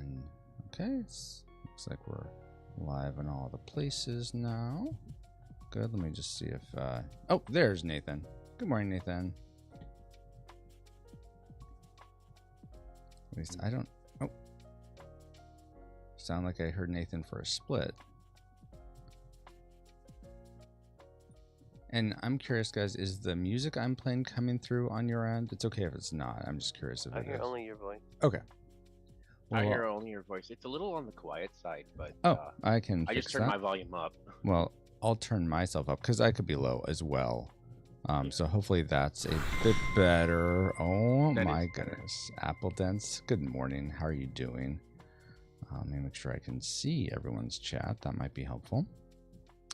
And okay, looks like we're live in all the places now. Good. Let me just see if oh, there's Nathan. Good morning, Nathan. At least I don't sound like I heard Nathan for a split. And I'm curious, guys, is the music I'm playing coming through on your end? It's okay if it's not. I'm just curious if I it hear is. only your voice. Okay. I hear only your voice. It's a little on the quiet side, but I can I fix just turned that. my volume up. Well, I'll turn myself up because I could be low as well. So hopefully that's a bit better. Oh my goodness. Apple Dents, good morning. How are you doing? Let me make sure I can see everyone's chat. That might be helpful.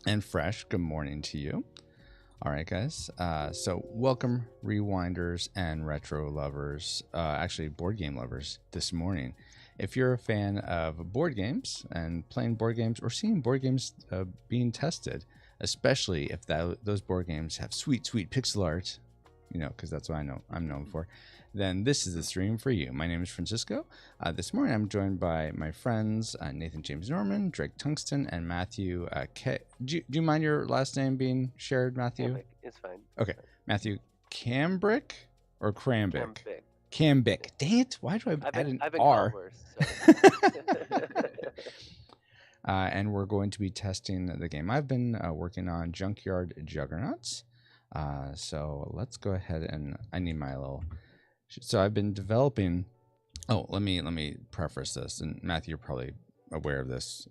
And Fresh, good morning to you. All right, guys. So welcome, rewinders and retro lovers, actually board game lovers this morning. If you're a fan of board games and playing board games or seeing board games being tested, especially if those board games have sweet pixel art, you know, because that's what I'm known for, then this is the stream for you. My name is Francisco. This morning I'm joined by my friends Nathan James Norman, Drake Tungsten, and Matthew K. Do you mind your last name being shared, Matthew? Kambic, it's fine. Okay, Matthew Kambrick or Krambic? Kambic. Kambic. Dang it! Why do I add an I've been R? called worse. And we're going to be testing the game. I've been working on Junkyard Juggernauts. So let's go ahead and I need my little. So I've been developing. Oh, let me preface this. And Matthew, you're probably aware of this.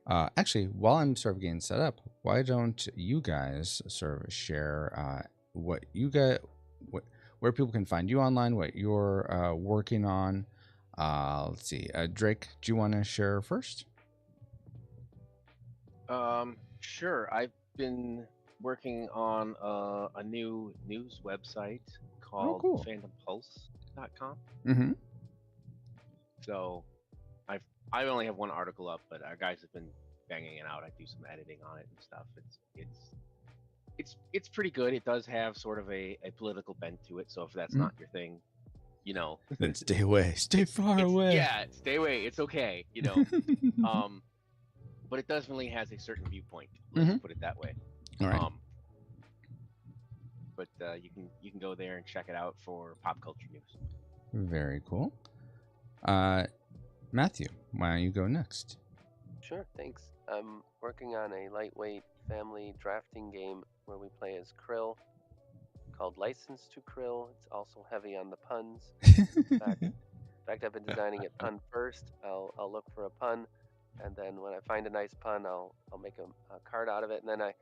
Actually, while I'm sort of getting set up, why don't you guys sort of share what you got, where people can find you online, what you're working on. Let's see. Drake, do you want to share first? Sure. I've been working on a new news website called fandompulse.com. Mm-hmm. So I only have one article up, but our guys have been banging it out. I do some editing on it and stuff. It's pretty good. It does have sort of a political bent to it. So if that's not your thing, you know, then stay away. Stay far away. Yeah, stay away. It's okay, you know. But it definitely has a certain viewpoint. Let's put it that way. All right. But you can go there and check it out for pop culture news. Very cool. Matthew, why don't you go next? Sure, thanks. I'm working on a lightweight family drafting game where we play as Krill, called License to Krill. It's also heavy on the puns. In fact, I've been designing it pun first. I'll look for a pun, and then when I find a nice pun, I'll make a card out of it, and then I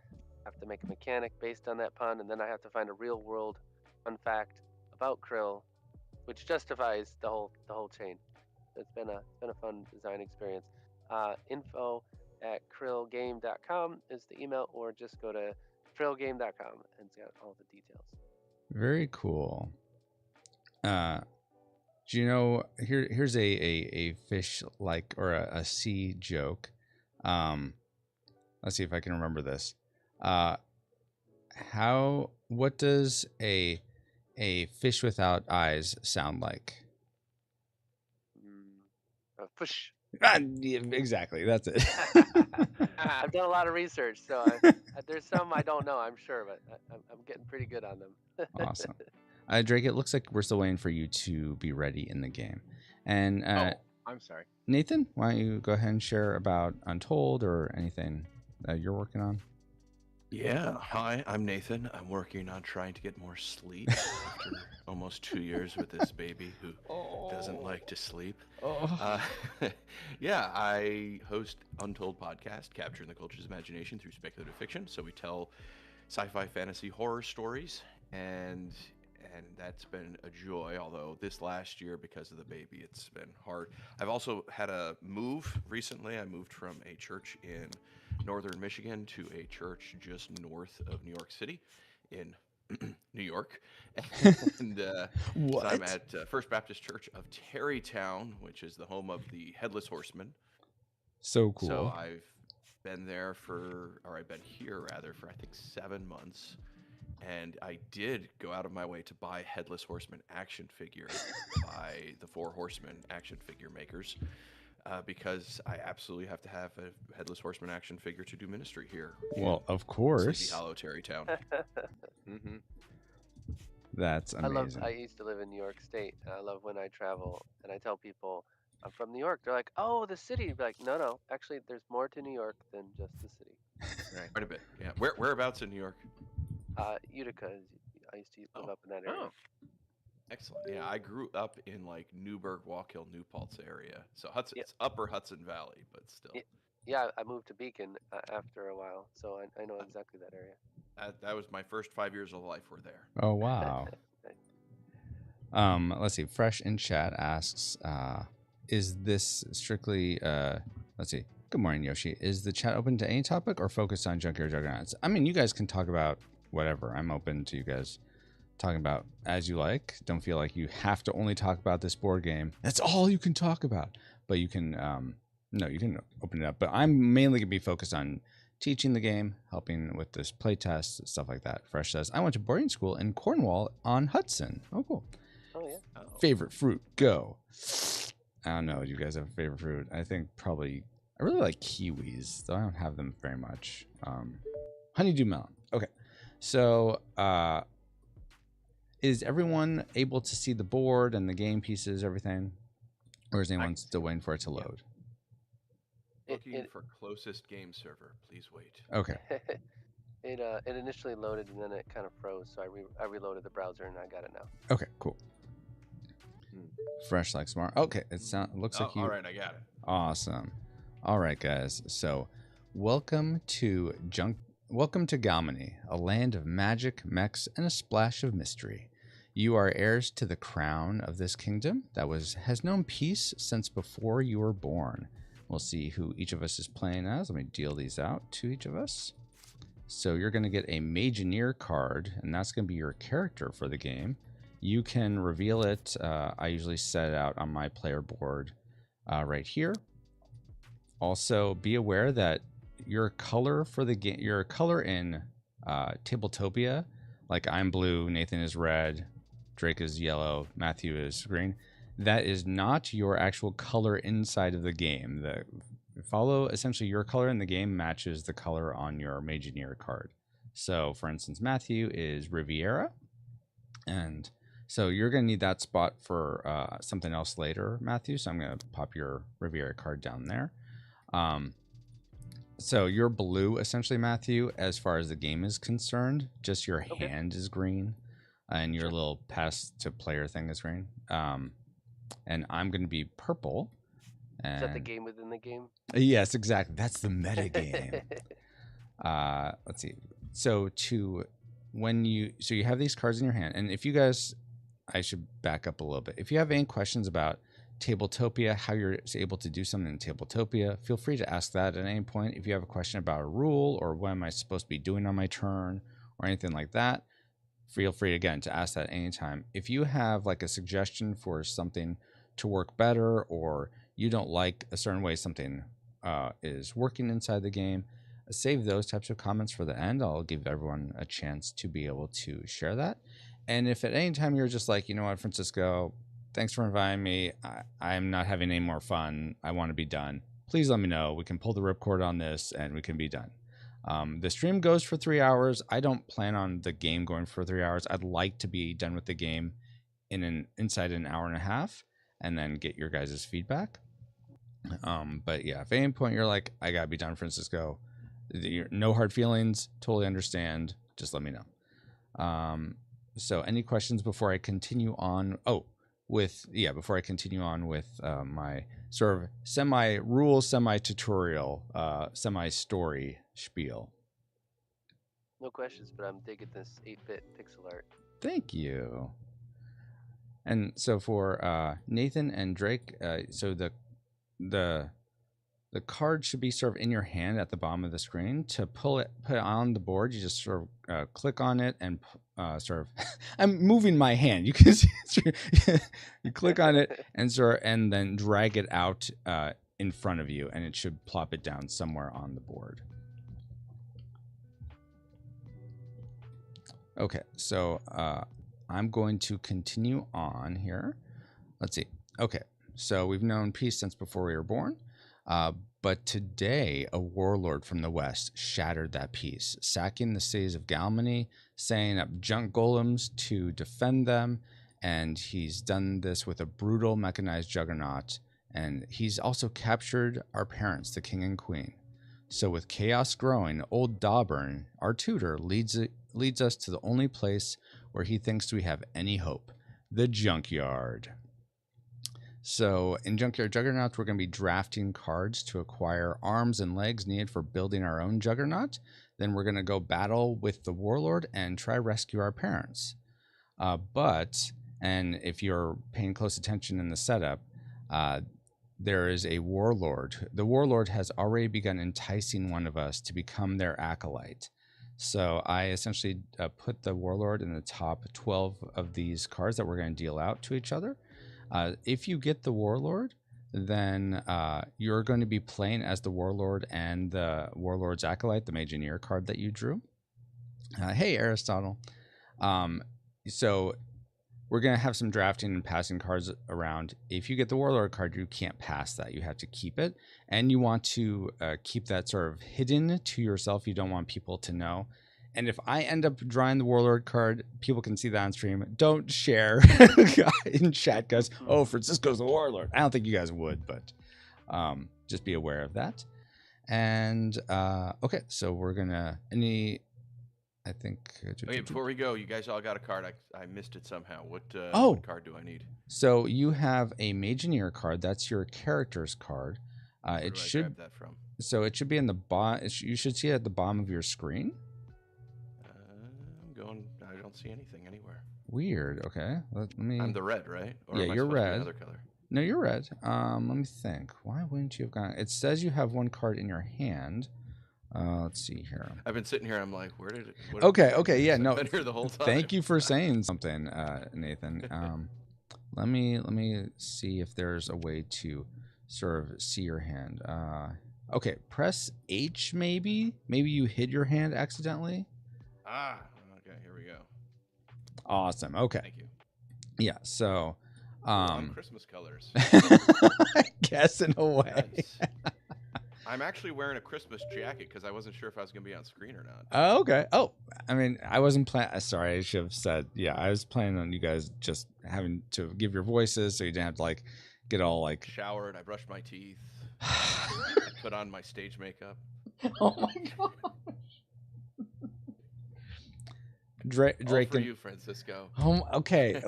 have to make a mechanic based on that pun, and then I have to find a real world fun fact about Krill, which justifies the whole chain. It's been a fun design experience. info@krillgame.com is the email, or just go to krillgame.com and it's got all the details. Very cool. Do you know, here's a fish like or a sea joke. Let's see if I can remember this. What does a fish without eyes sound like? Push. Yeah, exactly. That's it. I've done a lot of research, so there's some I don't know, I'm sure, but I'm getting pretty good on them. Awesome. Drake, it looks like we're still waiting for you to be ready in the game. And I'm sorry. Nathan, why don't you go ahead and share about Untold or anything that you're working on? Yeah, hi, I'm Nathan. I'm working on trying to get more sleep after almost 2 years with this baby who doesn't like to sleep. Yeah, I host Untold podcast, capturing the culture's imagination through speculative fiction. So we tell sci-fi, fantasy, horror stories, and that's been a joy, although this last year, because of the baby, it's been hard. I've also had a move recently. I moved from a church in northern Michigan to a church just north of New York City in New York. And so I'm at First Baptist Church of Tarrytown, which is the home of the Headless Horseman. So cool. So I've been here rather, for I think 7 months. And I did go out of my way to buy Headless Horseman action figure by the Four Horsemen action figure makers, because I absolutely have to have a Headless Horseman action figure to do ministry here. Well, of Sleepy course. Hollow, Terrytown. Mm-hmm. That's amazing. I used to live in New York State. And I love when I travel and I tell people I'm from New York. They're like, "Oh, the city." I'd be like, no. Actually, there's more to New York than just the city. Right. Quite a bit. Yeah. Whereabouts in New York? Utica. I used to live up in that area. Oh, excellent. Yeah, I grew up in like Newburgh, Walk Hill, New Paltz area. So Hudson, Yeah. it's Upper Hudson Valley, but still. Yeah, I moved to Beacon after a while, so I know exactly that area. That was my first 5 years of life were there. Oh, wow. Let's see. Fresh in chat asks, is this strictly, let's see. Good morning, Yoshi. Is the chat open to any topic or focused on Junkyard Juggernauts? I mean, you guys can talk about whatever. I'm open to you guys talking about as you like. Don't feel like you have to only talk about this board game. That's all you can talk about. But you can, no, you can open it up. But I'm mainly going to be focused on teaching the game, helping with this playtest, stuff like that. Fresh says, I went to boarding school in Cornwall on Hudson. Oh, cool. Oh, yeah. Oh. Favorite fruit, go. I don't know. Do you guys have a favorite fruit? I think probably, I really like kiwis, though I don't have them very much. Honeydew melon. Okay. So, is everyone able to see the board and the game pieces, everything? Or is anyone still waiting for it to load? Looking for closest game server. Please wait. Okay. It initially loaded and then it kind of froze, so I reloaded the browser and I got it now. Okay, cool. Fresh like smart. Okay, it looks like you. All right, I got it. Awesome. All right, guys. So, welcome to Galmany, a land of magic, mechs, and a splash of mystery. You are heirs to the crown of this kingdom that has known peace since before you were born. We'll see who each of us is playing as. Let me deal these out to each of us. So you're going to get a Mageneer card, and that's going to be your character for the game. You can reveal it. I usually set it out on my player board right here. Also, be aware that your color for the game, your color in Tabletopia, like I'm blue, Nathan is red, Drake is yellow, Matthew is green. That is not your actual color inside of the game. Essentially your color in the game matches the color on your Mageneer card. So, for instance, Matthew is Riviera, and so you're going to need that spot for something else later, Matthew. So I'm going to pop your Riviera card down there. So you're blue, essentially, Matthew, as far as the game is concerned. Just your hand is green, and your little pass to player thing is green. And I'm going to be purple. And... Is that the game within the game? Yes, exactly. That's the meta game. Let's see. So you have these cards in your hand, and if you guys, I should back up a little bit. If you have any questions about Tabletopia, how you're able to do something in Tabletopia, feel free to ask that at any point. If you have a question about a rule or what am I supposed to be doing on my turn or anything like that, feel free again to ask that anytime. If you have like a suggestion for something to work better, or you don't like a certain way something is working inside the game, save those types of comments for the end. I'll give everyone a chance to be able to share that. And if at any time you're just like, you know what, Francisco, thanks for inviting me, I'm not having any more fun, I want to be done, please let me know. We can pull the ripcord on this and we can be done. The stream goes for 3 hours. I don't plan on the game going for 3 hours. I'd like to be done with the game inside an hour and a half and then get your guys' feedback. But yeah, if at any point you're like, I gotta be done, Francisco, no hard feelings, totally understand, just let me know. So any questions before I continue on? Before I continue on with my sort of semi-rule, semi-tutorial, semi-story spiel. No questions, but I'm digging this 8-bit pixel art. Thank you. And so for Nathan and Drake, so the card should be sort of in your hand at the bottom of the screen. To put it on the board, you just sort of click on it and sort of I'm moving my hand. You can see you click on it and then drag it out in front of you, and it should plop it down somewhere on the board. Okay, so I'm going to continue on here. Let's see. Okay, so we've known peace since before we were born. But today, a warlord from the west shattered that peace, sacking the cities of Galmany, setting up junk golems to defend them, and he's done this with a brutal mechanized juggernaut, and he's also captured our parents, the king and queen. So with chaos growing, old Dawburn, our tutor, leads us to the only place where he thinks we have any hope, the Junkyard. So in Junkyard Juggernauts, we're going to be drafting cards to acquire arms and legs needed for building our own Juggernaut. Then we're going to go battle with the Warlord and try rescue our parents. And if you're paying close attention in the setup, there is a Warlord. The Warlord has already begun enticing one of us to become their acolyte. So I essentially put the Warlord in the top 12 of these cards that we're going to deal out to each other. If you get the Warlord, then you're going to be playing as the Warlord and the Warlord's Acolyte, the Mageneer card that you drew. Hey, Aristotle. So we're going to have some drafting and passing cards around. If you get the Warlord card, you can't pass that. You have to keep it. And you want to keep that sort of hidden to yourself. You don't want people to know. And if I end up drawing the Warlord card, people can see that on stream. Don't share in chat, guys. Oh, Francisco's the Warlord. I don't think you guys would, but just be aware of that. And okay, so we're gonna I think. Okay, before we go, you guys all got a card. I missed it somehow. What card do I need? So you have a Mageneer card. That's your character's card. Where do I grab that from? So it should be in the bottom. You should see it at the bottom of your screen. I don't see anything anywhere. Weird. Okay. Let me. I'm the red, right? Or yeah, am I you're supposed to be red. another color? No, you're red. Let me think. Why wouldn't you have gone? It says you have one card in your hand. Let's see here. I've been sitting here. I'm like, where did it? Okay. Yeah. No. I've been here the whole time. Thank you for saying something, Nathan. Let me see if there's a way to sort of see your hand. Okay. Press H. Maybe you hid your hand accidentally. Okay. Here we go. Awesome. Okay. Thank you. Yeah. So. Christmas colors. I guess in a way. Nice. I'm actually wearing a Christmas jacket because I wasn't sure if I was going to be on screen or not. Oh, okay. Oh, I mean, I wasn't planning. Sorry, I should have said. Yeah, I was planning on you guys just having to give your voices, so you didn't have to like get all like showered. I brushed my teeth. I put on my stage makeup. Oh my god. Drake all for you, Francisco. Oh, okay.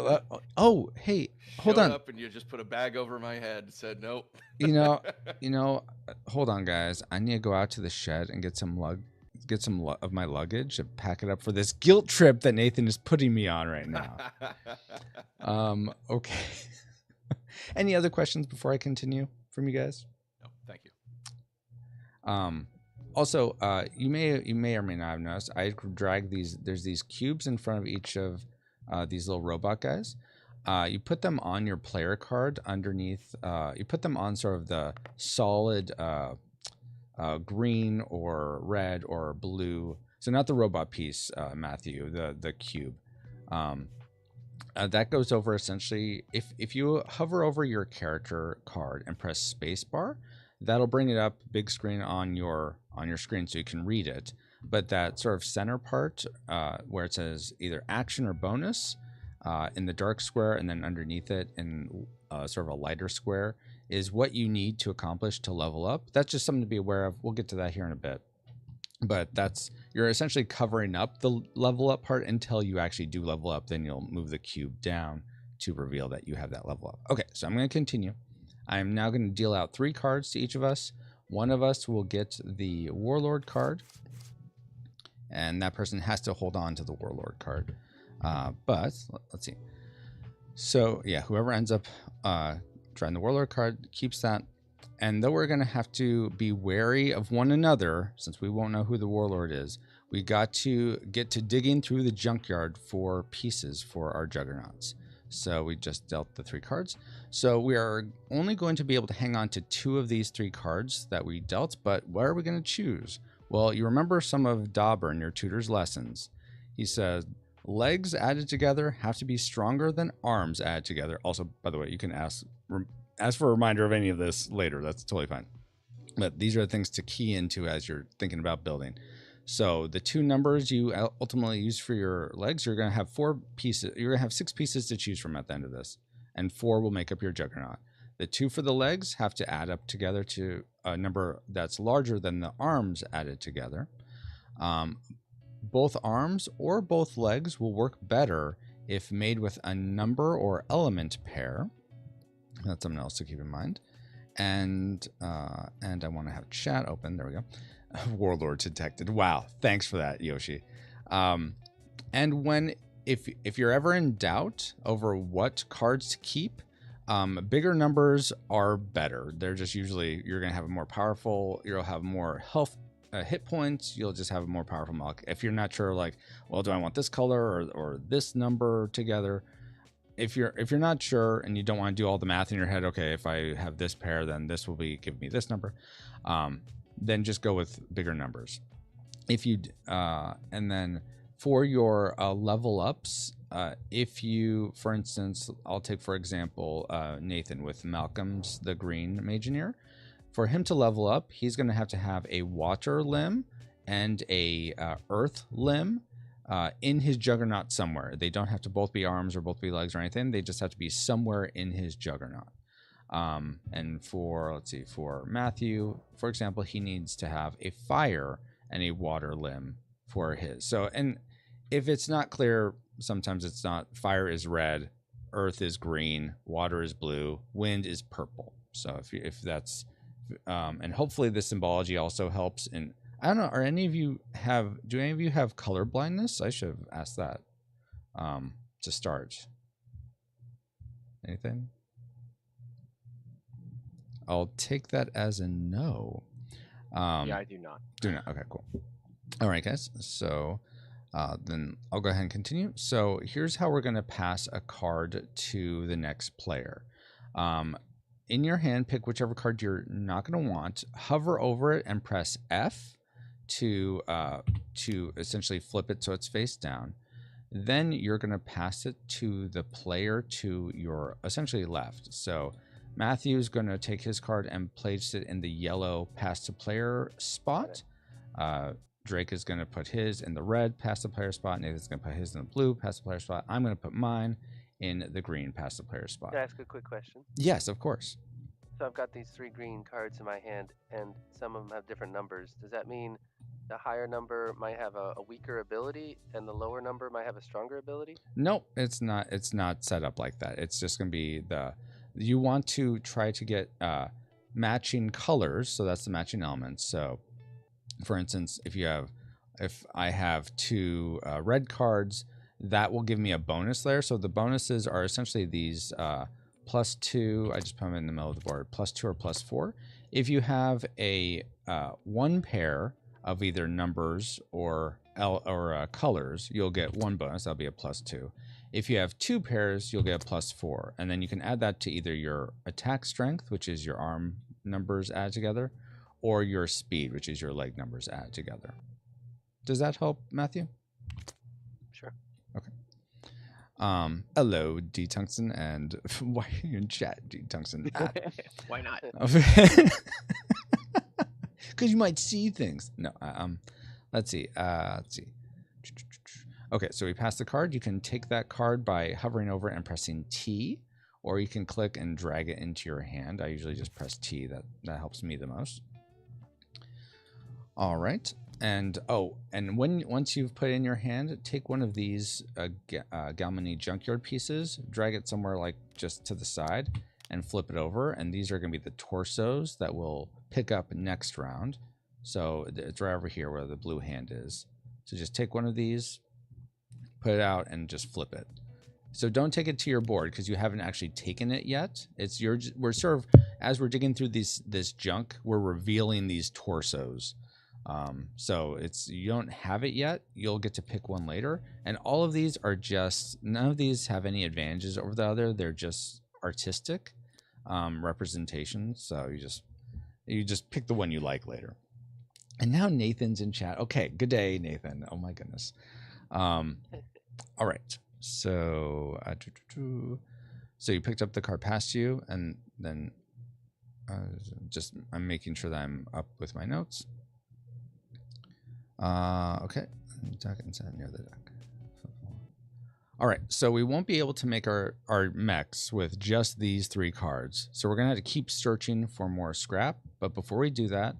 Oh, hey, hold on. Up and you just put a bag over my head. And said nope. You know. Hold on, guys. I need to go out to the shed and get some of my luggage and pack it up for this guilt trip that Nathan is putting me on right now. Okay. Any other questions before I continue from you guys? No, thank you. Also, you may or may not have noticed, I drag these. There's these cubes in front of each of these little robot guys. You put them on your player card underneath. You put them on sort of the solid green or red or blue. So not the robot piece, Matthew, the cube. That goes over essentially. If you hover over your character card and press spacebar, that'll bring it up big screen on your screen so you can read it. But that sort of center part where it says either action or bonus in the dark square, and then underneath it in sort of a lighter square is what you need to accomplish to level up. That's just something to be aware of. We'll get to that here in a bit. But you're essentially covering up the level up part until you actually do level up. Then you'll move the cube down to reveal that you have that level up. Okay, so I'm going to continue. I'm now going to deal out 3 cards to each of us. One of us will get the Warlord card, and that person has to hold on to the Warlord card. But let's see. So yeah, whoever ends up trying the Warlord card keeps that. And though we're going to have to be wary of one another, since we won't know who the Warlord is, we got to get to digging through the junkyard for pieces for our Juggernauts. So we just dealt the 3 cards. So we are only going to be able to hang on to 2 of these 3 cards that we dealt, but what are we going to choose? Well, you remember some of Dawburn, your tutor's lessons. He said, Legs added together have to be stronger than arms added together. Also, by the way, you can ask for a reminder of any of this later. That's totally fine. But these are the things to key into as you're thinking about building. So the two numbers you ultimately use for your legs, you're going to have 4 pieces. You're going to have 6 pieces to choose from at the end of this, and 4 will make up your juggernaut. The 2 for the legs have to add up together to a number that's larger than the arms added together. Both arms or both legs will work better if made with a number or element pair. That's something else to keep in mind. And I want to have chat open. There we go. Warlord detected. Wow, thanks for that, Yoshi. And if you're ever in doubt over what cards to keep, bigger numbers are better. They're just usually, you're going to have a more powerful, you'll have more health hit points, you'll just have a more powerful Malk. If you're not sure, like, well, do I want this color or this number together? If you're not sure and you don't want to do all the math in your head, okay, if I have this pair, then this will give me this number. Then just go with bigger numbers. If you and then for your level ups, if you, for instance, I'll take for example Nathan with Malcolm's the Green Mageneer. For him to level up, he's going to have a water limb and a earth limb in his juggernaut somewhere. They don't have to both be arms or both be legs or anything. They just have to be somewhere in his juggernaut. And for Matthew, for example, he needs to have a fire and a water limb for his. So, and if it's not clear, sometimes it's not. Fire is red, earth is green, water is blue, wind is purple. So if that's, and hopefully the symbology also helps. And I don't know, do any of you have color blindness? I should have asked that to start. Anything? I'll take that as a no. Yeah, I do not. Do not. Okay, cool. All right, guys. So then I'll go ahead and continue. So here's how we're going to pass a card to the next player. In your hand, pick whichever card you're not going to want. Hover over it and press F to essentially flip it so it's face down. Then you're going to pass it to the player to your essentially left. So Matthew's going to take his card and place it in the yellow pass to player spot. Drake is going to put his in the red pass to player spot. Nathan's going to put his in the blue pass to player spot. I'm going to put mine in the green pass to player spot. Can I ask a quick question? Yes, of course. So I've got these 3 green cards in my hand, and some of them have different numbers. Does that mean the higher number might have a weaker ability, and the lower number might have a stronger ability? Nope, it's not. It's not set up like that. It's just going to be you want to try to get matching colors, so that's the matching elements. So, for instance, if I have 2 red cards, that will give me a bonus there. So the bonuses are essentially these +2. I just put them in the middle of the board. +2 or +4. If you have a 1 pair of either numbers or colors, you'll get 1 bonus. That'll be a +2. If you have 2 pairs, you'll get a +4. And then you can add that to either your attack strength, which is your arm numbers added together, or your speed, which is your leg numbers added together. Does that help, Matthew? Sure. Okay. Hello, D Tungsten, and why are you in chat, D Tungsten? Why not? Because you might see things. No. Let's see. Okay, so we passed the card. You can take that card by hovering over it and pressing T, or you can click and drag it into your hand. I usually just press T. That helps me the most. All right. And once you've put it in your hand, take one of these Galmany Junkyard pieces, drag it somewhere like just to the side, and flip it over. And these are going to be the torsos that will pick up next round. So it's right over here where the blue hand is. So just take one of these, put it out, and just flip it. So don't take it to your board because you haven't actually taken it yet. We're sort of, as we're digging through this junk, we're revealing these torsos. So you don't have it yet. You'll get to pick one later. And all of these are none of these have any advantages over the other. They're just artistic representations. So you just pick the one you like later. And now Nathan's in chat. Okay, good day, Nathan. Oh my goodness. All right. So, so you picked up the card past you, and then I'm making sure that I'm up with my notes. Okay. Duck and set near the duck. All right. So we won't be able to make our mechs with just these 3 cards. So we're going to have to keep searching for more scrap. But before we do that,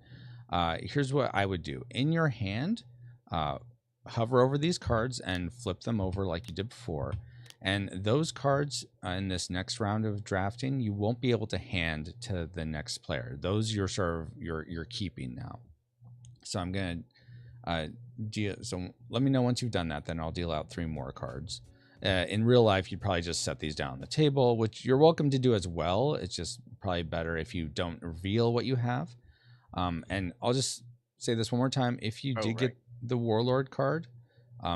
here's what I would do. In your hand, hover over these cards and flip them over like you did before. And those cards in this next round of drafting, you won't be able to hand to the next player. Those you're you're keeping now. So I'm gonna so let me know once you've done that. Then I'll deal out 3 more cards. In real life, you'd probably just set these down on the table, which you're welcome to do as well. It's just probably better if you don't reveal what you have. And I'll just say this one more time: if you did get the Warlord card,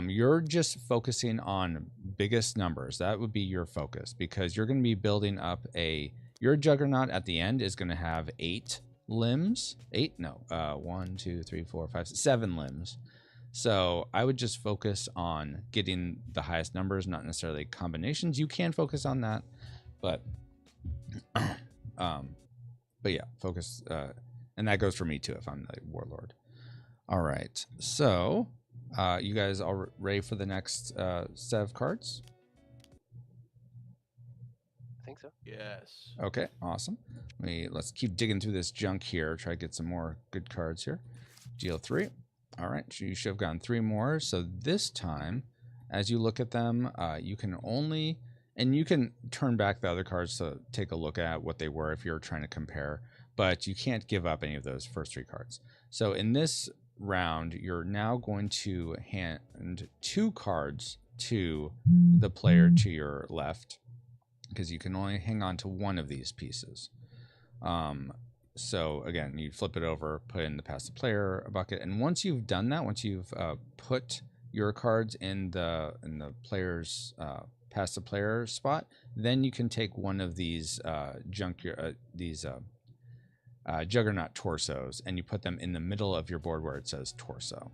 you're just focusing on biggest numbers. That would be your focus, because you're going to be building up your Juggernaut at the end is going to have 8 limbs. 8? No. 1, 2, 3, 4, 5, 7 limbs. So I would just focus on getting the highest numbers, not necessarily combinations. You can focus on that, but yeah, focus. And that goes for me too if I'm the Warlord. All right. So you guys are ready for the next set of cards? I think so. Yes. Okay, awesome. Let's keep digging through this junk here. Try to get some more good cards here. GL3. All right, you should have gotten 3 more. So this time, as you look at them, you can only, and you can turn back the other cards to take a look at what they were if you're trying to compare, but you can't give up any of those first 3 cards. So in this round, you're now going to hand 2 cards to the player to your left, because you can only hang on to one of these pieces. So again, you flip it over, put in the pass the player bucket, and once you've done that, once you've put your cards in the player's pass the player spot, then you can take one of these Juggernaut torsos, and you put them in the middle of your board where it says torso.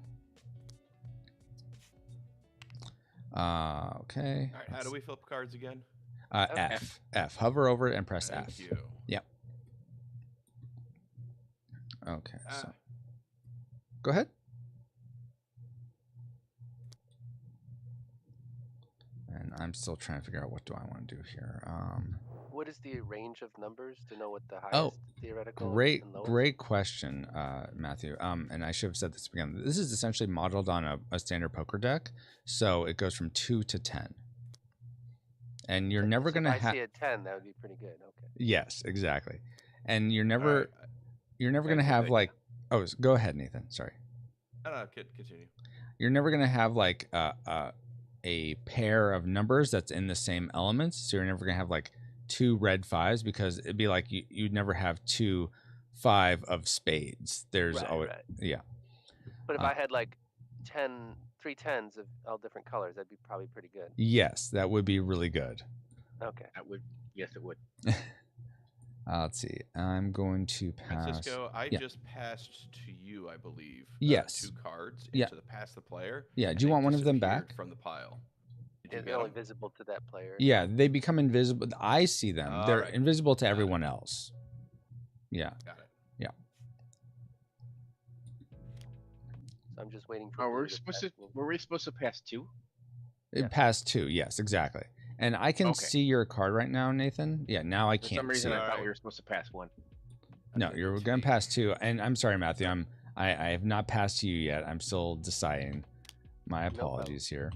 Okay. All right, how do we flip cards again? F. Hover over it and press Thank F. you. Yep. Okay. So go ahead. And I'm still trying to figure out what do I want to do here. What is the range of numbers to know what the highest theoretical and lowest? Great question, Matthew. And I should have said this again. This is essentially modeled on a standard poker deck, so it goes from 2 to 10. And you're never going to have. If I see a 10, that would be pretty good. Okay. Yes, exactly. And you're never going to have like. Oh, go ahead, Nathan. Sorry. Continue. You're never going to have like a pair of numbers that's in the same elements. So you're never going to have like 2 red 5s, because it'd be like you'd never have 2 5 of spades. There's always yeah. But if I had like 3 10s of all different colors, that'd be probably pretty good. Yes, that would be really good. Okay. Yes, it would. Let's see. I'm going to pass. Francisco, I just passed to you, I believe. Yes. 2 cards into the pass the player. Yeah. Do you want one of them back? From the pile. They're only visible to that player. Yeah, they become invisible. I see them. They're invisible to everyone else. Yeah. Got it. Yeah. So I'm just waiting for. Were we supposed to pass 2? It passed 2. Yes, exactly. And I can see your card right now, Nathan. Yeah, now I can't. For some reason, see I thought we were supposed to pass 1. No, you're going to pass 2. And I'm sorry, Matthew. I have not passed to you yet. I'm still deciding. My apologies here.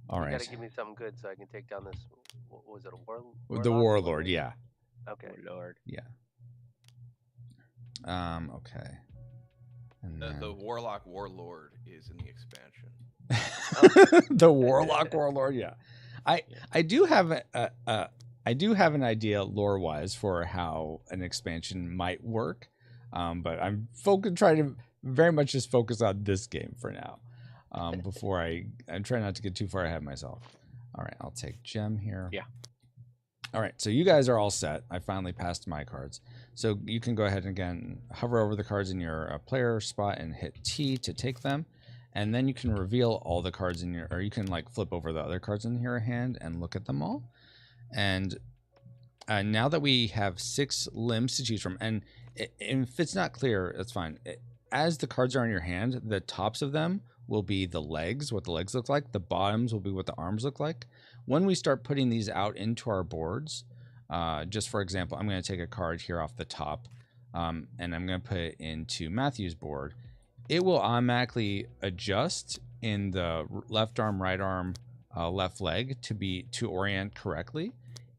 All right. You gotta give me something good so I can take down this. What was it, a warlord? The Warlord, yeah. Okay. Warlord. Yeah. Okay. And the Warlock Warlord is in the expansion. The Warlock Warlord, yeah. I do have an idea lore-wise for how an expansion might work, but I'm trying to very much just focus on this game for now. Before I'm trying not to get too far ahead of myself. All right, I'll take gem here. Yeah. All right, so you guys are all set. I finally passed my cards. So you can go ahead and again hover over the cards in your player spot and hit T to take them. and then you can reveal all the cards in your, or you can like flip over the other cards in your hand and look at them all. And now that we have 6 limbs to choose from, and if it's not clear, that's fine. As the cards are in your hand, the tops of them will be the legs, what the legs look like. The bottoms will be what the arms look like. When we start putting these out into our boards, just for example, I'm going to take a card here off the top, and I'm going to put it into Matthew's board. It will automatically adjust in the left arm, right arm, left leg to orient correctly.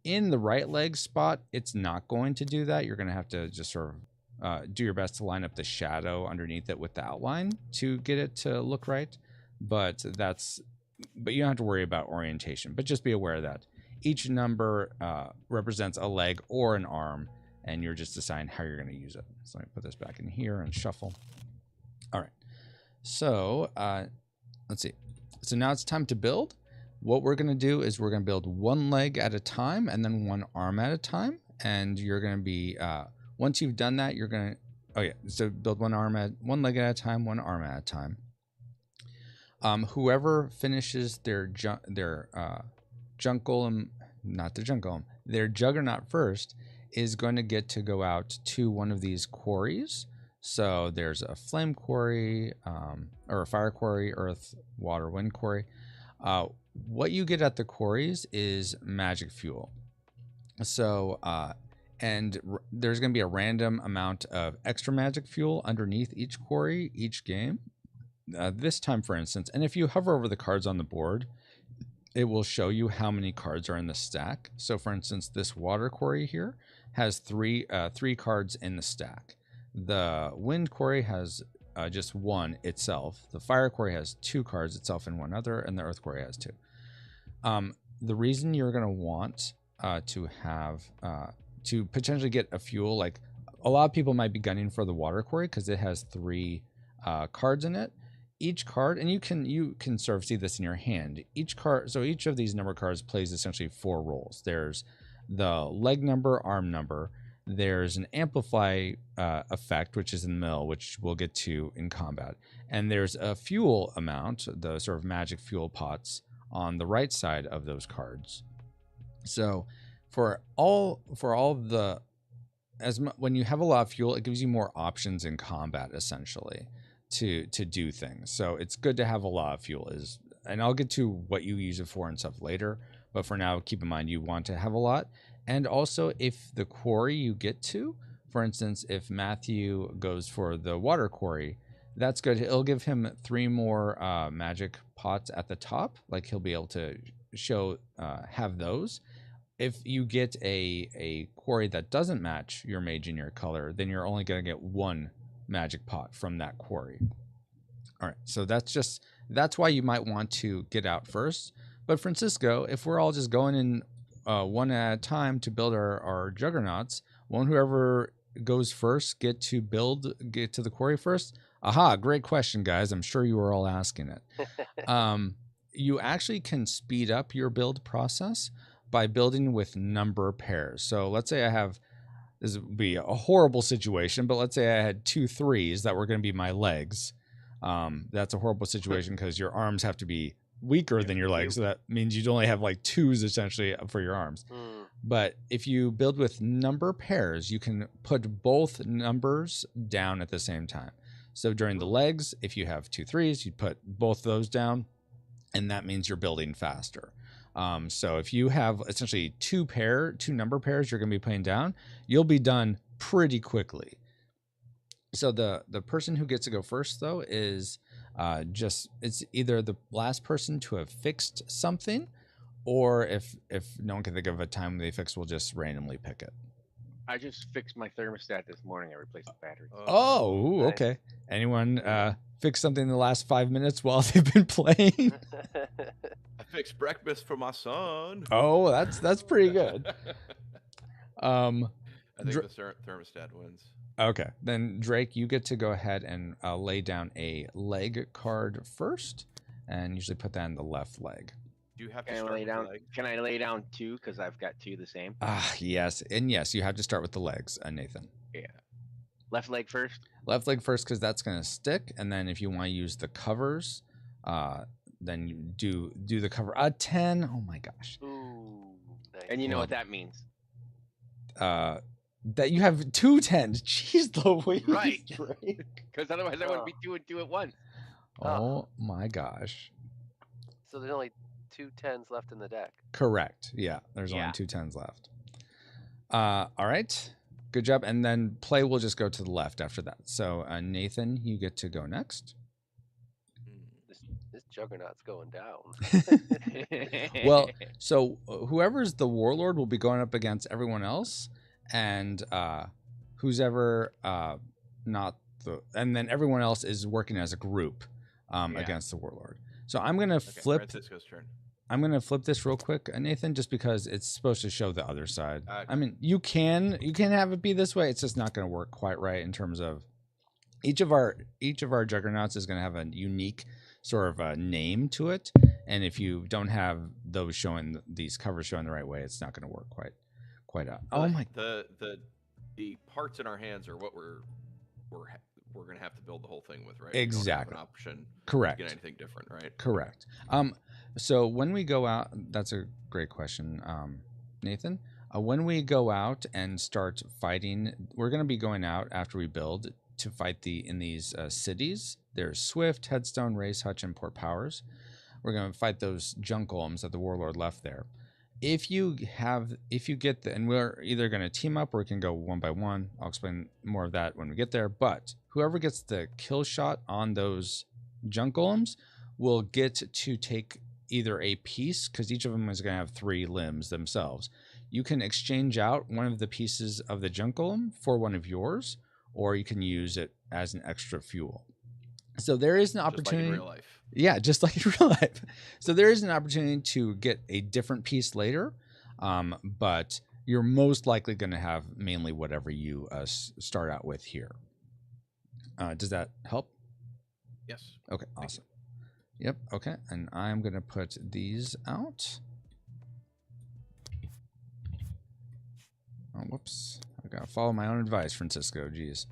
In the right leg spot, it's not going to do that. You're going to have to just sort of do your best to line up the shadow underneath it with the outline to get it to look right. But you don't have to worry about orientation. But just be aware of that. Each number represents a leg or an arm, and you're just deciding how you're going to use it. So let me put this back in here and shuffle. All right. So let's see. So now it's time to build. What we're going to do is we're going to build 1 leg at a time and then 1 arm at a time. And you're going to be, once you've done that, you're going to, so build 1 leg at a time, 1 arm at a time. Whoever finishes their juggernaut first is going to get to go out to one of these quarries. So there's a flame quarry, or a fire quarry, earth, water, wind quarry. What you get at the quarries is magic fuel. So, and there's going to be a random amount of extra magic fuel underneath each quarry, each game. This time, for instance, and if you hover over the cards on the board, it will show you how many cards are in the stack. So, for instance, this water quarry here has three cards in the stack. The wind quarry has just 1 itself. The fire quarry has 2 cards itself and 1 other, and the earth quarry has 2. The reason you're going to want to have to potentially get a fuel, like a lot of people might be gunning for the water quarry because it has 3 cards in it. Each card, and you can sort of see this in your hand. Each card, so each of these number cards plays essentially 4 roles. There's the leg number, arm number. There's an amplify effect, which is in the middle, which we'll get to in combat. And there's a fuel amount, the sort of magic fuel pots on the right side of those cards. So when you have a lot of fuel, it gives you more options in combat essentially to do things. So it's good to have a lot of fuel, and I'll get to what you use it for and stuff later. But for now, keep in mind you want to have a lot. And also, if the quarry you get to, for instance, if Matthew goes for the water quarry, that's good. It'll give him 3 more magic pots at the top. Like he'll be able to have those. If you get a quarry that doesn't match your mage in your color, then you're only going to get 1 magic pot from that quarry. All right, so that's why you might want to get out first. But Francisco, if we're all just going in 1 at a time to build our juggernauts, won't whoever goes first get to the quarry first? Aha, great question, guys. I'm sure you were all asking it. You actually can speed up your build process by building with number pairs. So let's say this would be a horrible situation, but let's say I had 2 3s that were going to be my legs. That's a horrible situation because your arms have to be weaker than your legs. So that means you'd only have like 2s essentially for your arms. But if you build with number pairs, you can put both numbers down at the same time. So during the legs, if you have 2 3s, you put both those down, and that means you're building faster. So if you have essentially 2 number pairs you're going to be putting down, you'll be done pretty quickly. So the person who gets to go first, though, is it's either the last person to have fixed something, or if no one can think of a time they fix, we'll just randomly pick it. I just fixed my thermostat this morning. I replaced the battery. Oh, nice. Okay. Anyone fix something in the last 5 minutes while they've been playing? I fixed breakfast for my son. Oh, that's pretty good. I think the thermostat wins. Okay, then Drake, you get to go ahead and lay down a leg card first, and usually put that in the left leg. Do you have to start with the leg? Can I lay down 2 because I've got 2 the same? Yes, and yes, you have to start with the legs, Nathan. Yeah. Left leg first. Left leg first because that's going to stick. And then if you want to use the covers, then you do the cover. 10. Oh, my gosh. Ooh, nice. And you know what that means. That you have 2 10s. Jeez Louise. Right. Drake. Because otherwise I wouldn't be doing 2 at once. Oh, my gosh. So there's only 2 10s left in the deck. Correct. Yeah, there's only Yeah. 2 10s left. All right. Good job. And then play will just go to the left after that. So, Nathan, you get to go next. This Juggernaut's going down. Well, so whoever's the warlord will be going up against everyone else, and who's ever not the, and then everyone else is working as a group against the warlord. So I'm gonna flip. Francisco's turn. I'm gonna flip this real quick, Nathan, just because it's supposed to show the other side. Okay. I mean, you can have it be this way. It's just not gonna work quite right in terms of each of our juggernauts is gonna have a unique sort of a name to it, and if you don't have those showing, these covers showing the right way, it's not going to work quite out. Oh my! The parts in our hands are what we're going to have to build the whole thing with, right? Exactly. We don't have an option. Correct. To get anything different, right? Correct. So when we go out, that's a great question, Nathan. When we go out and start fighting, we're going to be going out after we build to fight in these cities. There's Swift, Headstone, Race Hutch, and Port Powers. We're going to fight those junk golems that the warlord left there. If you get and we're either going to team up or we can go one by one. I'll explain more of that when we get there. But whoever gets the kill shot on those junk golems will get to take either a piece, because each of them is going to have 3 limbs themselves. You can exchange out one of the pieces of the junk golem for one of yours, or you can use it as an extra fuel. So there is an opportunity. Just like in real life. Yeah, just like in real life. So there is an opportunity to get a different piece later, but you're most likely going to have mainly whatever you start out with here. Does that help? Yes. Okay, awesome. Yep, okay. And I'm going to put these out. Oh, whoops. I got to follow my own advice, Francisco. Jeez.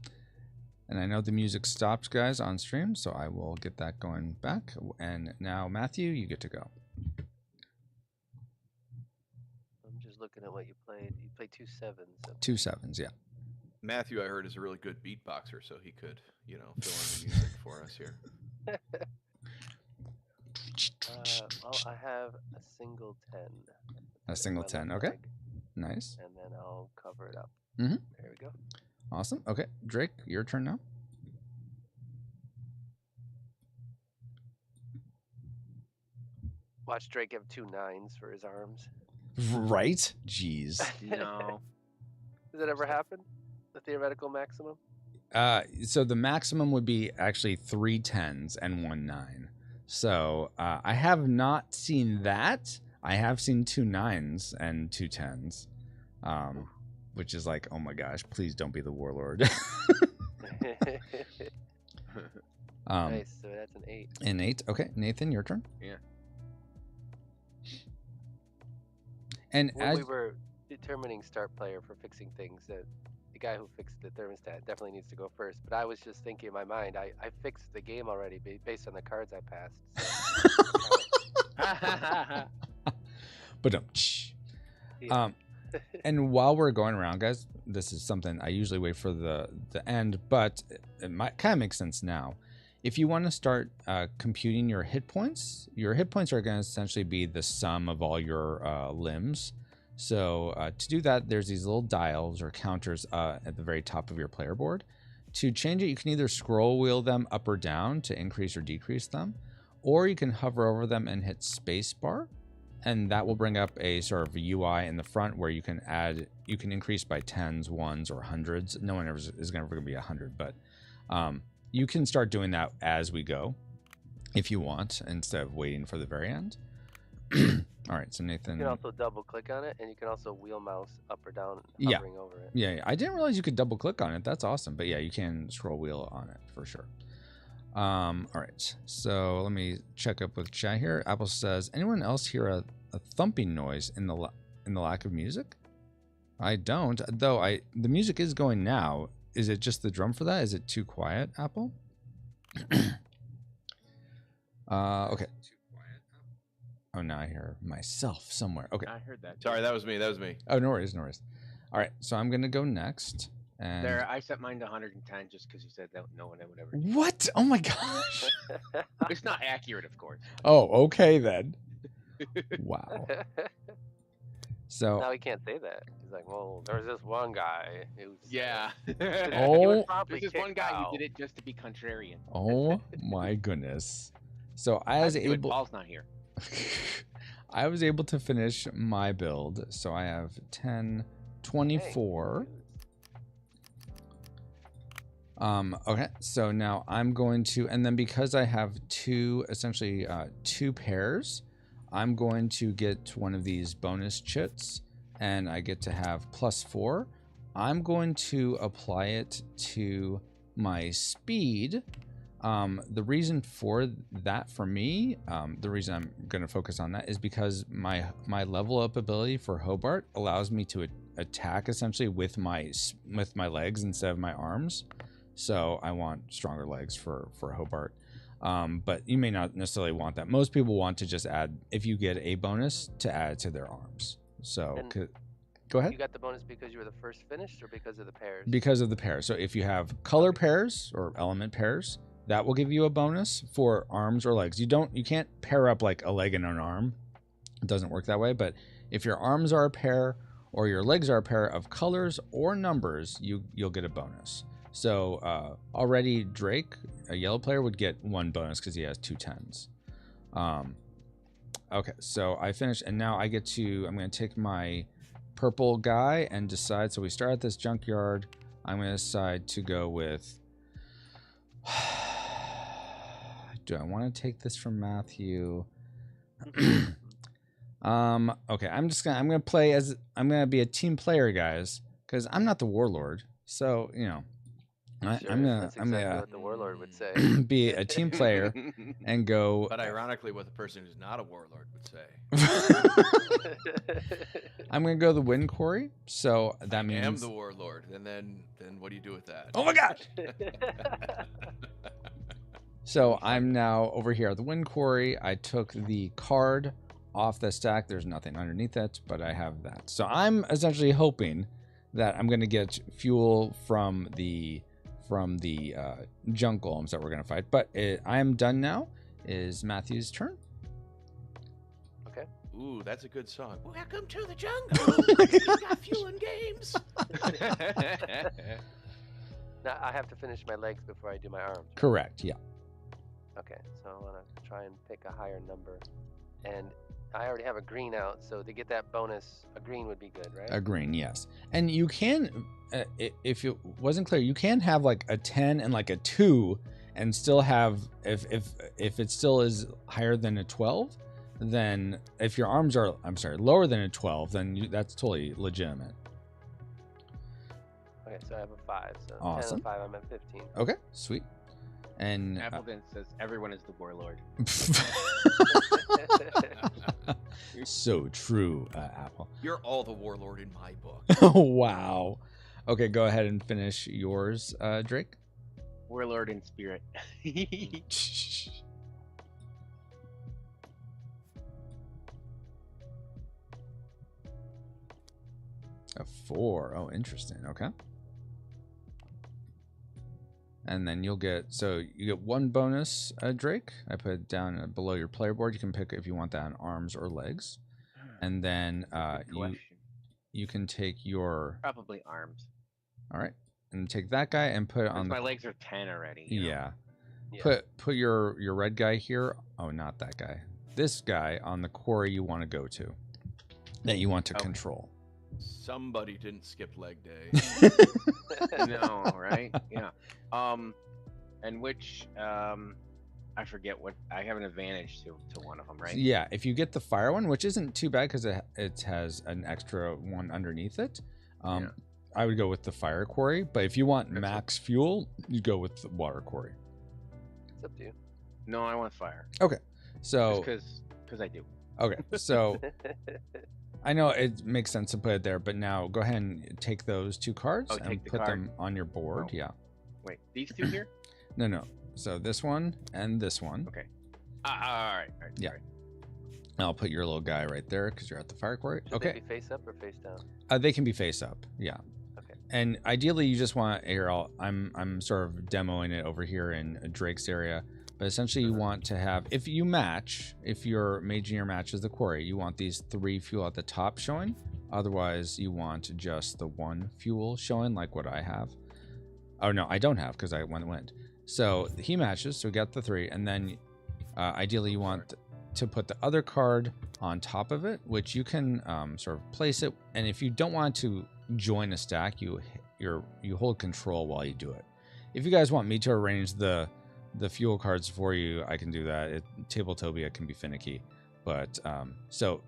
And I know the music stopped, guys, on stream, so I will get that going back. And now, Matthew, you get to go. I'm just looking at what you played. You played 2 7s. So. 2 7s, yeah. Matthew, I heard, is a really good beatboxer, so he could, fill in the music for us here. Well, I have a single 10. A single 10, okay. Nice. And then I'll cover it up. Mm-hmm. There we go. Awesome. Okay, Drake, your turn now. Watch Drake have 2 9s for his arms. Right? Jeez. No. Does that ever happen? The theoretical maximum? So the maximum would be actually 3 10s and 1 9. So I have not seen that. I have seen 2 9s and 2 10s. Which is like, oh my gosh, please don't be the warlord. Nice, so that's an 8. An 8. Okay, Nathan, your turn. Yeah. And When as we were determining start player for fixing things, the guy who fixed the thermostat definitely needs to go first. But I was just thinking in my mind, I fixed the game already based on the cards I passed. So. But Yeah. And while we're going around, guys, this is something I usually wait for the end, but it might kind of make sense now. If you want to start computing your hit points are going to essentially be the sum of all your limbs. So to do that, there's these little dials or counters at the very top of your player board. To change it, you can either scroll wheel them up or down to increase or decrease them, or you can hover over them and hit spacebar. And that will bring up a sort of UI in the front where you can increase by 10s, 1s, or 100s. No one ever is going to be 100, but you can start doing that as we go if you want, instead of waiting for the very end. All right, so Nathan. You can also double click on it, and you can also wheel mouse up or down, hovering over it. Yeah, I didn't realize you could double click on it. That's awesome. But yeah, you can scroll wheel on it for sure. All right, so let me check up with chat here. Apple says, anyone else hear a thumping noise in the lack of music? I don't, though the music is going now. is it just the drum for that? Is it too quiet, Apple? Okay. Oh, now I hear myself somewhere. Okay. I heard that. Sorry, that was me. That was me. Oh, no worries, no worries. All right, so I'm gonna go next. And There, I set mine to 110 just because you said that no one would ever. Do what? Oh my gosh. It's not accurate, of course. Oh, okay then. Wow. So Now he can't say that. He's like, well, there's this one guy who's Yeah. Oh. he was probably There's this one kicked guy out. who did it just to be contrarian. oh my goodness. So I I was have to do it, able Paul's not here. I was able to finish my build. So I have 10, 24. Okay, so now I'm going to, and then because I have essentially two pairs, I'm going to get one of these bonus chits, and I get to have +4. I'm going to apply it to my speed. The reason for that for me, the reason I'm going to focus on that is because my level up ability for Hobart allows me to attack essentially with my legs instead of my arms. So I want stronger legs for Hobart. But you may not necessarily want that. Most people want to just add, if you get a bonus, to add to their arms. So go ahead. You got the bonus because you were the first finished, or because of the pairs? Because of the pairs. So if you have color pairs or element pairs, that will give you a bonus for arms or legs. You can't pair up like a leg and an arm. It doesn't work that way. But if your arms are a pair or your legs are a pair of colors or numbers, you'll get a bonus. So already Drake, a yellow player, would get 1 bonus because he has 2 10s. Okay, so I finished, and now I'm going to take my purple guy and decide. So we start at this junkyard. I'm going to decide to go with. Do I want to take this from Matthew? Okay, I'm gonna play as, I'm gonna be a team player, guys, because I'm not the warlord. So That's exactly what the warlord would say. be a team player and go. But ironically, what the person who's not a warlord would say. I'm gonna go the wind quarry. So that means I am the warlord, and then what do you do with that? oh my god. So I'm now over here at the wind quarry. I took the card off the stack. There's nothing underneath it, but I have that. So I'm essentially hoping that I'm going to get fuel from the junk golems that we're going to fight. But I am done now. Is Matthew's turn? Okay. Ooh, that's a good song. Welcome to the jungle. We got fuel and games. Now I have to finish my legs before I do my arms. Correct. Yeah. Okay, so I want to try and pick a higher number, and I already have a green out, so to get that bonus, a green would be good, right? A green, yes. And you can, if it wasn't clear, you can have like a 10 and like a 2, and still have, if it still is higher than a 12, then if your arms are, lower than a 12, then that's totally legitimate. Okay, so I have a 5, so awesome. 10 and 5, I'm at 15. Okay, sweet. And Appleton says everyone is the warlord. so true, Apple. You're all the warlord in my book. Oh, wow. Okay, go ahead and finish yours, Drake. Warlord in spirit. A 4. Oh, interesting. Okay. And then you'll get, so you get 1 bonus, Drake. I put it down below your player board. You can pick if you want that on arms or legs. And then you can take your... Probably arms. All right. And take that guy and put it on my legs are 10 already. Yeah. Put your red guy here. Oh, not that guy. This guy on the quarry you want to go to. That you want to control. Somebody didn't skip leg day. No, right? Yeah. And which I forget what, I have an advantage to one of them, right? Yeah, if you get the fire one, which isn't too bad because it has an extra one underneath it. I would go with the fire quarry, but if you want max fuel, you go with the water quarry. It's up to you. No, I want fire. Okay, so because I do. Okay, so I know it makes sense to put it there, but now go ahead and take those 2 cards and take the put card. them on your board. Oh. Yeah. Wait, these 2 here? No. So this one and this one. Okay. All right. Yeah. I'll put your little guy right there because you're at the fire court. Should Okay. they be face up or face down? They can be face up. Yeah. Okay. And ideally, you just want here. I'm sort of demoing it over here in Drake's area, but essentially, you want to have if your mage in your match is the quarry, you want these 3 fuel at the top showing. Otherwise, you want just the 1 fuel showing, like what I have. Oh no, I don't have because I went. So he matches, so we got the 3, and then ideally you want to put the other card on top of it, which you can sort of place it. And if you don't want to join a stack, you hold control while you do it. If you guys want me to arrange the fuel cards for you, I can do that. Tabletopia can be finicky, but so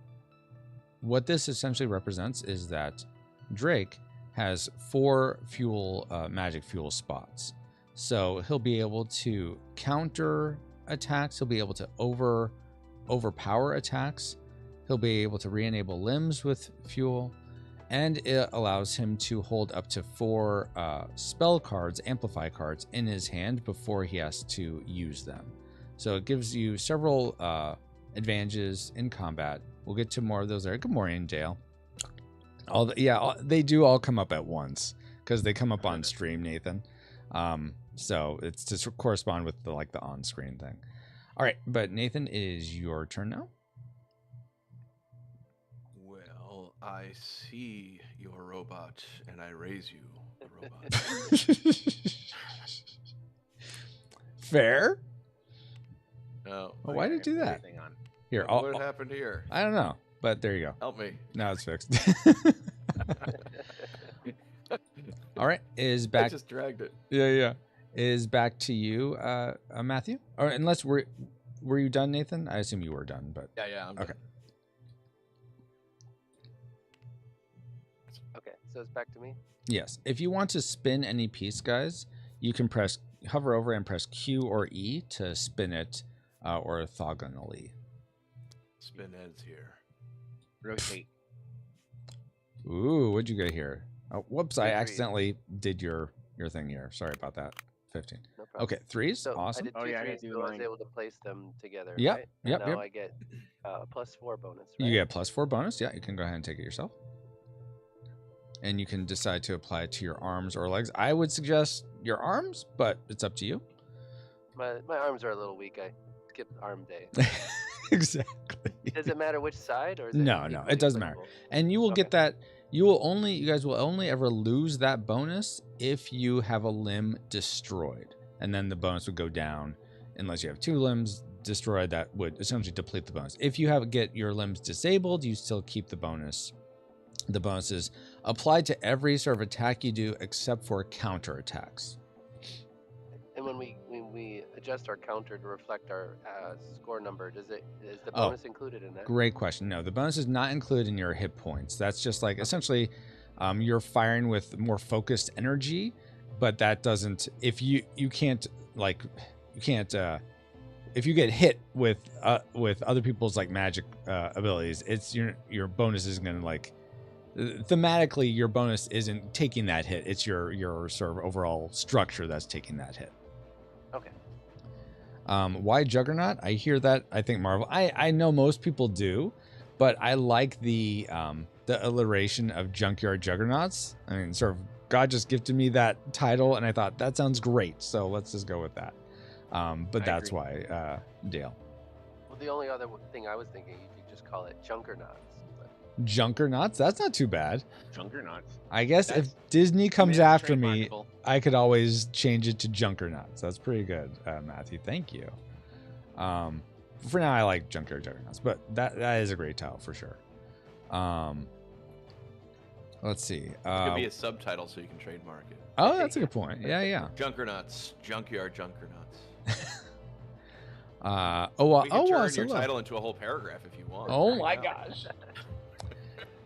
what this essentially represents is that Drake has 4 fuel magic fuel spots. So he'll be able to counter attacks. He'll be able to overpower attacks. He'll be able to re-enable limbs with fuel, and it allows him to hold up to 4 spell cards, amplify cards, in his hand before he has to use them. So it gives you several advantages in combat. We'll get to more of those there. Good morning, Dale. They do all come up at once because they come up on stream, Nathan. So it's just correspond with the on-screen thing. All right, but Nathan, it is your turn now. Well, I see your robot, and I raise you, robot. Fair. Oh, Well, why did you do that? Everything on. Here, what happened here? I don't know, but there you go. Help me. Now it's fixed. All right, is back. I just dragged it. Yeah. Is back to you, Matthew. Or unless were you done, Nathan? I assume you were done, but Yeah, I'm okay. done. Okay, so it's back to me. Yes. If you want to spin any piece, guys, you can hover over and press Q or E to spin it orthogonally. Spin ends here. Rotate. Ooh, what'd you get here? Oh, whoops! I 3. accidentally did your thing here. Sorry about that. 15. No problem. Okay, 3s. So Awesome. I did 2 Oh, yeah, I gotta 3s, do so I was mine. able to place them together. Yep, Right? yep, And now yep. I get +4 bonus. Right? You get +4 bonus. Yeah, you can go ahead and take it yourself. And you can decide to apply it to your arms or legs. I would suggest your arms, but it's up to you. My arms are a little weak. I skipped arm day. Exactly. Does it matter which side, or is it No, equally it doesn't matter. applicable? And you will Okay. get that. You guys will only ever lose that bonus if you have a limb destroyed. And then the bonus would go down unless you have 2 limbs destroyed. That would essentially deplete the bonus. If you get your limbs disabled, you still keep the bonus. The bonus is applied to every sort of attack you do except for counter attacks. And when we adjust our counter to reflect our score number, is the Oh. bonus included in that? Great question. No, the bonus is not included in your hit points. That's just like essentially you're firing with more focused energy, but that doesn't, if you can't if you get hit with other people's like magic abilities, it's your bonus isn't going to thematically your bonus isn't taking that hit. It's your sort of overall structure that's taking that hit. Okay. Why Juggernaut? I hear that. I think Marvel. I know most people do, but I like the alliteration of Junkyard Juggernauts. I mean, sort of God just gifted me that title, and I thought that sounds great. So let's just go with that. But that's agree. why Dale. Well, the only other thing I was thinking, you could just call it Junkernauts. But Junkernauts. That's not too bad. Juggernauts. I guess if That's- Disney comes it's after me, trademarkable. I could always change it to Junkernauts. That's pretty good, Matthew. Thank you. For now, I like Junkyard Juggernauts, but that is a great title for sure. Let's see. It could be a subtitle so you can trademark it. Oh, that's a good point. Yeah. Junkernauts, Junkyard Junkernauts. Oh, We can turn your hello. title into a whole paragraph if you want. Oh I my know. gosh.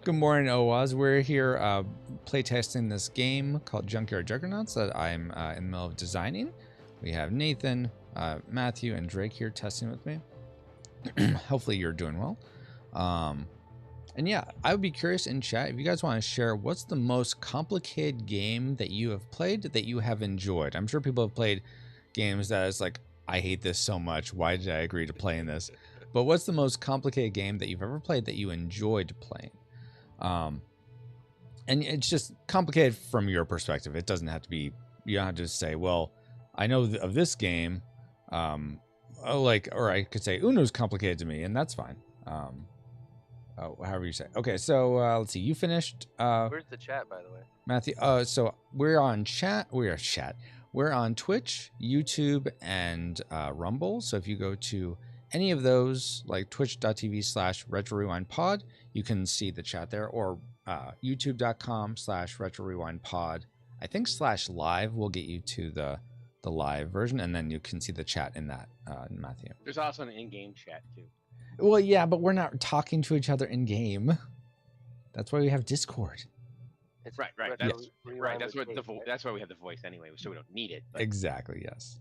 Good morning, Oaz. We're here playtesting this game called Junkyard Juggernauts that I'm in the middle of designing. We have Nathan, Matthew, and Drake here testing with me. Hopefully you're doing well. And yeah, I would be curious in chat if you guys want to share what's the most complicated game that you have played that you have enjoyed. I'm sure people have played games that is like, I hate this so much. Why did I agree to play in this? But what's the most complicated game that you've ever played that you enjoyed playing? And it's just complicated from your perspective. It doesn't have to be, you don't have to just say, well, I know of this game, or I could say Uno's complicated to me, and that's fine. However you say. Okay, so let's see. You finished. Where's the chat, by the way? Matthew. So we're on chat. We're on Twitch, YouTube, and Rumble. So if you go to any of those, like twitch.tv/RetroRewindPod, you can see the chat there, or youtube.com/RetroRewindPod. I think /live will get you to the live version, and then you can see the chat in that, Matthew. There's also an in-game chat too. Well, yeah, but we're not talking to each other in game. That's why we have Discord. It's Right. That's right. That's what that's why we have the voice anyway, so we don't need it. But Exactly. Yes.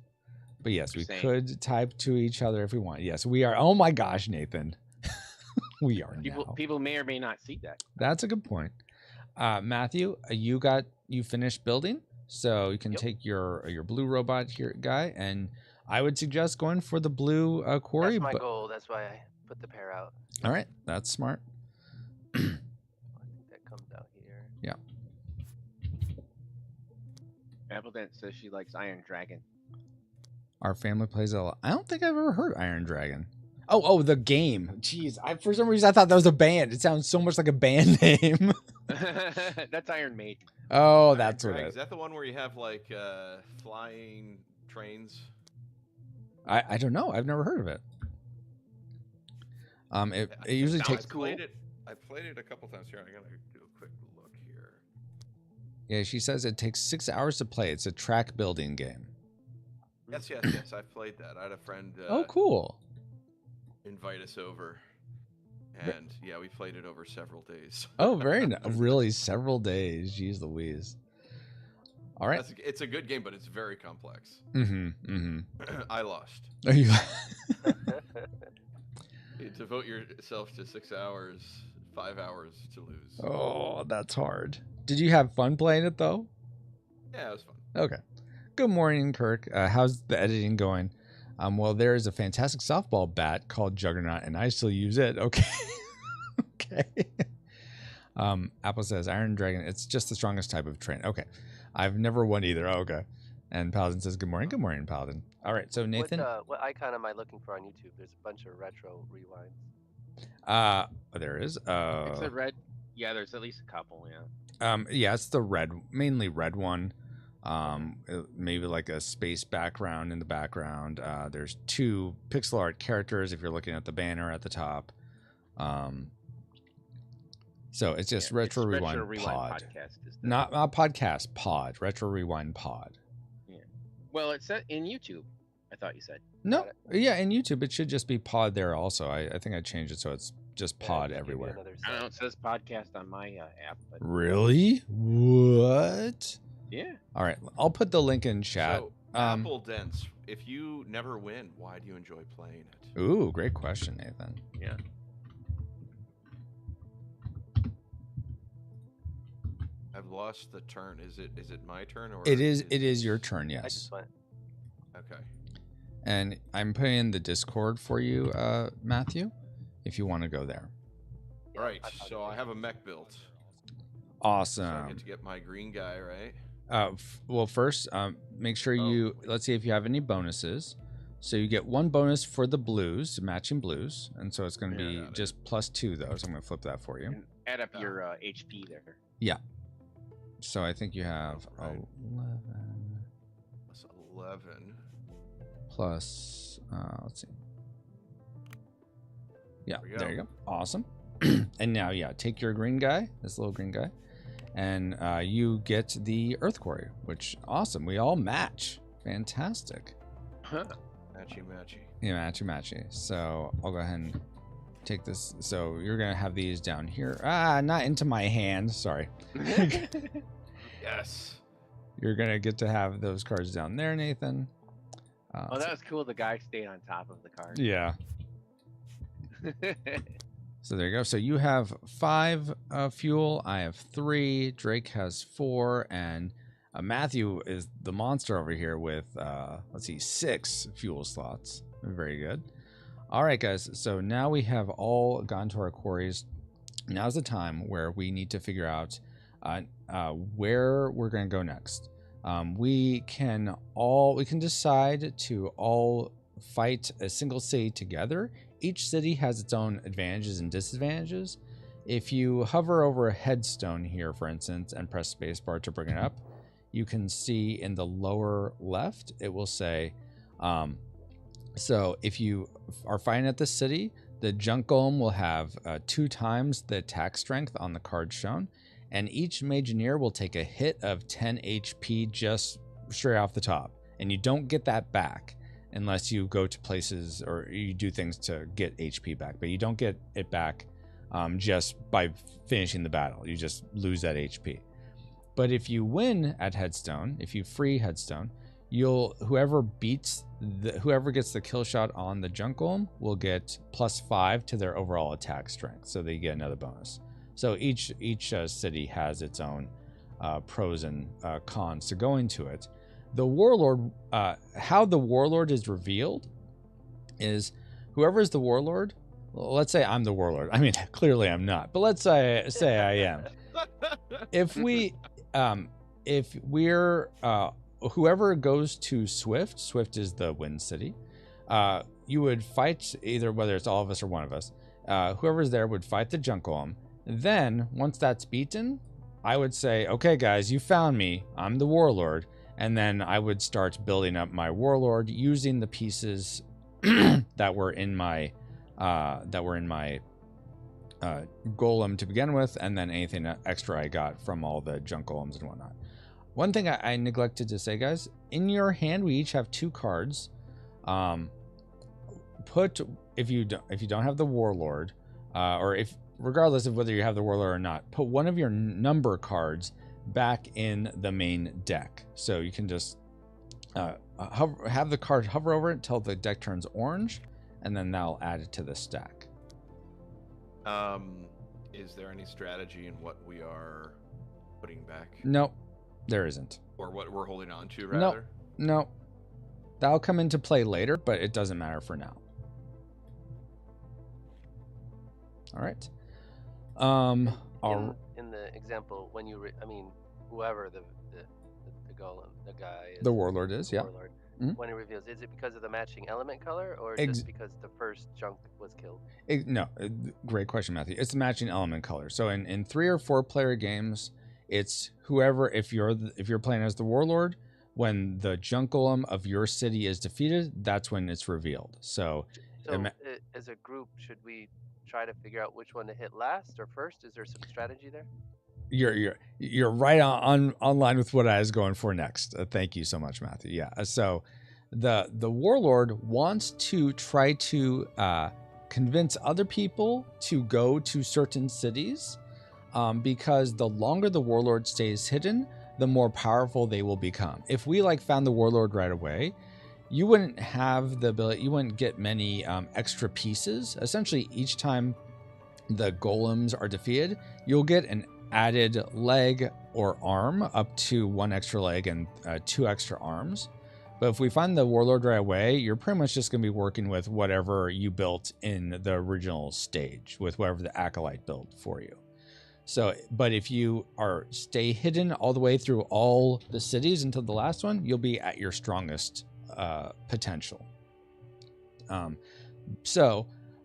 But yes, we Saying. could type to each other if we want. Yes, we are. Oh my gosh, Nathan. We are now. people may or may not see that. That's a good point. Matthew, you finished building, so you can take your blue robot here guy, and I would suggest going for the blue quarry. That's my goal. That's why I put the pair out. All right, that's smart. I think that comes out here. Yeah. Appledent says she likes Iron Dragon. Our family plays a lot. I don't think I've ever heard Iron Dragon. Oh, the game. Jeez, for some reason I thought that was a band. It sounds so much like a band name. That's Iron Maiden. Oh, Iron that's what Drag, it is. That the one where you have like flying trains? I don't know. I've never heard of it. It usually takes. I played it a couple times here. I gotta do a quick look here. Yeah, she says it takes 6 hours to play. It's a track building game. Yes. I've played that. I had a friend. Oh, cool. Invite us over, and yeah, we played it over several days. Oh, very nice. Really, several days. Jeez Louise. All right. It's a good game, but it's very complex. I lost. Are you? You devote yourself to 6 hours, 5 hours to lose. Oh, that's hard. Did you have fun playing it though? Yeah, it was fun. Okay. Good morning, Kirk. How's the editing going? Well, there is a fantastic softball bat called Juggernaut, and I still use it. Okay. Okay. Apple says Iron Dragon. It's just the strongest type of train. Okay. I've never won either. Oh, okay. And Paladin says good morning. Good morning, Paladin. All right. So Nathan, what icon am I looking for on YouTube? There's a bunch of retro rewinds. there is. It's a red. Yeah, there's at least a couple. Yeah. Yeah, it's the red, mainly red one. Maybe like a space background in the background. There's 2 pixel art characters if you're looking at the banner at the top. So it's just Retro Rewind Pod. Podcast Not podcast, pod. Retro Rewind Pod. Yeah. Well, it's in YouTube, I thought you said. No, yeah, in YouTube it should just be pod there also. I think I changed it so it's just pod everywhere. I don't know, it says podcast on my app. But... Really? What? Yeah. All right, I'll put the link in chat. So, Apple Dents, if you never win, why do you enjoy playing it? Ooh, great question, Nathan. Yeah. I've lost the turn. Is it my turn or it is your turn, I yes. just went. Okay. And I'm putting in the Discord for you, Matthew, if you want to go there. Yeah, All right. So I have a mech built. Awesome. So I get to get my green guy, right? Well, first, make sure let's see if you have any bonuses. So you get 1 bonus for the blues, matching blues. And so it's going to be just +2 though. So I'm going to flip that for you. And add up your HP there. Yeah. So I think you have 11 Plus 11 plus, let's see. Yeah, there you go. Awesome. And now, take your green guy, this little green guy, and you get the Earth Quarry, which awesome. We all match. Fantastic. Huh. Matchy. Yeah, matchy. So I'll go ahead and take this. So you're going to have these down here. Not into my hand. Sorry. Yes. You're going to get to have those cards down there, Nathan. Oh, that was cool. The guy stayed on top of the card. Yeah. So there you go. So you have 5 fuel. I have 3. Drake has 4. And Matthew is the monster over here with, let's see, 6 fuel slots. Very good. All right, guys. So now we have all gone to our quarries. Now's the time where we need to figure out where we're going to go next. We can decide to all fight a single city together. Each city has its own advantages and disadvantages. If you hover over a headstone here, for instance, and press spacebar to bring it up, you can see in the lower left, it will say, so if you are fighting at the city, the junk golem will have 2 times the attack strength on the card shown, and each Mageneer will take a hit of 10 HP just straight off the top. And you don't get that back unless you go to places or you do things to get HP back. But you don't get it back just by finishing the battle. You just lose that HP. But if you win at Headstone, if you free Headstone, whoever gets the kill shot on the junk golem will get +5 to their overall attack strength. So they get another bonus. So each city has its own pros and cons to go into it. The warlord, how the warlord is revealed is whoever is the warlord. Let's say I'm the warlord. I mean, clearly I'm not, but let's say I am. If we're whoever goes to Swift is the win city. You would fight either whether it's all of us or one of us. Whoever's there would fight the junk golem. Then once that's beaten, I would say, okay, guys, you found me. I'm the warlord. And then I would start building up my warlord using the pieces that were in my golem to begin with, and then anything extra I got from all the junk golems and whatnot. One thing I neglected to say, guys, in your hand we each have 2 cards. If you don't have the warlord, or if regardless of whether you have the warlord or not, put one of your number cards back in the main deck. So you can just have the card hover over it until the deck turns orange, and then that'll add it to the stack. Is there any strategy in what we are putting back? No, there isn't. Or what we're holding on to, rather? No. That'll come into play later, but it doesn't matter for now. All right. In the example, when you, whoever the golem, the guy is, the warlord is, yeah. Warlord, Mm-hmm. When it reveals, is it because of the matching element color, or just because the first junk was killed? No, great question, Matthew. It's the matching element color. So in 3 or 4 player games, it's whoever. If you're playing as the warlord, when the junk golem of your city is defeated, that's when it's revealed. So as a group, should we try to figure out which one to hit last or first? Is there some strategy there? You're right on line with what I was going for next. Thank you so much, Matthew. Yeah. So the warlord wants to try to convince other people to go to certain cities, because the longer the warlord stays hidden, the more powerful they will become. If we found the warlord right away, you wouldn't have the ability. You wouldn't get many extra pieces. Essentially, each time the golems are defeated, you'll get an added leg or arm, up to 1 extra leg and 2 extra arms. But if we find the warlord right away, you're pretty much just going to be working with whatever you built in the original stage, with whatever the acolyte built for you. So, but if you stay hidden all the way through all the cities until the last one, you'll be at your strongest potential.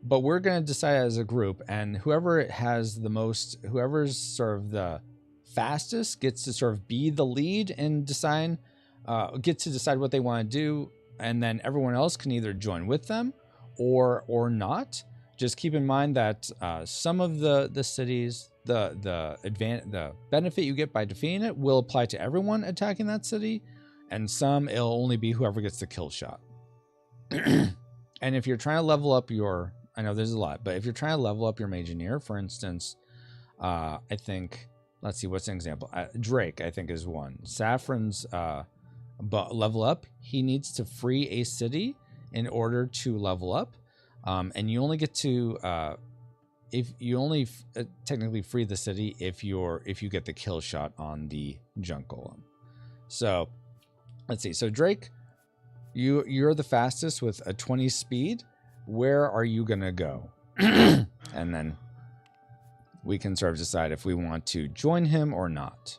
But we're going to decide as a group, and whoever's sort of the fastest gets to sort of be the lead and get to decide what they want to do, and then everyone else can either join with them or not. Just keep in mind that some of the cities, the benefit you get by defeating it will apply to everyone attacking that city, and some it'll only be whoever gets the kill shot. And if you're trying to level up I know there's a lot, but if you're trying to level up your Mageneer, for instance, I think, let's see, what's an example? Drake, I think, is one. Saffron's level up, he needs to free a city in order to level up. And you only get to if you only technically free the city if you get the kill shot on the junk golem. So let's see. So Drake, you're the fastest with a 20 speed. Where are you gonna go? And then we can sort of decide if we want to join him or not.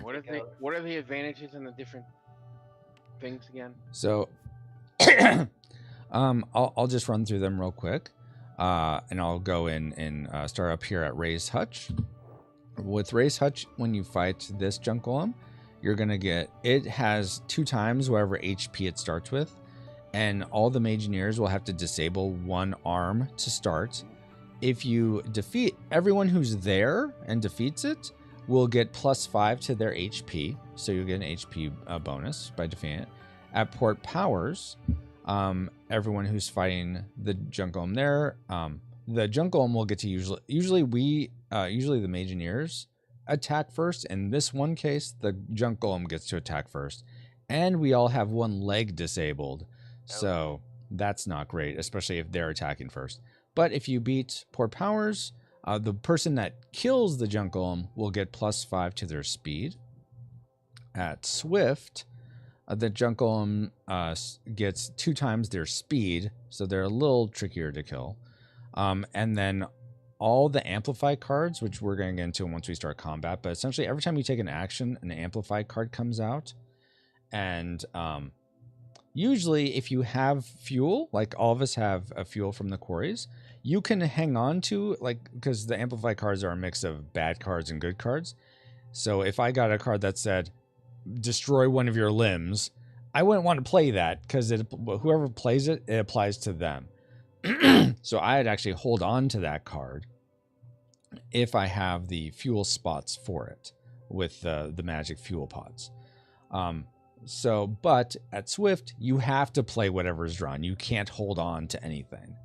What are the advantages and the different things again? So I'll just run through them real quick. And I'll go in and start up here at Raise Hutch. With Raise Hutch, when you fight this junk golem, you're going to get, it has 2 times whatever HP it starts with. And all the Mageneers will have to disable 1 arm to start. If you defeat everyone who's there and defeats it, will get +5 to their HP. So you'll get an HP bonus by defeating it. At Port Powers, everyone who's fighting the junk golem there, the junk golem will get to usually the Mageneers attack first. In this one case, the junk golem gets to attack first, and we all have 1 leg disabled, so that's not great, especially if they're attacking first. But if you beat Port Powers, the person that kills the junk golem will get +5 to their speed. At Swift, the junk golem gets 2 times their speed, so they're a little trickier to kill. And then all the Amplify cards, which we're going to get into once we start combat, but essentially every time you take an action, an Amplify card comes out. And usually if you have fuel, like all of us have a fuel from the quarries, you can hang on to, like, because the Amplify cards are a mix of bad cards and good cards. So if I got a card that said, destroy one of your limbs, I wouldn't want to play that because whoever plays it, it applies to them. So I'd actually hold on to that card if I have the fuel spots for it with the magic fuel pods. But at Swift, you have to play whatever's drawn. You can't hold on to anything.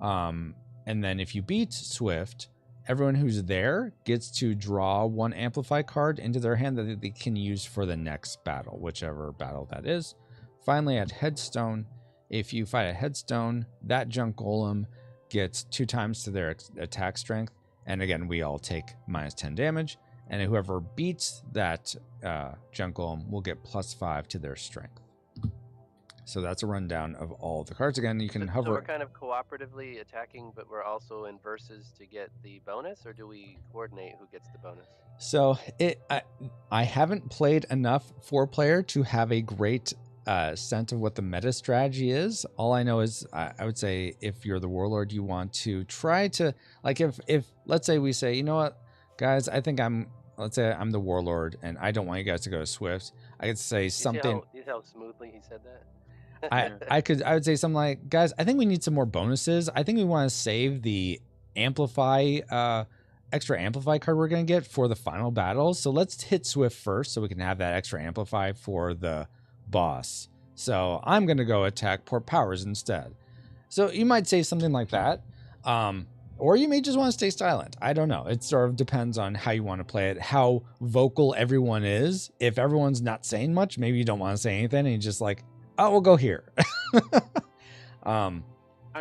And then if you beat Swift, everyone who's there gets to draw 1 Amplify card into their hand that they can use for the next battle, whichever battle that is. Finally, at Headstone, if you fight a Headstone, that junk golem gets 2 times to their attack strength. And again, we all take -10 damage. And whoever beats that junk golem will get +5 to their strength. So that's a rundown of all the cards. Again, you can hover. So we're kind of cooperatively attacking, but we're also in versus to get the bonus, or do we coordinate who gets the bonus? So I haven't played enough 4-player to have a great sense of what the meta strategy is. All I know is I would say if you're the warlord, you want to try to, like, if let's say we say, you know what, guys, I think let's say I'm the warlord and I don't want you guys to go to Swift. I could say something. You see how smoothly he said that? I would say something like, guys, I think we need some more bonuses. I think we want to save the extra amplify card we're going to get for the final battle. So let's hit Swift first so we can have that extra amplify for the boss. So I'm going to go attack Port Powers instead. So you might say something like that. Or you may just want to stay silent. I don't know. It sort of depends on how you want to play it, how vocal everyone is. If everyone's not saying much, maybe you don't want to say anything and you're just like, oh, we'll go here. I'm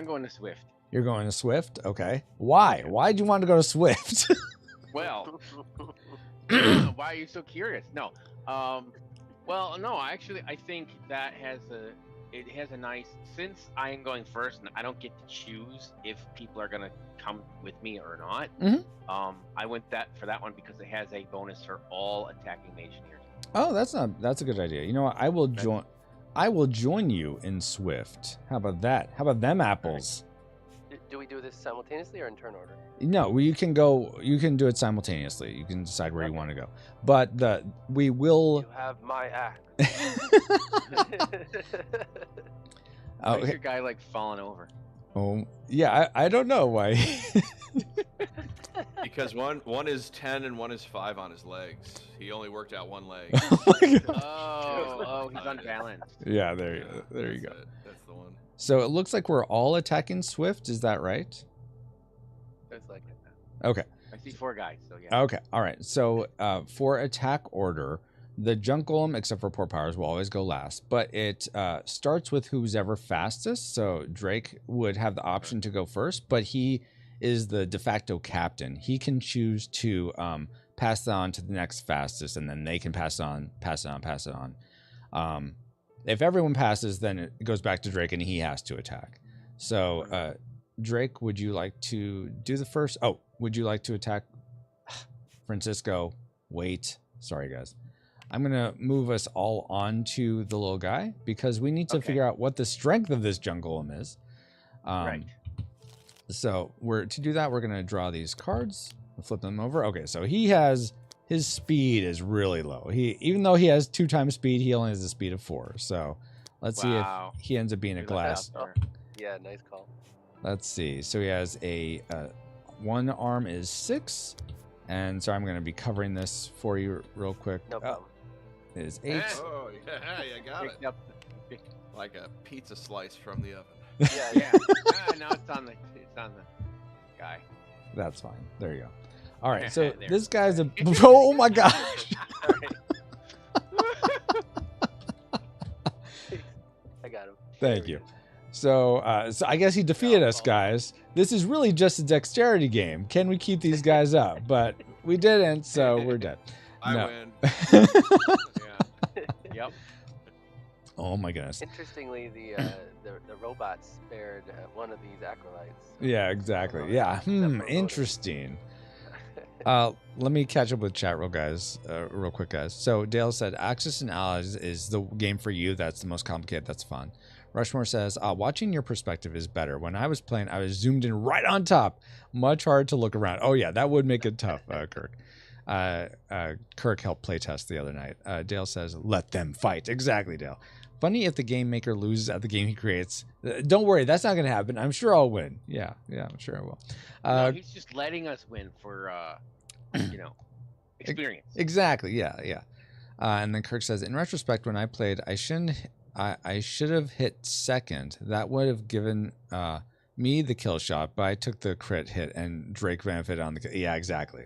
going to Swift. You're going to Swift? Okay. Why? Why'd you want to go to Swift? Well, why are you so curious? No. Well, no, actually, I think that it has a nice, since I am going first and I don't get to choose if people are going to come with me or not. Mm-hmm. I went for that one because it has a bonus for all attacking Mageneers. Oh, that's a good idea. You know what? I will join you in Swift. How about that? How about them apples? Do we do this simultaneously or in turn order? No, you can do it simultaneously. You can decide where you want to go. But we will. You have my axe. Why is your guy like falling over? Oh, yeah, I don't know why. Because one is 10 and one is 5 on his legs. He only worked out one leg. Oh, he's unbalanced. Yeah, there you go. That's the one. So it looks like we're all attacking Swift. Is that right? It's like it. Okay. I see 4 guys, so yeah. Okay. All right. So for attack order, the junk golem, except for poor powers, will always go last, but it starts with who's ever fastest. So Drake would have the option to go first, but he is the de facto captain. He can choose to pass it on to the next fastest, and then they can pass it on. If everyone passes, then it goes back to Drake, and he has to attack. So, Drake, would you like to do the first? Oh, would you like to attack? Francisco, wait. Sorry, guys. I'm going to move us all onto the little guy because we need to figure out what the strength of this jungle is. Right. So to do that, we're going to draw these cards and flip them over. Okay, so his speed is really low. Even though he has 2 times speed, he only has a speed of 4. So let's see if he ends up being a glass. Oh, yeah, nice call. Let's see. So he has a one arm is 6. And so I'm going to be covering this for you real quick. No problem. It is 8. Oh, yeah, you got it. Like a pizza slice from the oven. Yeah. No, it's on the guy. That's fine. There you go. All right. So There. this guy's a. Oh my gosh. I got him. Thank you. So I guess he defeated us, guys. This is really just a dexterity game. Can we keep these guys up? But we didn't, so we're dead. I win. Yep. Oh my goodness. Interestingly, the robots spared one of these acolytes. Yeah, exactly. Yeah. Interesting. Let me catch up with chat real quick, guys. So Dale said, Axis and Allies is the game for you. That's the most complicated. That's fun. Rushmore says, watching your perspective is better. When I was playing, I was zoomed in right on top. Much hard to look around. Oh, yeah, that would make it tough, Kirk. Kirk helped playtest the other night. Dale says, let them fight. Exactly, Dale. Funny if the game maker loses at the game he creates. Don't worry, that's not going to happen. I'm sure I'll win. Yeah, I'm sure I will. No, he's just letting us win for, experience. Exactly, yeah. And then Kirk says, in retrospect, when I played, I should have hit second. That would have given me the kill shot, but I took the crit hit and Drake benefited on the. Yeah, exactly.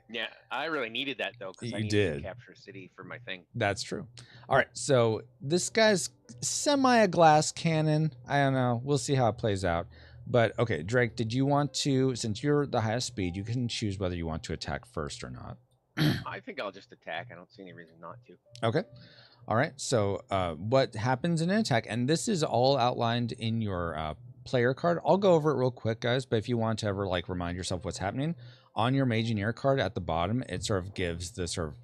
Yeah, I really needed that though because I You needed did. to capture city for my thing. That's true. All right, so this guy's a glass cannon. I don't know. We'll see how it plays out. But okay, Drake, did you want to? Since you're the highest speed, you can choose whether you want to attack first or not. I think I'll just attack. I don't see any reason not to. Okay. All right. So what happens in an attack, and this is all outlined in your player card. I'll go over it real quick, guys, but if you want to ever like remind yourself what's happening, on your Mageneer card at the bottom, it sort of gives the sort of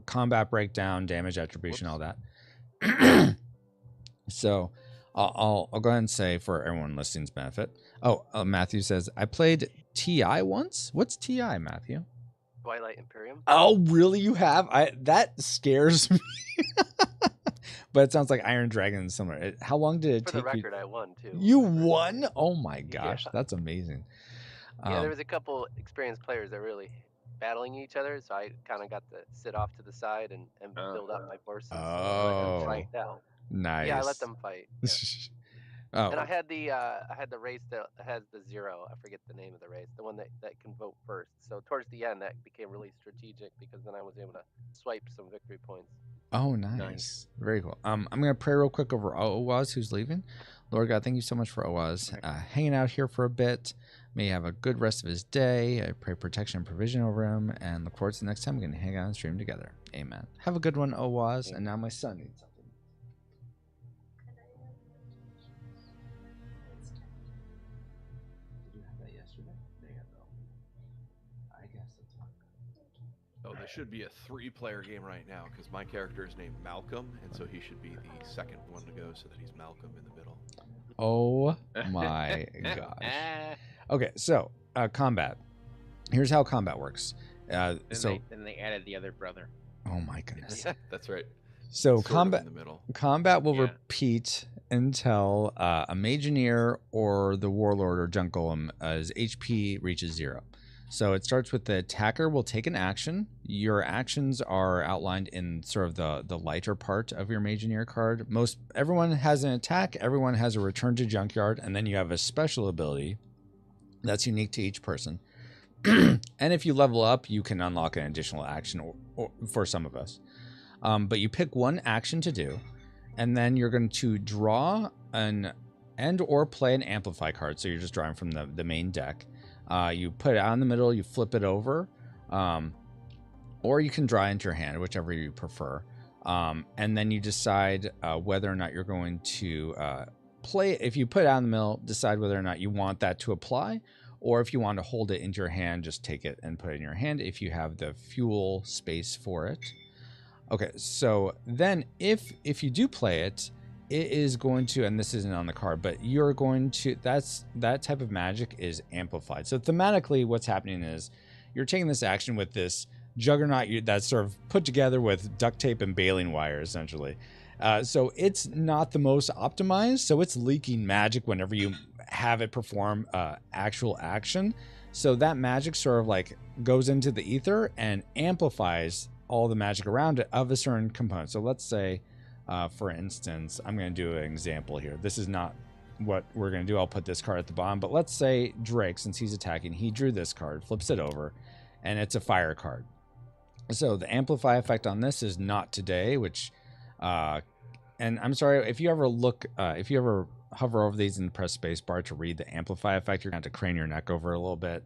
combat breakdown, damage attribution, all that. So I'll go ahead and say for everyone listening's benefit. Oh, Matthew says, I played TI once. What's TI, Matthew? Twilight Imperium. Oh, really? You have? That scares me. But it sounds like Iron Dragon is similar. How long did it For take the record, I won too. You won? Oh my gosh, Yeah. that's amazing. Yeah, there was a couple experienced players that really battling each other, so I kind of got to sit off to the side and build up my forces. And let them fight out. Nice. Yeah, I let them fight. Yeah. Oh, And I had the race that has the 0. I forget the name of the race. The one that can vote first. So towards the end, that became really strategic because then I was able to swipe some victory points. oh, nice. Very cool. I'm gonna pray real quick over Oaz, who's leaving. Lord God, thank you so much for Oaz hanging out here for a bit. May he have a good rest of his day. I pray protection and provision over him, and look forward to the next time we can hang out and stream together. Amen. Have a good one, Oaz. And now my son needs something. Did you have that yesterday? There you go. I guess that's fine. Oh, this should be a 3-player game right now because my character is named Malcolm, and so he should be the second one to go so that he's Malcolm in the middle. Oh my gosh. Okay, so combat. Here's how combat works. Then they added the other brother. Oh my goodness. That's right. So Sort of combat in the middle. will Yeah. repeat until a Mageneer or the Warlord or Junk Golem's HP reaches 0. So it starts with the attacker will take an action. Your actions are outlined in sort of the lighter part of your Mageneer card. Everyone has an attack, everyone has a return to Junkyard, and then you have a special ability that's unique to each person. And if you level up, you can unlock an additional action or for some of us. But you pick one action to do, and then you're going to draw an or play an amplify card. So you're just drawing from the main deck. You put it out in the middle, you flip it over, or you can draw into your hand, whichever you prefer. And then you decide whether or not you're going to play. If you put it out in the middle, decide whether or not you want that to apply, or if you want to hold it into your hand, just take it and put it in your hand if you have the fuel space for it. Okay, so then if you do play it, it is going to, and this isn't on the card, but you're going to, that type of magic is amplified. So thematically, what's happening is you're taking this action with this juggernaut that's sort of put together with duct tape and baling wire, essentially. So it's not the most optimized, so it's leaking magic whenever you have it perform actual action. So that magic sort of like goes into the ether and amplifies all the magic around it of a certain component. So let's say, for instance, I'm going to do an example here. This is not what we're going to do. I'll put this card at the bottom, but let's say Drake, since he's attacking, he drew this card, flips it over, and it's a fire card. So the amplify effect on this is not today, which, and I'm sorry, if you ever look, if you ever hover over these and press spacebar to read the amplify effect, you're going to have to crane your neck over a little bit.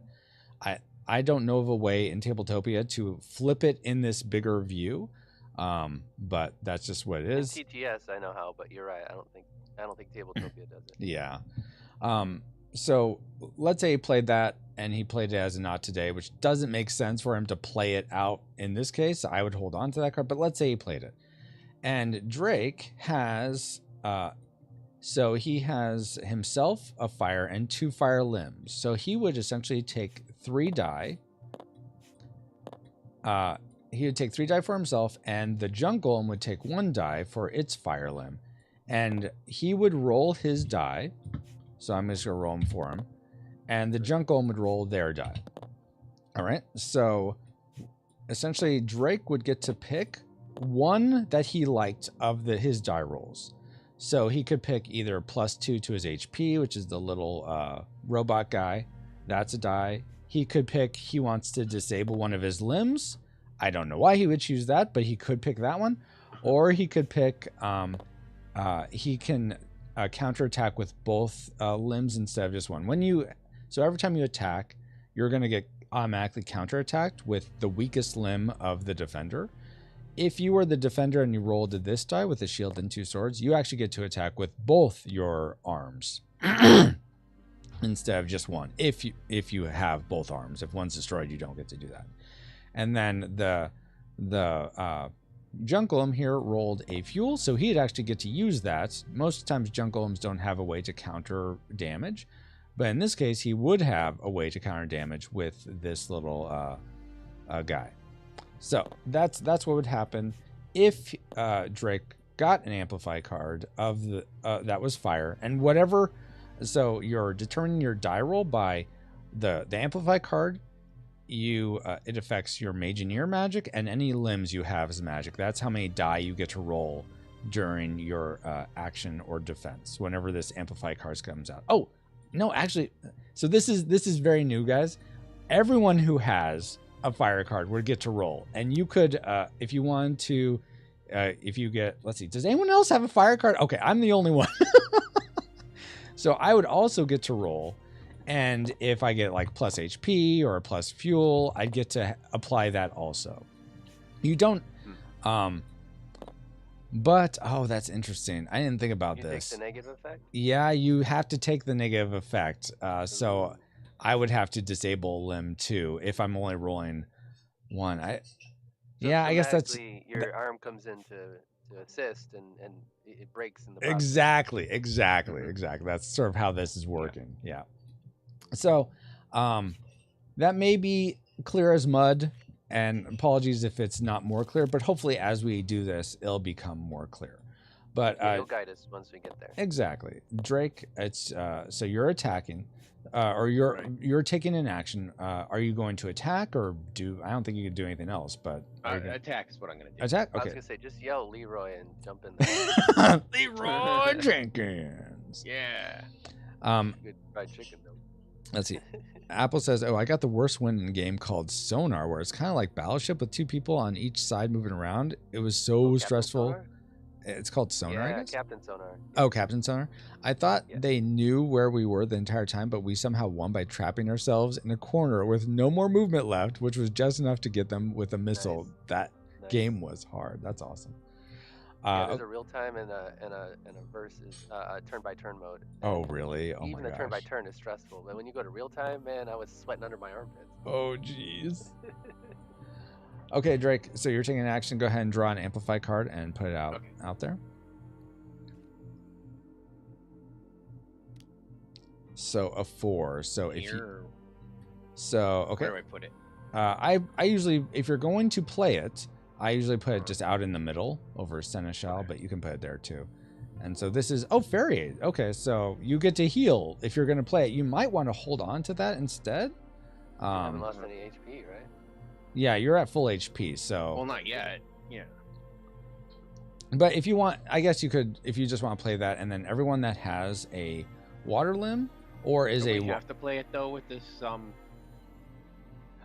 I don't know of a way in Tabletopia to flip it in this bigger view, but that's just what it is. In TTS, I know how, but you're right. I don't think Tabletopia does it. Yeah. So let's say he played that and he played it as a not today, which doesn't make sense for him to play it out in this case. I would hold on to that card, but let's say he played it. And Drake has, so he has himself a fire and 2 fire limbs. So he would essentially take 3 die. He would take 3 die for himself, and the junk golem would take 1 die for its fire limb. And he would roll his die. So I'm just going to roll them for him. And the junk golem would roll their die. All right. So essentially, Drake would get to pick one that he liked of his die rolls. So he could pick either +2 to his HP, which is the little robot guy. That's a die. He could pick, he wants to disable one of his limbs. I don't know why he would choose that, but he could pick that one. Or he could pick, he can counterattack with both limbs instead of just one. So every time you attack, you're going to get automatically counterattacked with the weakest limb of the defender. If you were the defender and you rolled this die with a shield and 2 swords, you actually get to attack with both your arms instead of just one. If you have both arms, if one's destroyed, you don't get to do that. And then the junk golem here rolled a fuel, so he'd actually get to use that. Most times junk golems don't have a way to counter damage, but in this case he would have a way to counter damage with this little guy. So that's what would happen if Drake got an amplify card of the that was fire, and whatever. So you're determining your die roll by the amplify card. It affects your Mageneer magic and any limbs you have as magic. That's how many die you get to roll during your action or defense whenever this amplify card comes out. Oh no, actually, so this is very new, guys. Everyone who has a fire card would get to roll, and you could, if you wanted to, if you get, let's see, does anyone else have a fire card? Okay, I'm the only one. So I would also get to roll. And if I get like plus HP or plus fuel, I'd get to apply that also. You don't, but, oh, that's interesting. I didn't think about this. Take the negative effect? Yeah, you have to take the negative effect. So I would have to disable limb too if I'm only rolling 1. I guess that's... Your arm comes in to assist and it breaks in the bottom. Exactly. That's sort of how this is working. Yeah. So that may be clear as mud, and apologies if it's not more clear, but hopefully as we do this, it'll become more clear. But you'll guide us once we get there. Exactly. Drake, it's so you're attacking, or you're taking an action. Are you going to attack or do? I don't think you can do anything else, but attack is what I'm going to do. Attack. Okay. I was going to say just yell Leroy and jump in there. Leroy Jenkins. Yeah. Good fried chicken though. Let's see. Apple says, "Oh, I got the worst win in a game called Sonar, where it's kind of like Battleship with 2 people on each side moving around. It was so stressful." Sonar? It's called Sonar, I Yeah, guess? Captain Sonar. Oh, Captain Sonar. I thought Yeah. they knew where we were the entire time, but we somehow won by trapping ourselves in a corner with no more movement left, which was just enough to get them with a missile. Nice. That Nice. game was hard. That's awesome. Yeah, there's a real time and a versus turn by turn mode. Oh, really? Oh, Even my the turn by gosh. turn is stressful, but when you go to real time, man, I was sweating under my armpits. Oh, jeez. Okay, Drake, so you're taking action. Go ahead and draw an amplify card and put it out there. So a 4. So if you, okay. Where do I put it? I usually, if you're going to play it, I usually put it just out in the middle over Seneschal, but you can put it there too. And so this is, Fairy. Okay, so you get to heal if you're going to play it. You might want to hold on to that instead. I haven't lost any HP, right? Yeah, you're at full HP, so. Well, not yet. Yeah. But if you want, I guess you could, if you just want to play that, and then everyone that has a water limb or is Do a. we have to play it though with this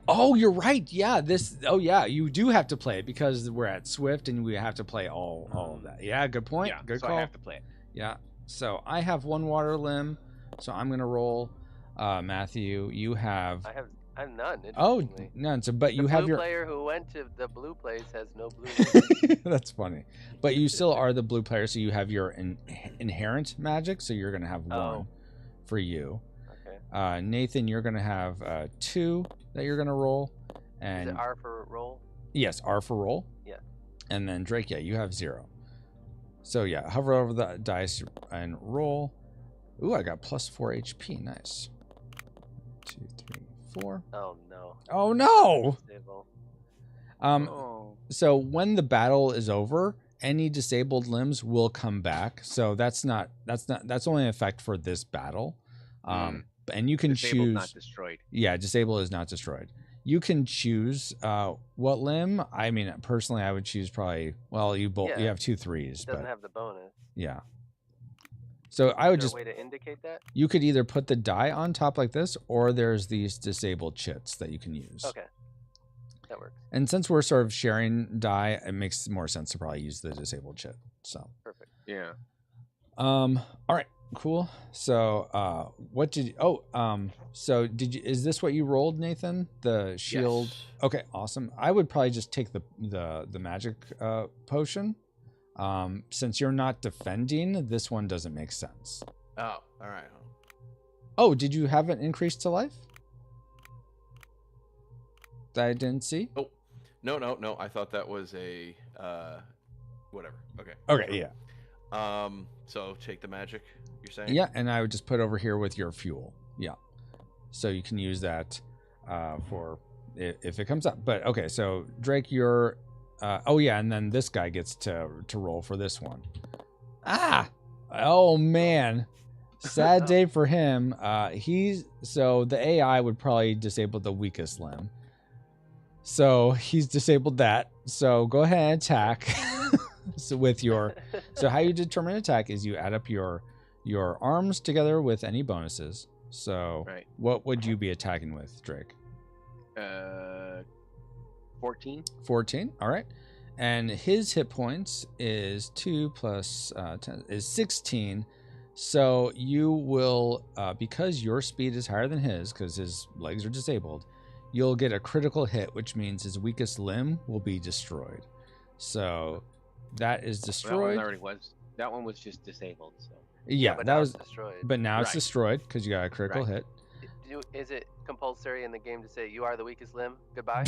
Oh, you're right. Yeah, this. Oh, yeah, you do have to play it because we're at Swift and we have to play all of that. Yeah, good point. Yeah, good so call. I have to play it. Yeah. So I have 1 water limb, so I'm gonna roll. Matthew, you have. I have none. Oh, interestingly. none. So, but you the have blue your. player who went to the blue place has no blue. That's funny, but you still are the blue player, so you have your inherent magic. So you're gonna have 1 for you. Okay. Nathan, you're gonna have 2 that you're gonna roll. And Is it R for roll? Yes, R for roll. Yeah. And then Drake, yeah, you have 0. So yeah, hover over the dice and roll. Ooh, I got plus 4 HP. Nice. 2, 3, 4. Oh no. Oh no. Disable. So when the battle is over, any disabled limbs will come back. So that's only an effect for this battle. And you can Disabled, choose. not destroyed. Yeah, disable is not destroyed. You can choose what limb. I mean, personally, I would choose probably. Well, you have 2 3s, It doesn't but have the bonus. yeah. So I would Is just. there a way to indicate that? You could either put the die on top like this, or there's these disabled chits that you can use. Okay. That works. And since we're sort of sharing die, it makes more sense to probably use the disabled chit. So. Perfect. Yeah. All right. Cool. So, what did you, so did you, is this what you rolled, Nathan? The shield? Yes. Okay, awesome. I would probably just take the magic, potion. Since you're not defending, this one doesn't make sense. Oh, all right. Oh, did you have an increase to life? That I didn't see? Oh, no. I thought that was a, whatever. Okay. Okay, yeah. So take the magic, you're saying? Yeah, and I would just put over here with your fuel. Yeah. So you can use that for if it comes up. But okay, so Drake, you're oh yeah, and then this guy gets to roll for this one. Oh man. Sad day for him. So the AI would probably disable the weakest limb. So he's disabled that. So go ahead and attack. So so how you determine attack is you add up your arms together with any bonuses. So what would you be attacking with, Drake? 14. 14. All right. And his hit points is 2 plus 10 is 16. So you will, because your speed is higher than his, because his legs are disabled, you'll get a critical hit, which means his weakest limb will be destroyed. So that is destroyed. That one was just disabled. So yeah, but that now was it's destroyed. But now it's destroyed because you got a critical hit. Is it compulsory in the game to say you are the weakest limb? Goodbye.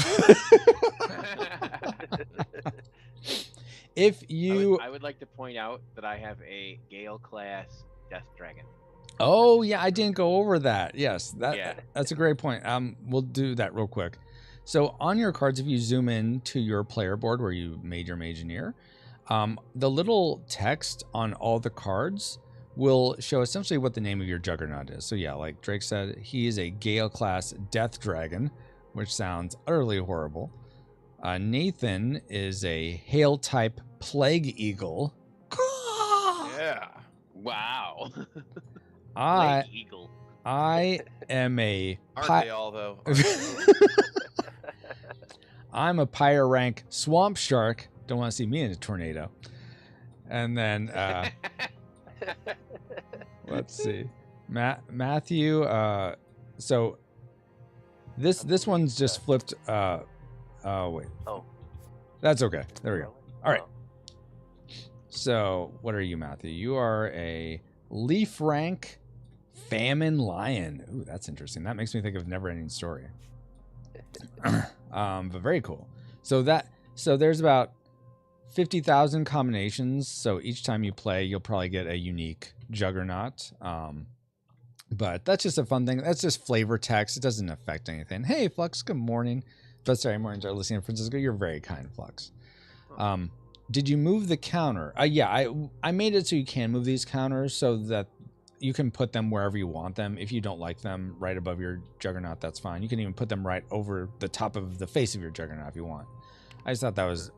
If you, I would like to point out that I have a Gale class Death Dragon. Oh yeah, I didn't go over that. Yes, that's a great point. We'll do that real quick. So on your cards, if you zoom in to your player board where you made your Mageneer, the little text on all the cards will show essentially what the name of your Juggernaut is. So yeah, like Drake said, he is a Gale class Death Dragon, which sounds utterly horrible. Nathan is a Hail type Plague Eagle. Yeah. Wow. I I am a Aren't they all though? I'm a pyre rank swamp shark. Don't want to see me in a tornado. And then let's see, Matthew. So this one's just flipped. Oh wait. Oh. That's okay. There we go. All right. Oh. So what are you, Matthew? You are a leaf rank famine lion. Ooh, that's interesting. That makes me think of Neverending Story. But very cool. So there's about 50,000 combinations. So each time you play, you'll probably get a unique juggernaut. But that's just a fun thing. That's just flavor text. It doesn't affect anything. Hey, Flux, good morning. But sorry, mornings are listening to Francisco. You're very kind, Flux. Did you move the counter? Yeah, I made it so you can move these counters so that you can put them wherever you want them. If you don't like them right above your juggernaut, that's fine. You can even put them right over the top of the face of your juggernaut if you want. I just thought that was...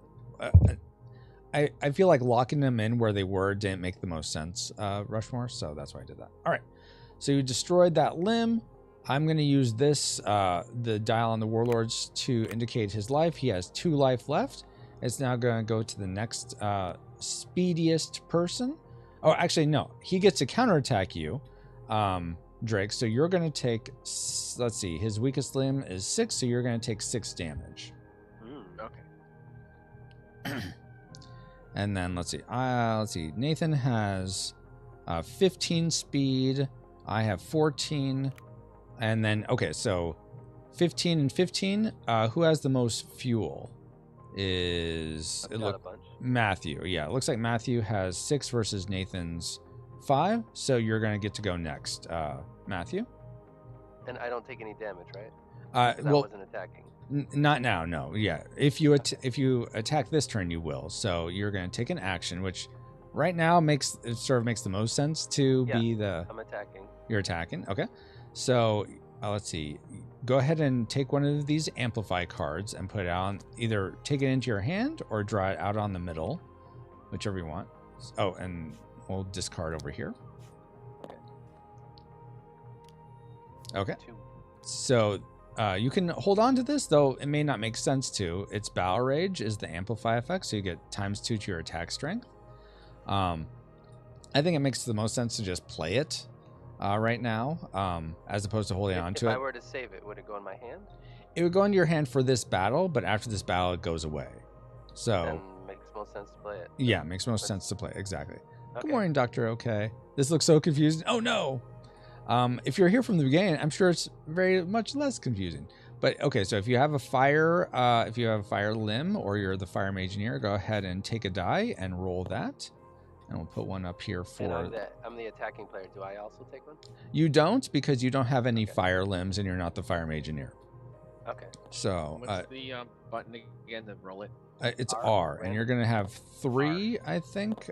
I feel like locking them in where they were didn't make the most sense, Rushmore, so that's why I did that. All right, so you destroyed that limb. I'm going to use this, the dial on the Warlords, to indicate his life. He has 2 life left. It's now going to go to the next speediest person. Oh, actually, no. He gets to counterattack you, Drake. So you're going to take, let's see, his weakest limb is 6, so you're going to take 6 damage. Okay. And then let's see. Nathan has 15 speed. I have 14. And then, okay, so 15 and 15. Who has the most fuel? Is it look Matthew? Yeah, it looks like Matthew has 6 versus Nathan's 5. So you're gonna get to go next, Matthew. And I don't take any damage, right? Well, I wasn't attacking. Not now, no. Yeah, if you attack this turn, you will. So you're gonna take an action, which right now sort of makes the most sense to be the. I'm attacking. You're attacking. Okay. So let's see. Go ahead and take one of these amplify cards and put it on. Either take it into your hand or draw it out on the middle, whichever you want. Oh, and we'll discard over here. Okay. 2. So you can hold on to this, though it may not make sense to. Its Battle Rage is the amplify effect, so you get ×2 to your attack strength. I think it makes the most sense to just play it right now, as opposed to holding on to it. If I were to save it, would it go in my hand? It would go into your hand for this battle, but after this battle, it goes away. So Then makes most sense to play it. yeah, it makes most sense to play. Exactly. Okay. Good morning, Doctor. Okay. This looks so confusing. Oh no. If you're here from the beginning, I'm sure it's very much less confusing. But okay, so if you have a fire, limb, or you're the fire mageneer, go ahead and take a die and roll that. And we'll put one up here for... And I'm the attacking player. Do I also take one? You don't, because you don't have any fire limbs and you're not the fire mageneer. Okay. So... What's the button again to roll it? It's R, and you're going to have 3, I think,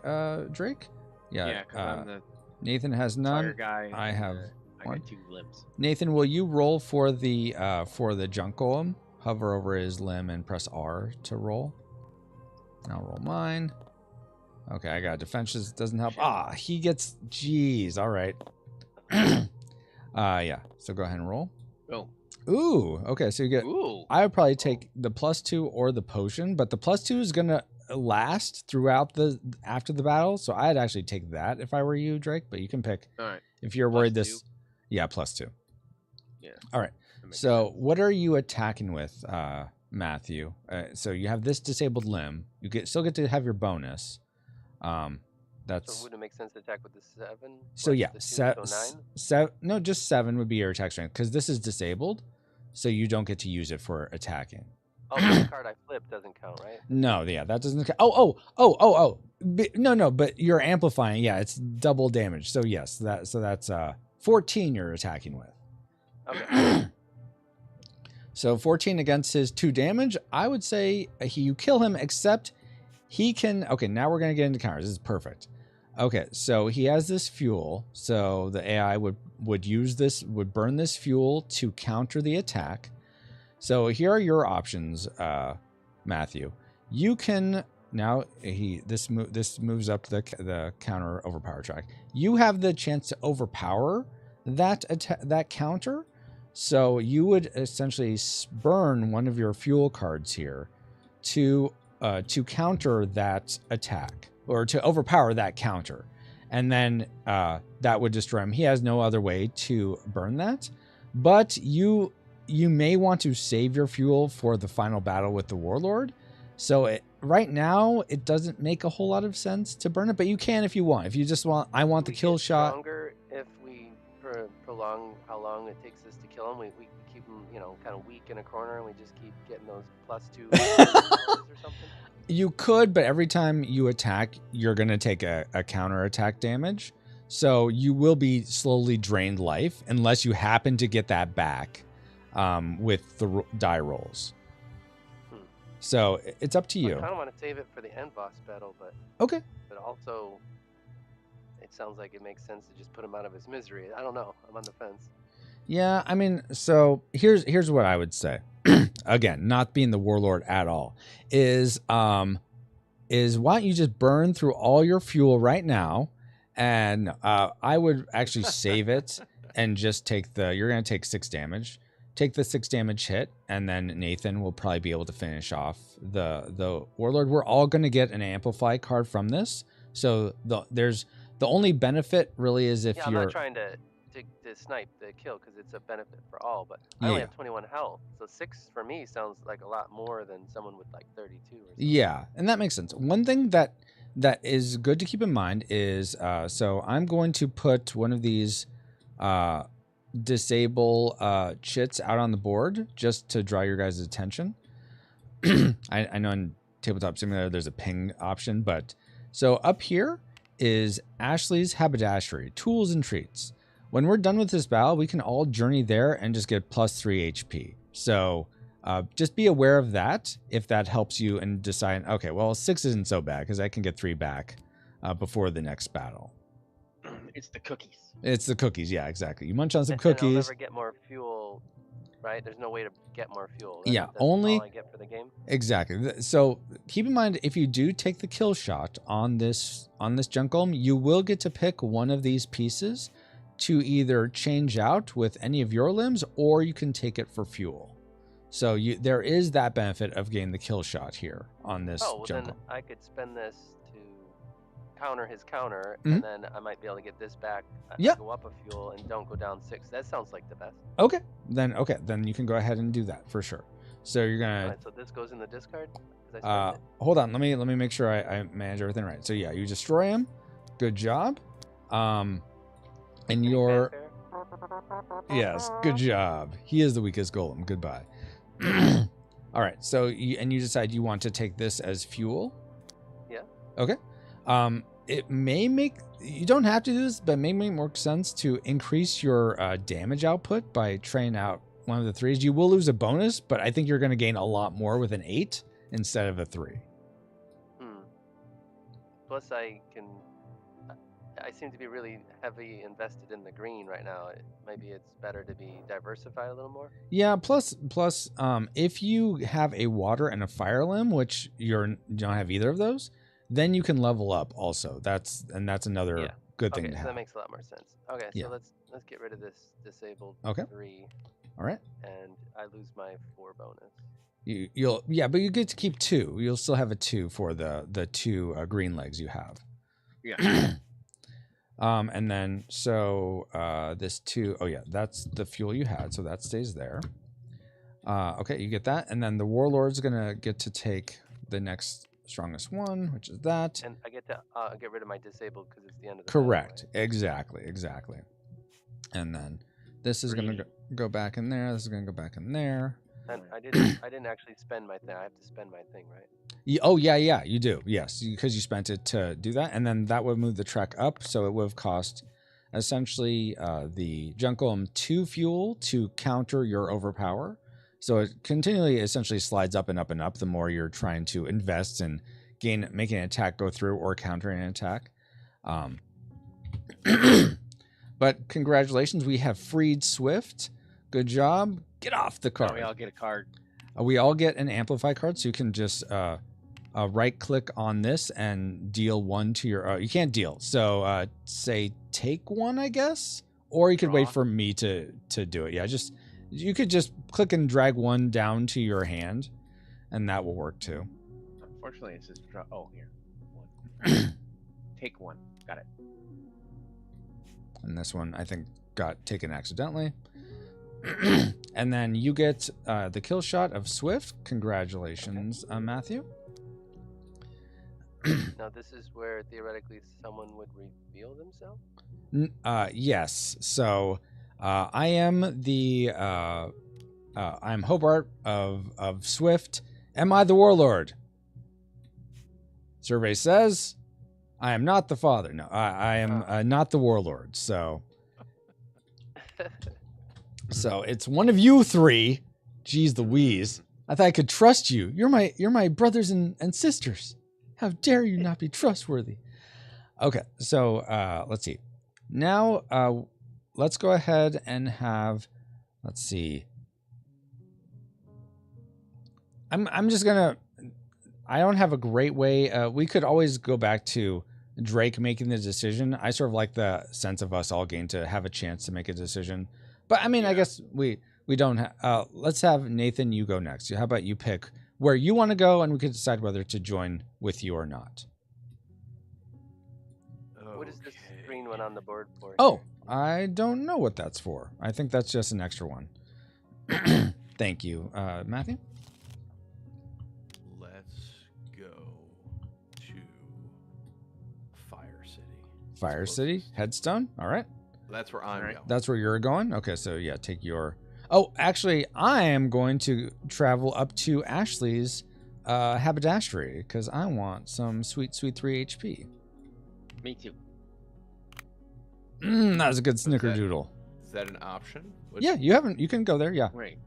Drake? Yeah, because I'm the Nathan has none. fire guy. I have I one. got 2 limbs. Nathan, will you roll for the junk golem? Hover over his limb and press R to roll. And I'll roll mine. Okay, I got defenses. Doesn't help. He gets... Jeez. All right. Yeah. So go ahead and roll. Oh. Ooh. Okay, so you get... Ooh. I would probably take the +2 or the potion, but the +2 is going to last throughout after the battle, so I'd actually take that if I were you, Drake, but you can pick. All right. If you're worried +2? this... Yeah, +2. Yeah. All right. So what are you attacking with, Matthew? So you have this disabled limb. You still get to have your bonus. That's... So would it make sense to attack with the 7? So yeah, so 9? No, just 7 would be your attack strength, because this is disabled, so you don't get to use it for attacking. Oh, the card I flipped doesn't count, right? No, yeah, that doesn't count. Oh. No, but you're amplifying. Yeah, it's double damage. So yes, that's 14 you're attacking with. Okay. So 14 against his 2 damage. I would say you kill him, except he can... Okay, now we're going to get into counters. This is perfect. Okay, so he has this fuel. So the AI would burn this fuel to counter the attack. So here are your options, Matthew. You can... Now, this moves up the counter overpower track. You have the chance to overpower that counter. So you would essentially burn one of your fuel cards here to counter that attack, or to overpower that counter, and then that would destroy him. He has no other way to burn that, but you may want to save your fuel for the final battle with the Warlord. So right now it doesn't make a whole lot of sense to burn it, but you can if you want. If you just want, I want the kill shot. Stronger if we prolong how long it takes us to kill him. We keep him, kind of weak in a corner, and we just keep getting those +2 or something. You could, but every time you attack, you're going to take a counter attack damage. So you will be slowly drained life unless you happen to get that back with the die rolls. So it's up to you. I kind of want to save it for the end boss battle, but okay. But also, it sounds like it makes sense to just put him out of his misery. I don't know. I'm on the fence. Yeah, I mean, so here's what I would say. Again, not being the Warlord at all, is why don't you just burn through all your fuel right now, and I would actually save it and just take you're going to take 6 damage. Take the 6 damage hit, and then Nathan will probably be able to finish off the Warlord. We're all going to get an Amplify card from this, so the only benefit really is if I'm you're not trying to snipe the kill, because it's a benefit for all, but I only have 21 health, so 6 for me sounds like a lot more than someone with like 32 or something. Yeah, and that makes sense. One thing that is good to keep in mind is so I'm going to put one of these disable chits out on the board just to draw your guys' attention. I know in Tabletop Simulator there's a ping option, but so up here is Ashley's Haberdashery, Tools and Treats. When we're done with this battle, we can all journey there and just get +3 HP. So just be aware of that if that helps you and decide, okay, well, 6 isn't so bad because I can get 3 back before the next battle. It's the cookies. It's the cookies, yeah, exactly. You munch on some And cookies. I'll never get more fuel, right? There's no way to get more fuel. Yeah, that's only all I get for the game. Exactly. So keep in mind, if you do take the kill shot on this junk golem, you will get to pick one of these pieces to either change out with any of your limbs, or you can take it for fuel. So there is that benefit of getting the kill shot here on this junk then golem. I could spend this to counter his counter, Mhm. and then I might be able to get this back. Yeah. Go up a fuel and don't go down 6. That sounds like the best. Okay, then you can go ahead and do that for sure. So you're gonna. All right, so this goes in the discard. 'Cause I spent it. Hold on. Let me make sure I manage everything right. So yeah, you destroy him. Good job. And your yes, good job. He is the weakest golem. Goodbye. All right. So you decide you want to take this as fuel. Yeah. Okay. It may make, you don't have to do this, but it may make more sense to increase your damage output by trying out one of the 3s. You will lose a bonus, but I think you're going to gain a lot more with an 8 instead of a 3. Plus, I seem to be really heavy invested in the green right now. Maybe it's better to be diversified a little more. Yeah. Plus, if you have a water and a fire limb, which you don't have either of those, then you can level up also. That's another good thing to so have. that makes a lot more sense. Okay, Yeah. so let's get rid of this disabled 3. All right. And I lose my 4 bonus. But you get to keep 2. You'll still have a 2 for the 2 green legs you have. Yeah. And then so this 2, oh yeah, that's the fuel you had, so that stays there. Okay, you get that, and then the Warlord's gonna get to take the next strongest one, which is that. And I get to get rid of my disabled because it's the end of the Correct. battle, right? Exactly. And then this is gonna go back in there. This is gonna go back in there. And I didn't actually spend my thing. I have to spend my thing, right? Yeah, you do. Yes, because you spent it to do that, and then that would move the trek up, so it would have cost essentially the junk golem 2 fuel to counter your overpower. So it continually essentially slides up and up and up the more you're trying to invest in making an attack go through or countering an attack. But congratulations, we have freed Swift. Good job. Get off the card. We all get a card. We all get an Amplify card, so you can just right click on this and deal 1 to your. You can't deal. So say take 1, I guess, or you could wait Draw. for me to do it. Yeah, you could just click and drag one down to your hand, and that will work too. Unfortunately, it says draw. Oh, here. One. Take one. Got it. And this one, I think, got taken accidentally. And then you get the kill shot of Swift. Congratulations, Matthew. Now this is where theoretically someone would reveal themselves. Yes. So I am the I'm Hobart of Swift. Am I the warlord? Survey says I am not the father. No, I am not the warlord. So it's one of you three. Jeez Louise. I thought I could trust you. You're my brothers and sisters. How dare you not be trustworthy? Okay, so let's see. Now let's go ahead and have, let's see. I'm just gonna, I don't have a great way. We could always go back to Drake making the decision. I sort of like the sense of us all getting to have a chance to make a decision. But I mean, I guess we don't have, let's have Nathan, you go next. How about you pick where you want to go, and we can decide whether to join with you or not. What is this green one on the board for? Oh, I don't know what that's for. I think that's just an extra one. Thank you, Matthew. Let's go to Fire City. Fire City, Headstone. All right. That's where I'm going. That's where you're going? Okay, so yeah, take your... Oh, actually, I am going to travel up to Ashley's haberdashery because I want some sweet 3 HP. Me too. That was a good snickerdoodle. Is that an option? Yeah, you can go there, yeah. Wait.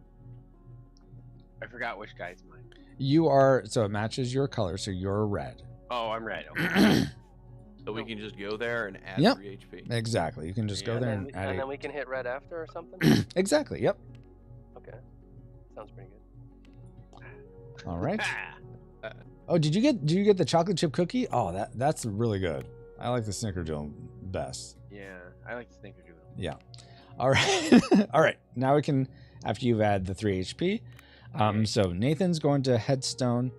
I forgot which guy's mine. You are, so it matches your color, so you're red. Oh, I'm red. Okay. So we can just go there and add 3 HP. Exactly. You can just go there and add then we can hit red after or something? Exactly, yep. Okay. Sounds pretty good. All right. Oh, did you get the chocolate chip cookie? Oh, that's really good. I like the snickerdoodle best. Yeah, I like the snickerdoodle. Yeah. All right. All right. Now we can, after you've added the 3 HP. So Nathan's going to Headstone.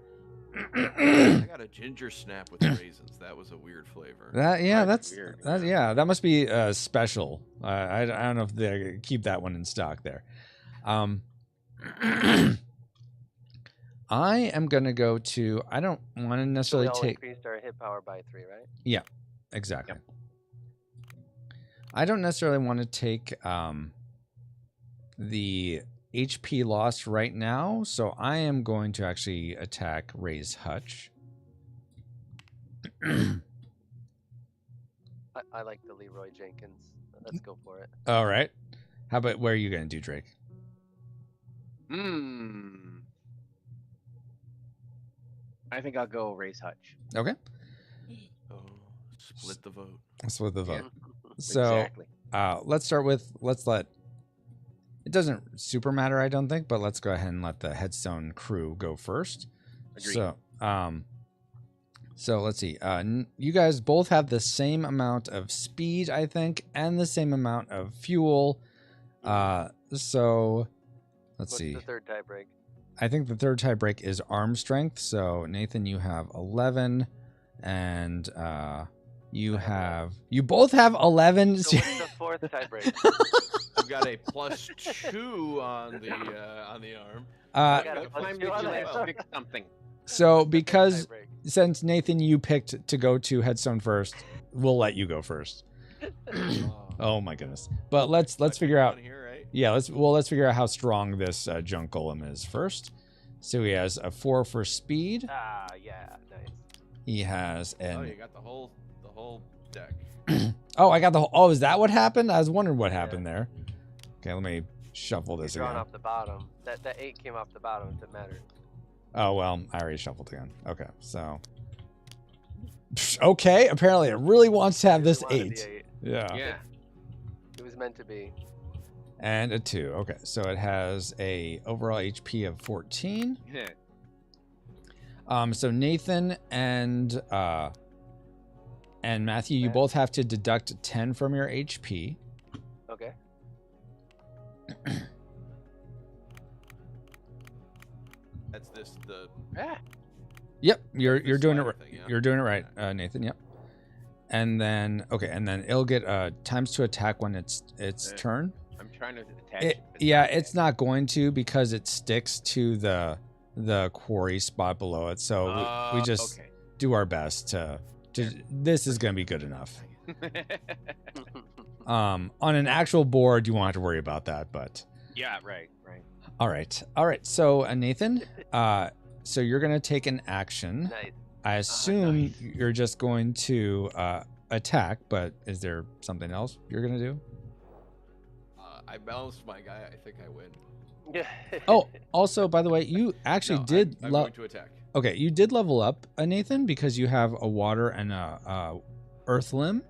I got a ginger snap with raisins. That was a weird flavor. That's weird. That must be special. I don't know if they keep that one in stock there. I am gonna go to. I don't want to necessarily So we all take. increased our hit power by 3, right? Yeah, exactly. Yep. I don't necessarily want to take the HP loss right now, so I am going to actually attack Ray's Hutch. I like the Leroy Jenkins. Let's go for it. All right. How about where are you going to do, Drake? I think I'll go Ray's Hutch. Okay. Oh, split the vote. Split the vote. Yeah. So Exactly. let's start with, it doesn't super matter, I don't think, but let's go ahead and let the Headstone crew go first. Agreed. So let's see. You guys both have the same amount of speed, I think, and the same amount of fuel. So let's see. What's the third tie break? I think the third tie break is arm strength. So Nathan, you have 11, and you both have 11. So what's the fourth tie break? I've got a +2 on the arm. I got a What time +2 did on you it. last pick something? So because Tie break. since Nathan, you picked to go to Headstone first, we'll let you go first. Oh my goodness! But let's figure out. Here, right? Yeah, let's figure out how strong this junk golem is first. So he has a 4 for speed. Yeah, nice. He has an. Oh, you got the whole deck. Oh, I got the whole. Oh, is that what happened? I was wondering what happened there. Okay, let me shuffle this Drawn again. off the bottom. That 8 came off the bottom. It didn't matter. Oh well, I already shuffled again. Okay, so. Okay, apparently it really wants to have this Wanted 8. the 8. Yeah. Yeah. It was meant to be. And a 2. Okay, so it has a overall HP of 14. So Nathan and Matthew, you both have to deduct 10 from your HP. Okay. That's the Yep, you're the doing it slider right. thing, yeah? You're doing it right, Nathan. Yep. And then and then it'll get times to attack when it's turn. I'm trying to attach it. but Yeah, not it's not going to because it sticks to the quarry spot below it. So we just okay. do our best to this is going to be good enough. On an actual board, you won't have to worry about that, but Yeah, right. all right. So Nathan, so you're going to take an action. Nice. I assume nice. you're just going to attack, but is there something else you're going to do? I balanced my guy. I think I win. Oh, also, by the way, you actually No, did I'm going to attack. Okay, you did level up, Nathan, because you have a water and a earth limb.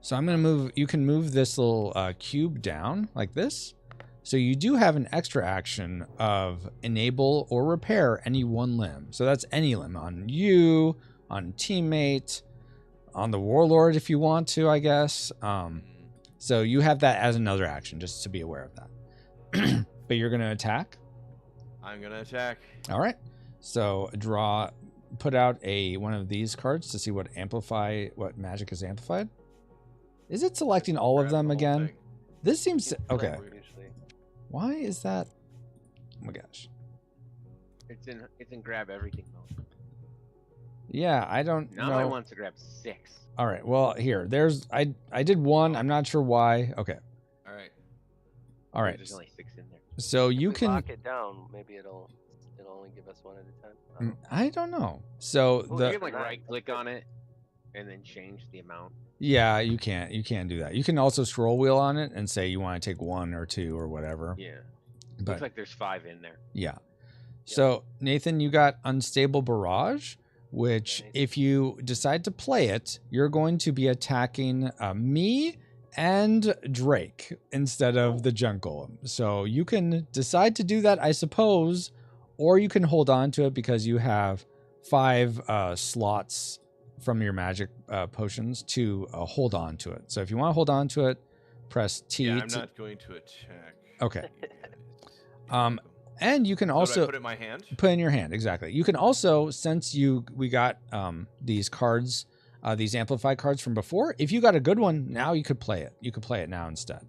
So I'm going to move, you can move this little cube down like this. So you do have an extra action of enable or repair any one limb. So that's any limb on you, on teammate, on the warlord if you want to, I guess. So you have that as another action, just to be aware of that. But you're going to attack? I'm going to attack. All right. So put out one of these cards to see what magic is amplified. Is it selecting all of Grab them the whole again? thing. This seems okay. Usually. Why is that? Oh my gosh. It's in grab everything mode. Yeah, I don't Now know. I want to grab 6. All right. Well, here, I did one. I'm not sure why. Okay. All right. There's only 6 in there. So If you we can. lock it down, maybe it'll only give us one at a time. I don't know. So Well, You the can right click on it and then change the amount. yeah, you can't do that. You can also scroll wheel on it and say you want to take 1 or 2 or whatever. Yeah. But Looks like there's 5 in there. yeah. So Nathan, you got Unstable Barrage, which if you decide to play it, you're going to be attacking me and Drake instead of the Jungle. So you can decide to do that, I suppose, or you can hold on to it because you have 5 slots from your magic potions to hold on to it. So if you want to hold on to it, press T. Yeah, I'm not going to attack. Okay. you guys. And you can So do I also put it in my hand. put in your hand, exactly. You can also, since we got these cards, these amplified cards from before, if you got a good one, now you could play it. You could play it now instead.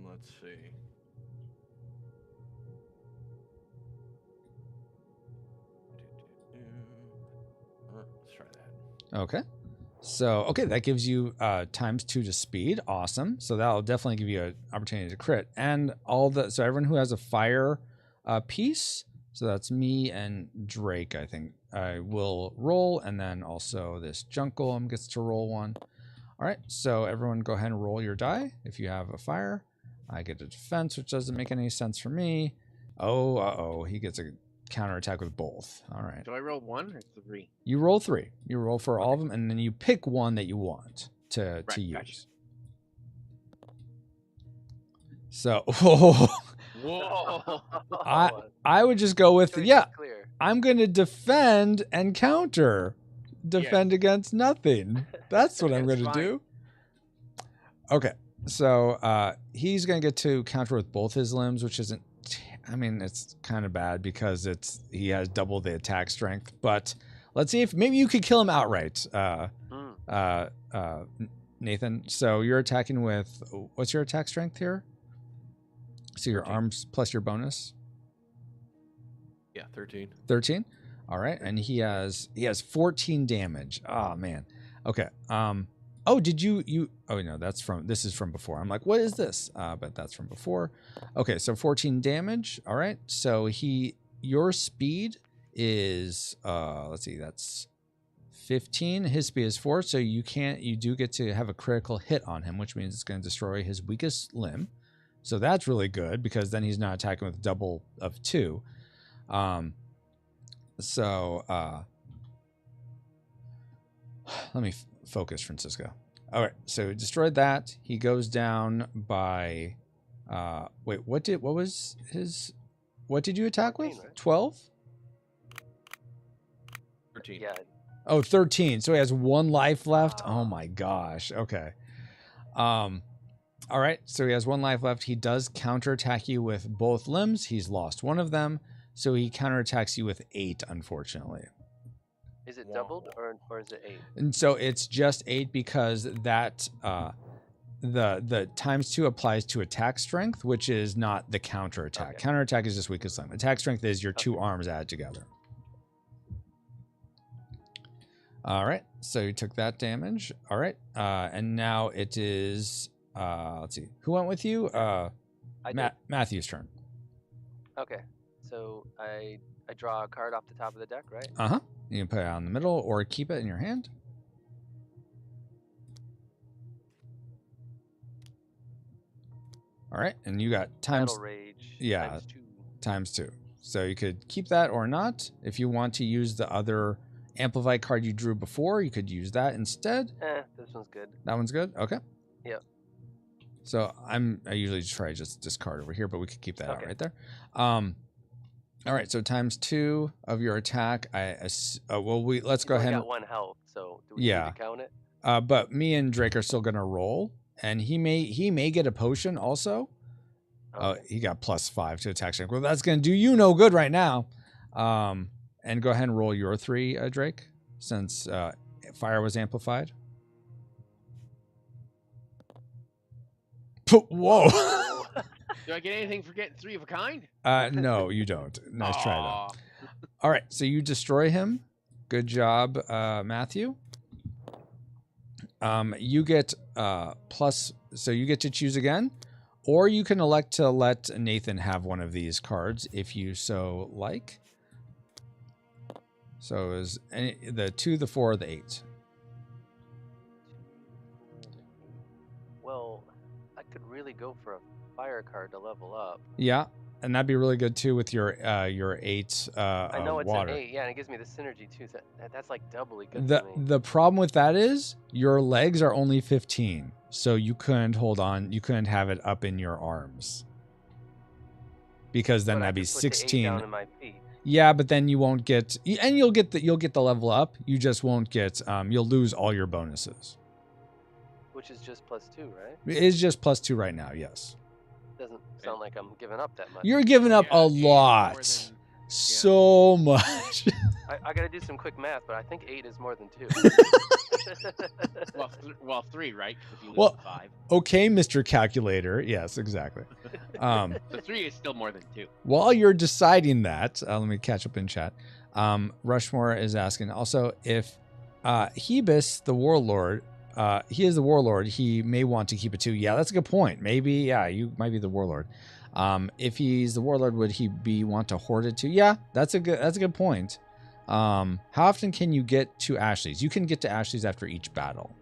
Let's see. Let's try that. Okay. So, okay, that gives you times 2 to speed. Awesome. So that'll definitely give you an opportunity to crit. And so everyone who has a fire piece, so that's me and Drake, I think, I will roll. And then also this Jungle gets to roll 1. All right, so everyone go ahead and roll your die. If you have a fire, I get a defense, which doesn't make any sense for me. Oh, he gets a counterattack with both. All right. Do I roll 1 or 3? You roll 3. You roll for all of them, and then you pick one that you want to use. Gotcha. So, Whoa! I would just go with, Choice is yeah, clear. I'm going to defend and counter. Defend against nothing. That's what I'm going to That's do. Okay. So he's going to get to counter with both his limbs, which isn't, I mean, it's kind of bad because he has double the attack strength. But let's see if maybe you could kill him outright, Nathan. So you're attacking with, what's your attack strength here? So your 13. arms plus your bonus? Yeah, 13. 13. All right, and he has 14 damage. Oh man. Okay. Oh, did you oh no, this is from before. I'm like, what is this? But that's from before. Okay, so 14 damage. All right. So your speed is let's see, that's 15. His speed is 4, so you do get to have a critical hit on him, which means it's going to destroy his weakest limb. So that's really good because then he's not attacking with double of 2. So let me focus, Francisco. All right, so he destroyed that. He goes down by wait, what did you attack 14, with? right? 12? 13. Yeah. Oh, 13. So he has 1 life left. Oh my gosh. Okay. All right, so he has 1 life left. He does counterattack you with both limbs. He's lost one of them, so he counterattacks you with 8, unfortunately. Is it doubled or is it 8? And so it's just 8 because that the ×2 applies to attack strength, which is not the counterattack. Okay. Counterattack is just weakest limb. Attack strength is your 2 arms added together. All right, so you took that damage. All right, and now it is. Let's see. Who went with you? Matthew's turn. Okay. So I draw a card off the top of the deck, right? Uh-huh. You can put it out in the middle or keep it in your hand. All right, and you got times. Battle Rage. Yeah, ×2. ×2. So you could keep that or not. If you want to use the other amplified card you drew before, you could use that instead. This one's good. That one's good? Okay. Yep. So I usually try just discard over here, but we could keep that out right there. All right, so ×2 of your attack. Let's go ahead. Got 1 health, so do we need to count it? But me and Drake are still gonna roll, and he may get a potion also. He got +5 to attack strength. Well, that's gonna do you no good right now. And go ahead and roll your 3, Drake, since fire was amplified. Whoa. Do I get anything for getting 3 of a kind? No, you don't. Nice try, though. All right, so you destroy him. Good job, Matthew. You get so you get to choose again, or you can elect to let Nathan have one of these cards if you so like. So is the 2, the 4, or the 8? Well, I could really go for a fire card to level up. Yeah, and that'd be really good too with your 8. I know it's water. an 8, yeah, and it gives me the synergy too. So that's like doubly good. The problem with that is your legs are only 15, so you couldn't hold on. You couldn't have it up in your arms because then that'd be 16. Down in my feet. Yeah, but then you won't get, and you'll get the level up. You just won't get. You'll lose all your bonuses. Which is just +2, right? It is just +2 right now. Yes. Doesn't sound like I'm giving up that much. You're giving up a lot. So much. I got to do some quick math, but I think 8 is more than 2. well, 3, right? If you lose 5. Okay, Mr. Calculator. Yes, exactly. So 3 is still more than 2. While you're deciding that, let me catch up in chat. Rushmore is asking also if Hebus, the warlord, he is the warlord. He may want to keep it too. Yeah, that's a good point. Maybe, yeah, you might be the warlord. If he's the warlord, would he want to hoard it too? Yeah, that's a good point. How often can you get to Ashley's? You can get to Ashley's after each battle.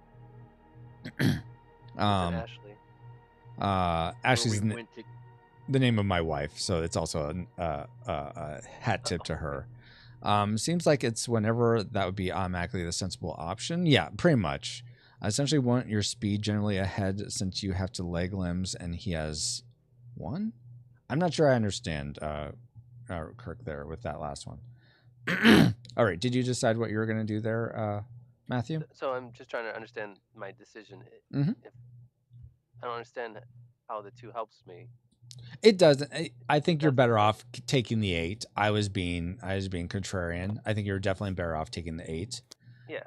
Ashley? Ashley's the name of my wife, so it's also a hat tip to her. Seems like it's whenever that would be automatically the sensible option. Yeah, pretty much. Essentially, want your speed generally ahead since you have to leg limbs and he has 1. I'm not sure I understand Kirk there with that last one. All right, did you decide what you were going to do there, Matthew? So I'm just trying to understand my decision. Mm-hmm. I don't understand how the 2 helps me. It doesn't. I think you're better off taking the 8. I was being contrarian. I think you're definitely better off taking the 8. Yeah.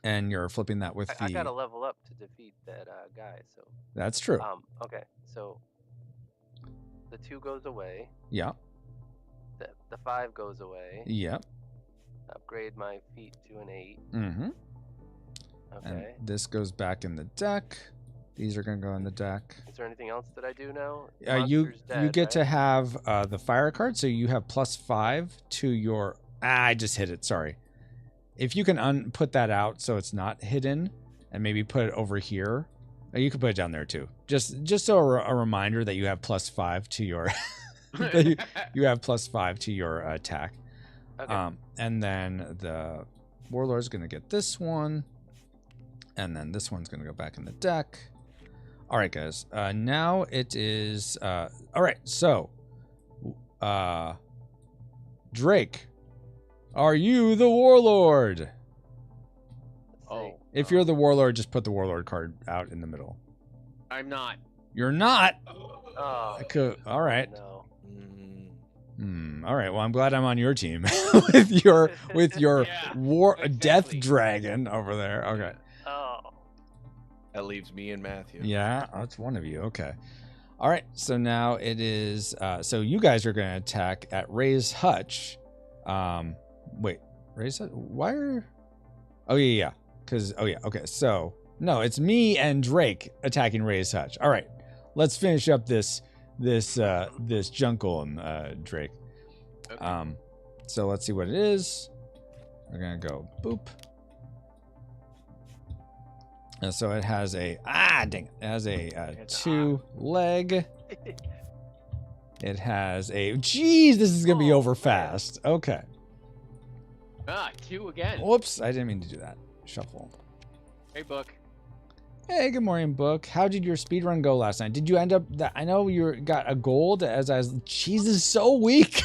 And you're flipping that with I gotta level up to defeat that guy. So that's true. Okay. So the 2 goes away. Yeah. The 5 goes away. Yeah. Upgrade my feet to an 8. Mm-hmm. Okay. And this goes back in the deck. These are gonna go in the deck. Is there anything else that I do now? You get to have the fire card, so you have +5 to your. I just hit it. Sorry. If you can put that out so it's not hidden, and maybe put it over here, you can put it down there too. Just so a reminder that you have +5 to your. you have +5 to your attack. Okay. And then the warlord's gonna get this one, and then this one's gonna go back in the deck. All right, guys. Now it is. All right. So, Drake, are you the warlord? Oh. If you're the warlord, just put the warlord card out in the middle. I'm not. You're not. Oh. All right. No. All right. Well, I'm glad I'm on your team with your Yeah, war exactly. death dragon over there. Okay. Oh. That leaves me and Matthew. Yeah, that's one of you. Okay. All right. So now it is. So you guys are going to attack at Ray's Hutch. Wait. Ray's Hutch? Why are? Oh yeah. Because Okay. So no, it's me and Drake attacking Ray's Hutch. All right. Let's finish up this Junkolum, Drake. Okay. So let's see what it is. We're gonna go boop. And so it has a dang it. It has a It's 2 leg. It has a this is gonna be Oh, over man. fast. Okay. 2 again. Whoops, I didn't mean to do that. Shuffle. Hey, book. Hey, good morning, Book. How did your speed run go last night? Did you end up I know you got a gold as I was Jesus is so weak.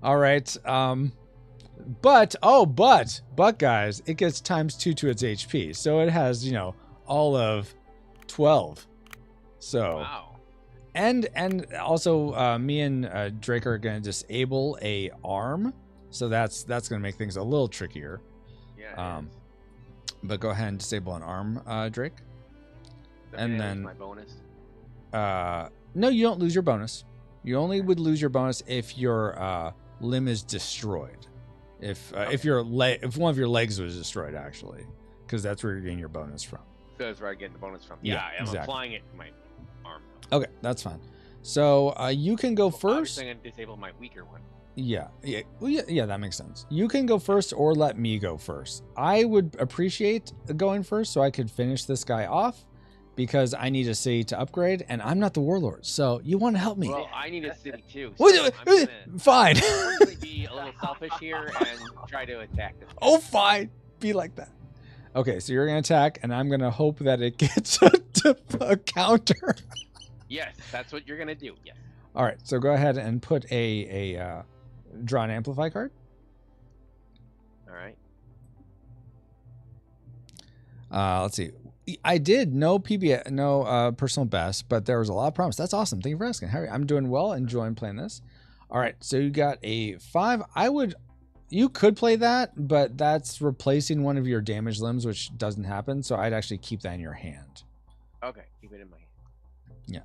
All right. But guys, it gets ×2 to its HP. So it has, all of 12. So Wow. and also me and Drake are going to disable a arm. So that's going to make things a little trickier. Yeah. But go ahead and disable an arm, Drake. And then my bonus. no, you don't lose your bonus. You only would lose your bonus if your limb is destroyed. If one of your legs was destroyed, actually, because that's where you're getting your bonus from. That's where I get the bonus from. Yeah, Yeah, I'm exactly. applying it to my arm. Okay, that's fine. So you can go first. I'm going to disable my weaker one. Yeah, that makes sense. You can go first or let me go first. I would appreciate going first so I could finish this guy off because I need a city to upgrade and I'm not the warlord. So you want to help me. Well, I need a city too. So Wait, fine. I'm going to be a little selfish here and try to attack this. Oh, fine. Be like that. Okay, so you're going to attack and I'm going to hope that it gets a counter. Yes, that's what you're going to do. Yes. All right, so go ahead and put a draw an amplify card. All right. Let's see. I did no PB, no personal best, but there was a lot of promise. That's awesome. Thank you for asking, Harry. I'm doing well, enjoying playing this. All right, so you got a 5. You could play that, but that's replacing one of your damaged limbs, which doesn't happen. So I'd actually keep that in your hand. Okay, keep it in my hand. Yeah.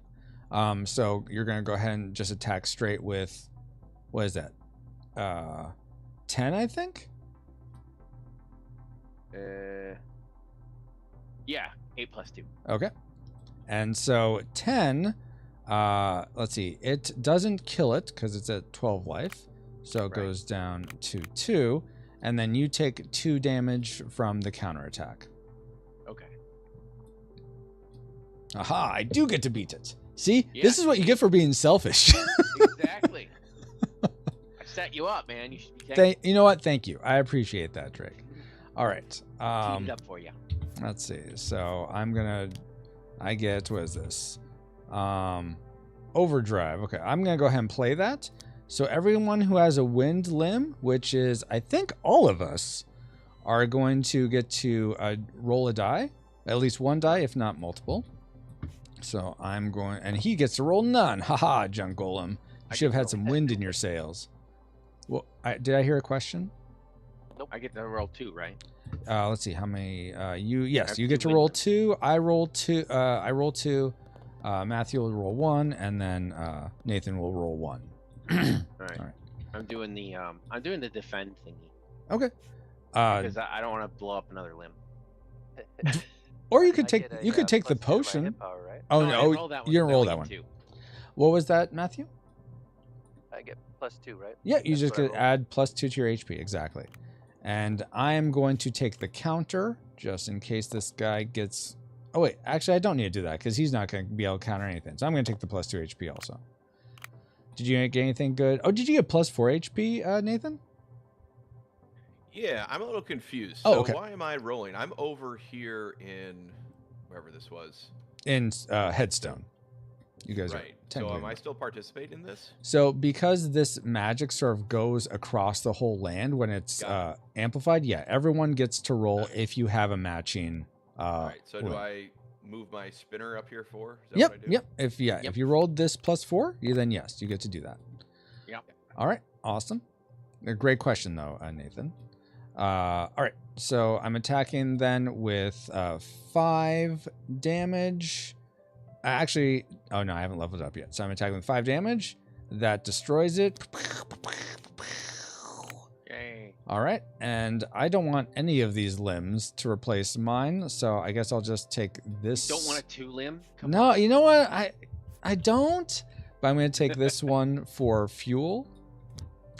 So you're gonna go ahead and just attack straight with, what is that? 10, I think. Yeah, 8 plus 2. Okay. And so 10, let's see, it doesn't kill it because it's at 12 life. So it goes down to 2. And then you take 2 damage from the counterattack. Okay. Aha, I do get to beat it. See, Yeah. This is what you get for being selfish. Exactly. I set you up, man. You should be thankful. You know what? Thank you. I appreciate that, Drake. All right. Teed it up for you. Let's see. So I get, what is this? Overdrive. Okay, I'm gonna go ahead and play that. So everyone who has a wind limb, which is I think all of us, are going to get to roll a die, at least one die, if not multiple. So I'm going, and he gets to roll none. Haha, Junkolum. You should have had some wind in your sails. Well, did I hear a question? Nope. I get to roll 2, right? Let's see how many. You get to two roll wind 2. I roll 2. I roll 2. Matthew will roll 1, and then Nathan will roll 1. All right. All right. I'm doing the defend thingy Okay. because I don't want to blow up another limb. Or you could I take get a, you could take the +2 to my potion. hit power, right? Oh I no, didn't roll that one, you didn't so roll I that get one. 2. What was that, Matthew? I get +2, right? Yeah, you That's just what I could rolled. add +2 to your HP, exactly. And I am going to take the counter just in case this guy gets. Oh wait, actually I don't need to do that because he's not going to be able to counter anything. So I'm going to take the +2 HP also. Did you get anything good? Oh, did you get +4 HP, Nathan? Yeah, I'm a little confused. Oh, So okay. why am I rolling? I'm over here in wherever this was. In Headstone. You guys are Right. So technically am I still participating in this? So because this magic sort of goes across the whole land when it's amplified, yeah, everyone gets to roll if you have a matching. All right. So do limb. I move my spinner up here 4? Is that Yep, what I do? yep. If you rolled this +4, then yes, you get to do that. Yep. All right, awesome. A great question though, Nathan. All right, so I'm attacking then with 5 damage. Actually, oh no, I haven't leveled up yet. So I'm attacking with 5 damage. That destroys it. Yay. All right, and I don't want any of these limbs to replace mine, so I guess I'll just take this. Don't want a 2-limb? No, you know what? I don't. But I'm going to take this one for fuel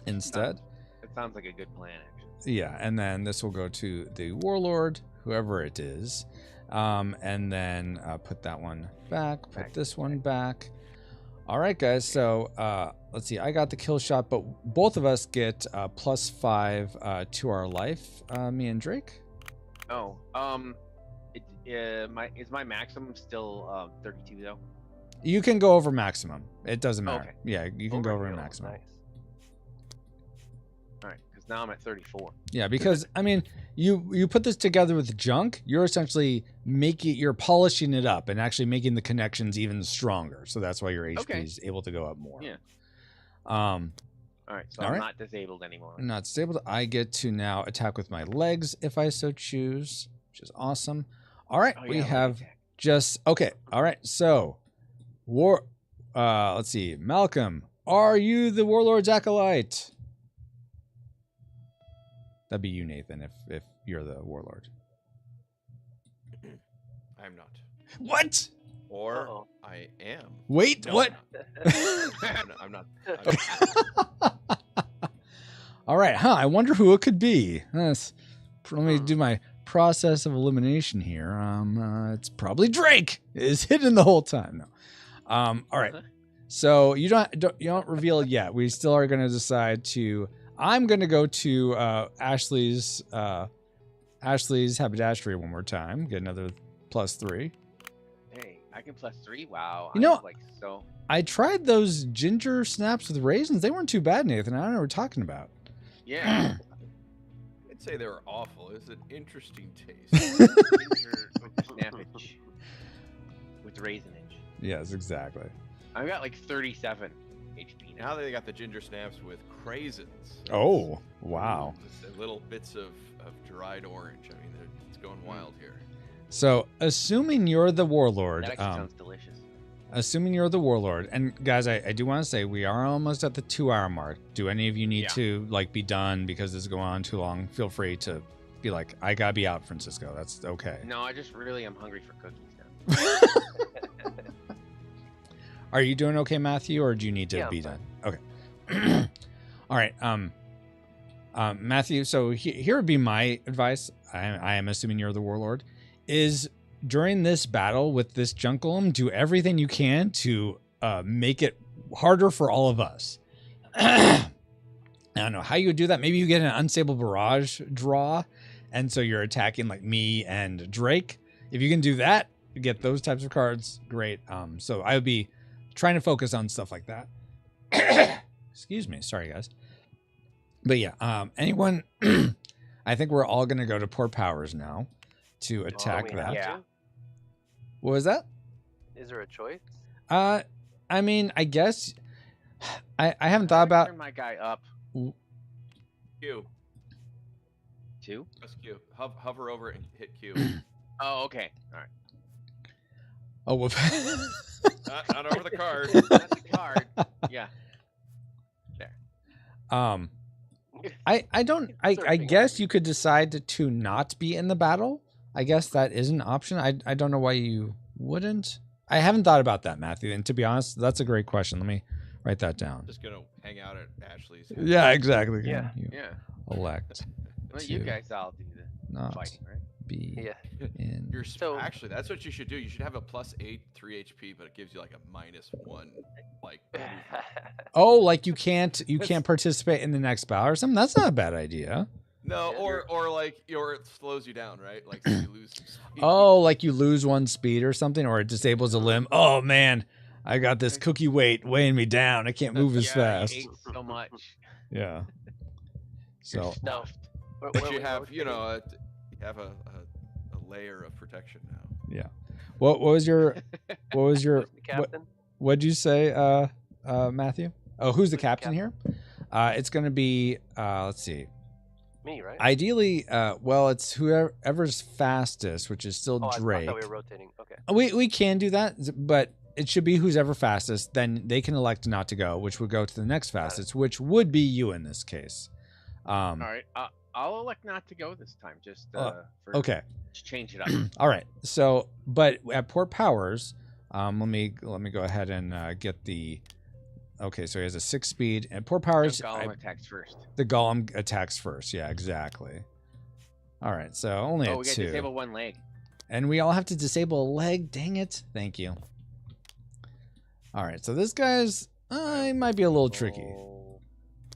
instead. That sounds like a good plan, actually. Yeah, and then this will go to the warlord, whoever it is. And then put that one back, put this one back. All right, guys, so let's see. I got the kill shot, but both of us get +5 to our life, me and Drake. Oh, is my maximum still 32 though? You can go over maximum. It doesn't matter. Okay. Yeah, you can go over Overkill, maximum. Nice. All right, because now I'm at 34. Yeah, because I mean, you put this together with junk, you're essentially you're polishing it up and actually making the connections even stronger. So that's why your HP is able to go up more. Yeah. All right, so all I'm right. not disabled anymore. I'm not disabled. I get to now attack with my legs if I so choose, which is awesome. All right, we have just okay. All right, so let's see, Malcolm, are you the warlord's acolyte? That'd be you, Nathan, if you're the warlord. I'm not. What? Or I am. Wait, No, what? I'm not. All right, huh? I wonder who it could be. Let me do my process of elimination here. It's probably Drake. Is hidden the whole time. No. All right. So you don't reveal it yet. We still are going to decide to. I'm going to go to Ashley's haberdashery one more time. Get another +3. Hey, I can +3. Wow. You know, like so. I tried those ginger snaps with raisins. They weren't too bad, Nathan. I don't know what we're talking about. Yeah. I'd say they were awful. It's an interesting taste. Ginger with the snappage. With raisinage. Yes, exactly. I've got like 37 HP now. Now they got the ginger snaps with craisins. Oh, wow. Just little bits of dried orange. I mean, it's going wild here. So, assuming you're the warlord, That actually sounds delicious. assuming you're the warlord, and guys, I do want to say we are almost at the 2-hour mark. Do any of you need to be done because this is going on too long? Feel free to be like, I gotta be out, Francisco. That's okay. No, I just really am hungry for cookies now. Are you doing okay, Matthew, or do you need to be done? Okay. All right. Matthew. So here would be my advice. I am assuming you're the warlord. Is during this battle with this junk golem, do everything you can to make it harder for all of us. I don't know how you would do that. Maybe you get an unstable barrage draw, and so you're attacking like me and Drake. If you can do that, you get those types of cards. Great. So I would be trying to focus on stuff like that. Excuse me. Sorry, guys. But yeah, anyone, I think we're all going to go to Poor Powers now to attack that. Yeah. What was that? Is there a choice? I mean, I guess I haven't thought about. Turn my guy up. Q. 2? Press Q. Hover over it and hit Q. Oh, okay. All right. Oh, whoop. Not over the card. Not the card. Yeah. There. I guess you could decide to not be in the battle. I guess that is an option. I don't know why you wouldn't. I haven't thought about that, Matthew. And to be honest, that's a great question. Let me write that down. Just gonna hang out at Ashley's. Yeah, exactly. Yeah. You elect. Well, you guys all do the Not fighting, right? be Yeah. in. Actually, that's what you should do. You should have a +8 3 HP, but it gives you like a -1 like. Oh, like you can't participate in the next battle or something. That's not a bad idea. No, or like it slows you down, right? Like so you lose some speed. Oh, like you lose 1 speed or something, or it disables a limb. Oh man, I got this cookie weight weighing me down. I can't move as fast. You ate so much. Yeah. So No. But you have, you have a layer of protection now. yeah. What was your The captain? what'd you say, Matthew? Oh, who's the captain here? It's gonna be let's see. Me, right? Ideally, well, it's whoever's fastest, which is still Drake. I thought we were rotating. Okay. We can do that, but it should be who's ever fastest. Then they can elect not to go, which would go to the next fastest, which would be you in this case. All right. I'll elect not to go this time. Just okay. Just change it up. All right. So, but at Port Powers, let me go ahead and get the. Okay, so he has a 6 speed, and Port Powers. The golem attacks first. The golem attacks first. Yeah, exactly. All right, so only we at got 2. to disable one leg. And we all have to disable a leg. Dang it! Thank you. All right, so this guy's he might be a little tricky.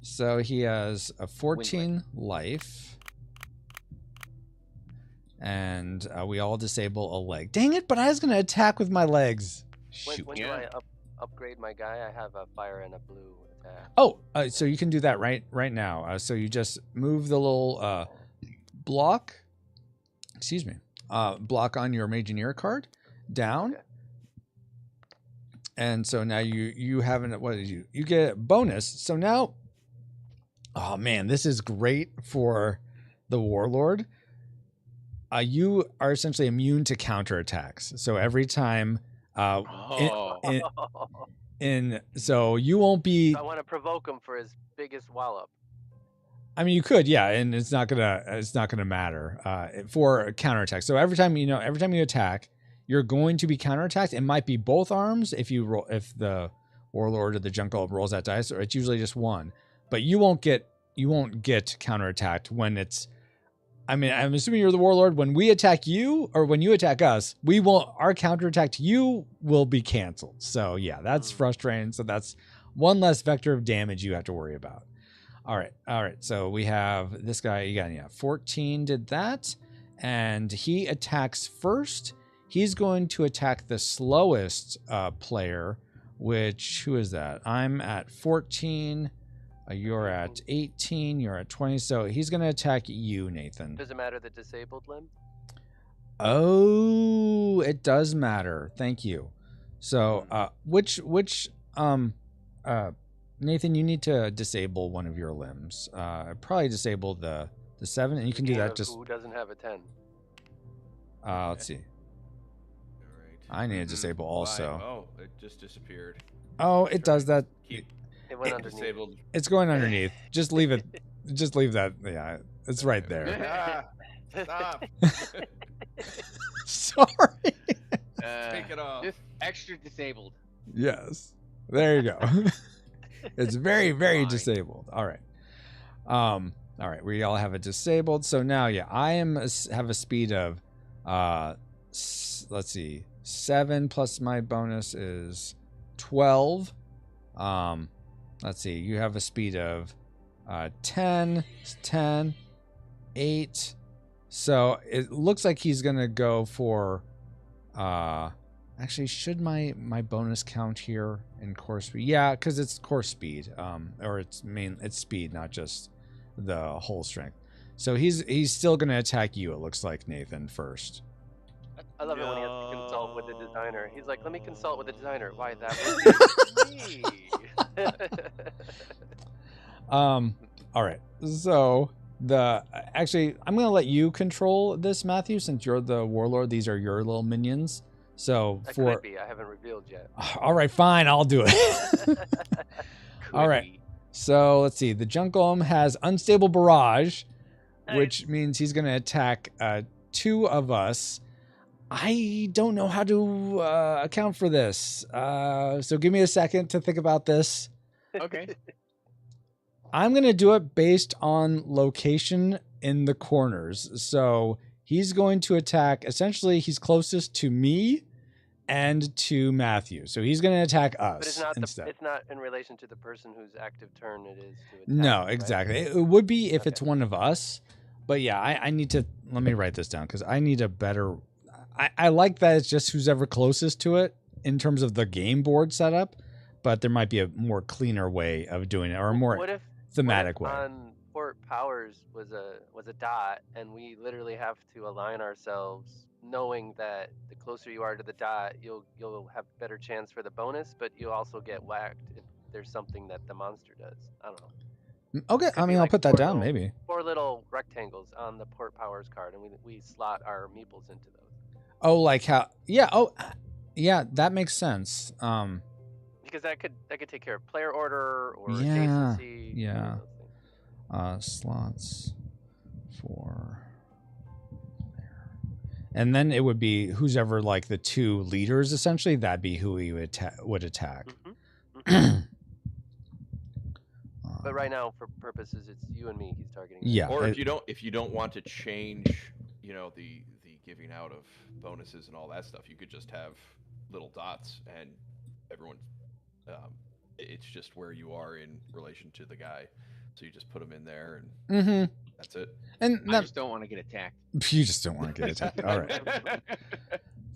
So he has a 14 life. And we all disable a leg. Dang it, but I was going to attack with my legs. Shoot. When do I upgrade my guy? I have a fire and a blue attack. Oh, so you can do that right now. So you just move the little block. Excuse me. Block on your Mageneer card down. Okay. And so now you have you get a bonus. So now, oh man, this is great for the Warlord. You are essentially immune to counterattacks. So every time, so you won't be. I want to provoke him for his biggest wallop. I mean, you could, yeah, and it's not gonna matter for counterattack. So every time you attack, you're going to be counterattacked. It might be both arms if the Warlord or the Junkyard rolls that dice, or it's usually just one. But you won't get counterattacked when it's. I mean, I'm assuming you're the Warlord. When we attack you, or when you attack us, our counterattack to you will be canceled. So yeah, that's frustrating. So that's one less vector of damage you have to worry about. All right. So we have this guy again. Yeah, 14 did that, and he attacks first. He's going to attack the slowest player, who is that? I'm at 14. You're at 18. You're at 20. So he's going to attack you, Nathan. Does it matter the disabled limb? Oh, it does matter. Thank you. So, Nathan, you need to disable one of your limbs. Probably disable the 7, and you can do that. Just who doesn't have a 10? let's see. I need to disable also. Oh, it just disappeared. Oh, it does that. It went underneath. Disabled. It's going underneath. Just leave it. Just leave that. Yeah, it's right there. Stop. Sorry. Take it off. Just extra disabled. Yes. There you go. It's very, very disabled. All right. All right. We all have it disabled. So now, yeah, I have a speed of, let's see, 7 plus my bonus is 12. Let's see. You have a speed of 10, 8. So it looks like he's gonna go for. Actually, should my bonus count here in course speed? Yeah, because it's course speed. Or it's speed, not just the whole strength. So he's still gonna attack you. It looks like, Nathan, first. I love it when he has to consult with the designer. He's like, "Let me consult with the designer." Why that would be me. All right. So actually, I'm gonna let you control this, Matthew, since you're the Warlord. These are your little minions. So that could be. I haven't revealed yet. All right, fine. I'll do it. All right. So let's see. The Junkyard has unstable barrage, which means he's gonna attack 2 of us. I don't know how to account for this. So give me a second to think about this. Okay. I'm going to do it based on location in the corners. So he's going to attack, essentially, he's closest to me and to Matthew. So he's going to attack us instead. It's not in relation to the person whose active turn it is to attack. No, exactly. Right? It would be if it's one of us. But yeah, I need to, let me write this down because I need a better, I like that it's just who's ever closest to it. in terms of the game board setup, but there might be a more cleaner way of doing it, or a more thematic way. On Port Powers was a dot, and we literally have to align ourselves, knowing that the closer you are to the dot, you'll have better chance for the bonus, but you also get whacked if there's something that the monster does. I don't know. Okay, I mean, I'll put that down, maybe. 4 little rectangles on the Port Powers card, and we slot our meeples into those. Oh, like how? Yeah. Oh, yeah. That makes sense. Because that could take care of player order or yeah, adjacency. Yeah. Slots for player, and then it would be who's ever like the 2 leaders. Essentially, that'd be who he would attack. Mm-hmm. But right now, for purposes, it's you and me he's targeting. Yeah. Or if you don't want to change, the giving out of bonuses and all that stuff, you could just have little dots, and everyone, it's just where you are in relation to the guy. So you just put them in there, and that's it. And I just don't want to get attacked. You just don't want to get attacked. All right.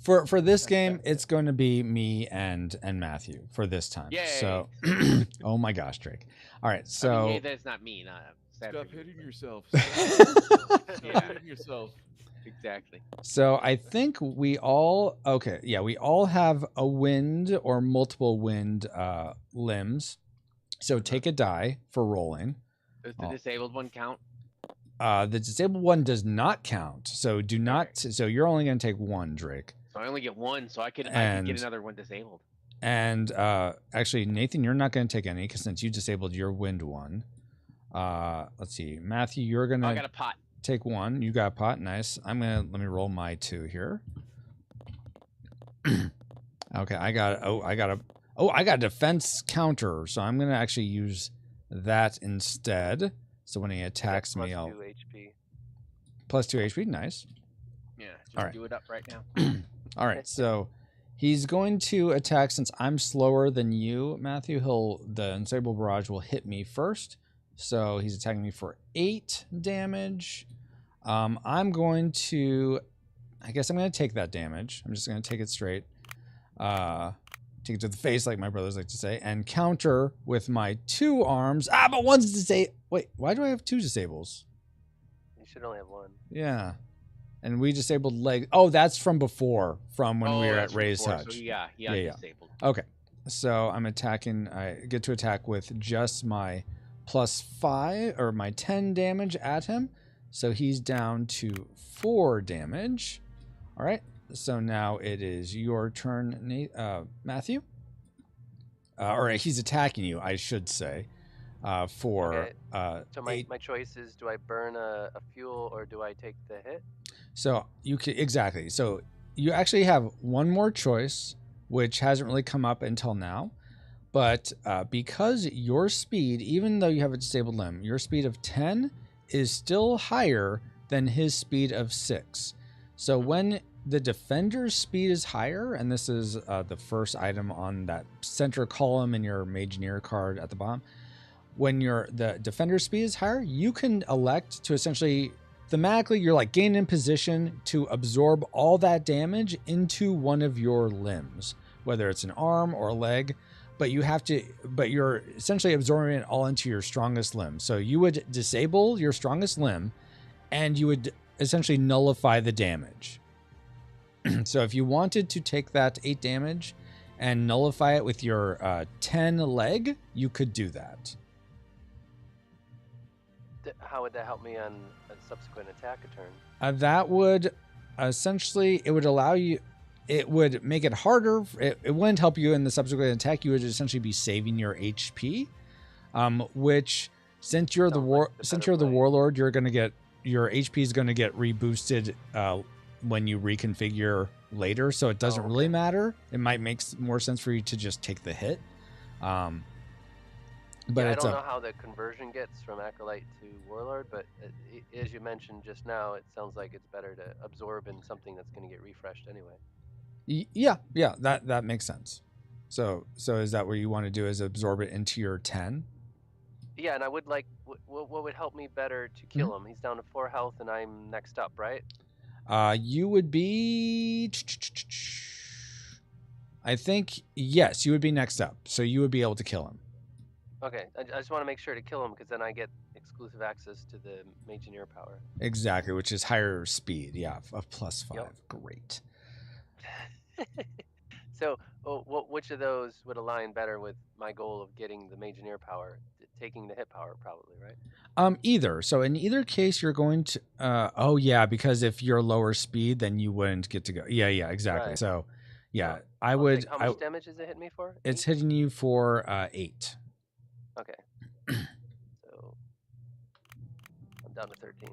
For this game, it's going to be me and Matthew for this time. Yay. So, oh my gosh, Drake. All right, so I mean, yeah, that's not me. Stop hitting yourself. Stop hitting yourself. Exactly. So I think we all we all have a wind or multiple wind limbs. So take a die for rolling. Does the disabled one count? The disabled one does not count. So do not. Okay. So you're only going to take 1, Drake. So I only get 1, so I can get another one disabled. And actually, Nathan, you're not going to take any because since you disabled your wind one. Let's see, Matthew, you're gonna. I got a pot. Take 1. You got a pot. Nice. Let me roll my 2 here. Okay, I got a defense counter, so I'm gonna actually use that instead. So when he attacks me, I'll plus 2 HP. Nice. Yeah. All right. Do it up right now. All right. So he's going to attack since I'm slower than you, Matthew. The Unstable Barrage will hit me first. So he's attacking me for 8 damage. I'm going to take that damage. I'm just going to take it straight. Take it to the face, like my brothers like to say, and counter with my 2 arms. But one's disabled. Wait, why do I have 2 disables? You should only have 1. Yeah. And we disabled leg. Oh, that's from before, from when we were at Raised Touch. So yeah, disabled. Okay. So I'm attacking. I get to attack with just my plus 5 or my 10 damage at him. So he's down to 4 damage. All right. So now it is your turn, Matthew. Or he's attacking you, I should say. So my choice is: do I burn a fuel or do I take the hit? So you can exactly. So you actually have one more choice, which hasn't really come up until now. But because your speed, even though you have a disabled limb, your speed of 10 is still higher than his speed of 6. So when the defender's speed is higher, and this is the first item on that center column in your Mageneer card at the bottom, when the defender's speed is higher, you can elect to essentially, thematically, you're like gained in position to absorb all that damage into one of your limbs, whether it's an arm or a leg. But you're essentially absorbing it all into your strongest limb. So you would disable your strongest limb, and you would essentially nullify the damage. So if you wanted to take that 8 damage and nullify it with your 10 leg, you could do that. How would that help me on a subsequent attack a turn? That would essentially, it would allow you. It would make it harder. It wouldn't help you in the subsequent attack. You would essentially be saving your HP, which since you're the warlord, you're gonna get your HP is gonna get reboosted when you reconfigure later. So it doesn't really matter. It might make more sense for you to just take the hit. But I don't know how the conversion gets from Acolyte to Warlord, but as you mentioned just now, it sounds like it's better to absorb in something that's going to get refreshed anyway. Yeah, that makes sense. So is that what you want to do, is absorb it into your 10? Yeah, and I would like, what would help me better to kill him? He's down to 4 health and I'm next up, right? You would be... I think, yes, you would be next up. So you would be able to kill him. Okay, I just want to make sure to kill him because then I get exclusive access to the Mageneer power. Exactly, which is higher speed. Yeah, of +5. Yep. Great. So, which of those would align better with my goal of getting the Mageneer power, taking the hit power, probably, right? Either. So in either case, you're going to. Oh yeah, because if you're lower speed, then you wouldn't get to go. Yeah, exactly. Right. So, yeah, So I I'll would. take- How much damage is it hit me for? It's 8? hitting you for 8. Okay. So I'm down to 13.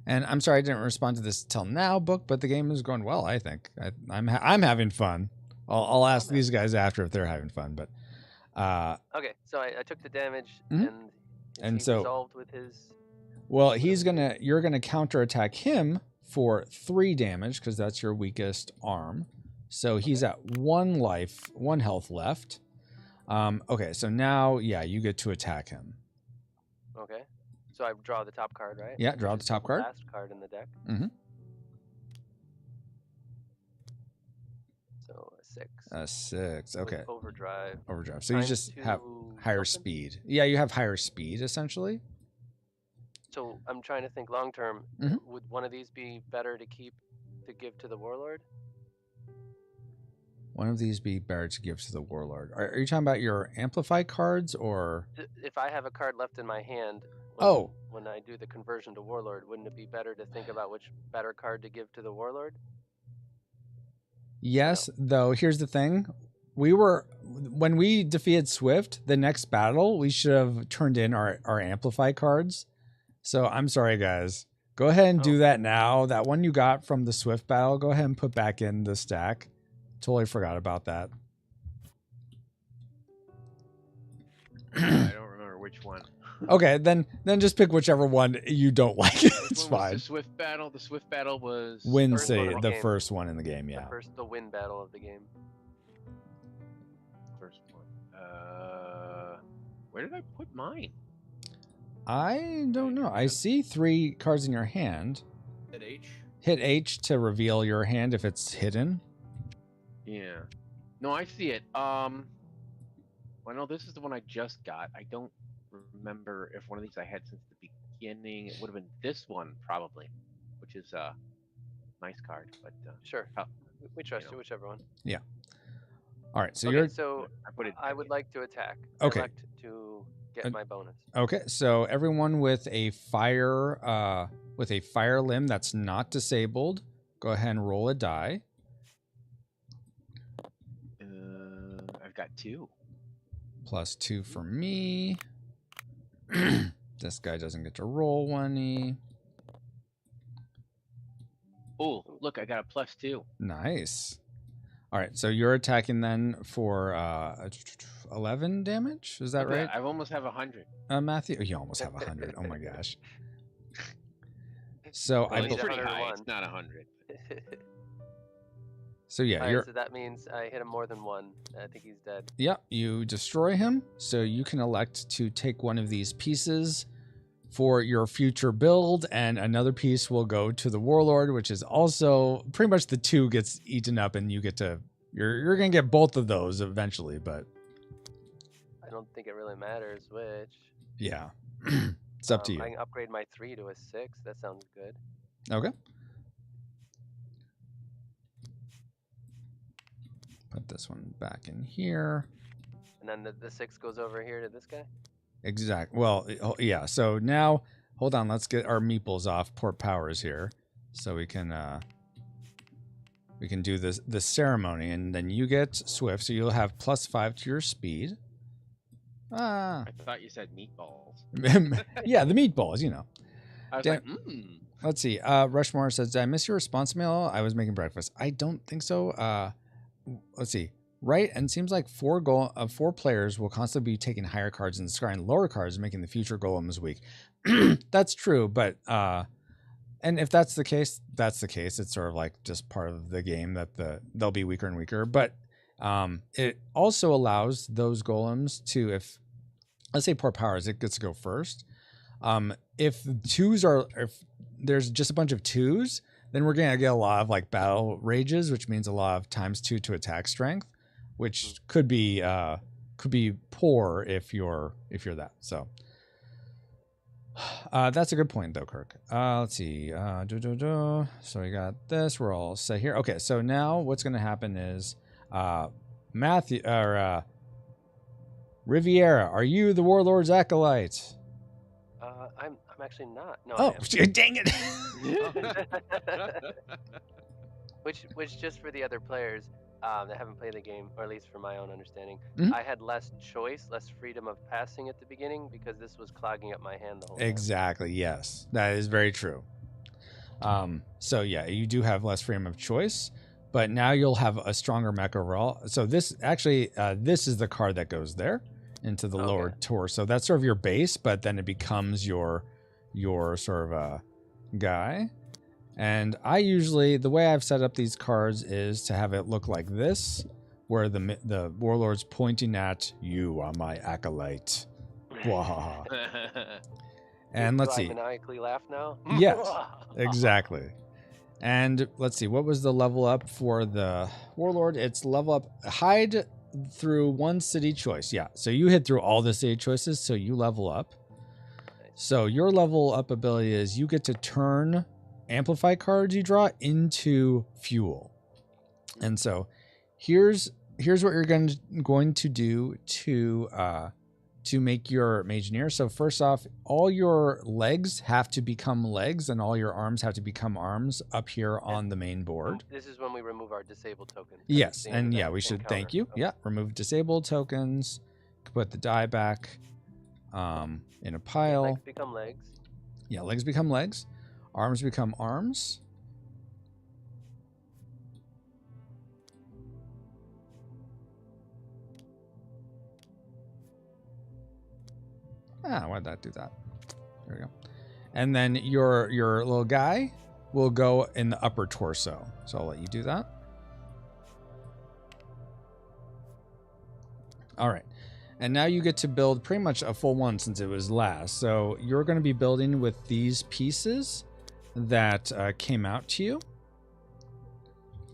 And I'm sorry I didn't respond to this till now, book, but the game is going well. I think I'm having fun. I'll ask these guys after if they're having fun, but. Okay, so I took the damage Mhm. and And so- resolved with his. Well, you're gonna counterattack him for 3 damage because that's your weakest arm. So he's at 1 life, 1 health left. Okay, so now you get to attack him. Okay. So I draw the top card, right? Yeah, draw Which the is top card. Last card in the deck. Mhm. So a 6. A 6. With Okay. Overdrive. Overdrive. So you Times just have 2 higher something? speed. Yeah, you have higher speed essentially. So I'm trying to think long term. Mhm. Would one of these be better to give to the Warlord? One of these be better to give to the Warlord. Are you talking about your Amplify cards or? If I have a card left in my hand. Oh. When I do the conversion to Warlord, wouldn't it be better to think about which better card to give to the Warlord? Yes, though here's the thing. When we defeated Swift, the next battle, we should have turned in our Amplify cards. So I'm sorry, guys. Go ahead and do that now. That one you got from the Swift battle, go ahead and put back in the stack. Totally forgot about that. I don't remember which one. Okay, then just pick whichever one you don't like. It's What was fine. The Swift battle. The Swift battle was Win First one say in the the game. first one in the game, yeah. The win battle of the game. first one. Where did I put mine? I don't know. I see 3 cards in your hand. Hit H. Hit H to reveal your hand if it's hidden. Yeah. No, I see it. Well, no, this is the one I just got. I don't remember if one of these I had since the beginning. It would have been this one probably, which is a nice card. But Sure. Oh, We trust you you, know. whichever one. All right, so Okay, you're so I put it. I would like to attack. Okay. Elect to get my bonus. okay. So everyone with a fire limb that's not disabled, go ahead and roll a die. I've got 2. +2 for me. This guy doesn't get to roll one. Oh, look, I got a +2. Nice. All right, so you're attacking then for 11 damage. Is that Look at right, I almost have 100. Matthew? Oh, you almost have 100. Oh my gosh. So Well, I it's bel- pretty high. 101. It's not 100. so yeah, Alright, you're so that means I hit him more than 1. I think he's dead. you destroy him. So you can elect to take one of these pieces for your future build, and another piece will go to the Warlord, which is also pretty much the 2 gets eaten up, and you get to you're gonna get both of those eventually. But I don't think it really matters which. yeah, it's up to you. I can upgrade my 3 to a 6. That sounds good. Okay. Put this one back in here. And then the 6 goes over here to this guy. Exact. Well, yeah. So now, hold on. Let's get our meeples off Port Powers here, so we can do the ceremony, and then you get Swift, so you'll have +5 to your speed. I thought you said meatballs. Yeah, the meatballs. You know. I was Dan- like, Let's see. Rushmore says, "Did I miss your response mail? I was making breakfast." I don't think so. Let's see. Right, and it seems like 4 players will constantly be taking higher cards and discarding lower cards, making the future golems weak. That's true, but and if that's the case, that's the case. It's sort of like just part of the game that they'll be weaker and weaker. But it also allows those golems to, if let's say Port Powers, it gets to go first. If there's just a bunch of 2s, then we're gonna get a lot of like battle rages, which means a lot of ×2 to attack strength. which could be poor if you're that. So that's a good point though, Kirk. Let's see. So we got this. We're all set here. Okay, so now what's going to happen is Matthew or Riviera, are you the Warlord's acolyte? I'm actually not. No. Oh, dang it! Which just for the other players that haven't played the game, or at least from my own understanding, Mhm. I had less choice, less freedom of passing at the beginning because this was clogging up my hand the whole time. Exactly. Yes, that is very true. So yeah, you do have less freedom of choice, but now you'll have a stronger mech overall. So this actually, this is the card that goes there into the lower torso. That's sort of your base, but then it becomes your sort of guy. And I usually, the way I've set up these cards is to have it look like this, where the Warlord's pointing at you are my acolyte. Wahaha. And let's Do see. I maniacally laugh now? Yes, exactly. And let's see, what was the level up for the Warlord? It's level up, hide through one city choice. Yeah, so you hit through all the city choices, so you level up. So your level up ability is you get to turn amplify cards you draw into fuel. And so here's what you're going to do to make your Mageneer. So first off, all your legs have to become legs and all your arms have to become arms up here on the main board. This is when we remove our disabled tokens. Yes, and yeah, we should thank you. Okay. Yeah, remove disabled tokens, put the die back in a pile. Legs become legs. Yeah, legs become legs. Arms become arms. Why did that do that? There we go. And then your little guy will go in the upper torso. So I'll let you do that. All right. And now you get to build pretty much a full one since it was last. So you're going to be building with these pieces that came out to you.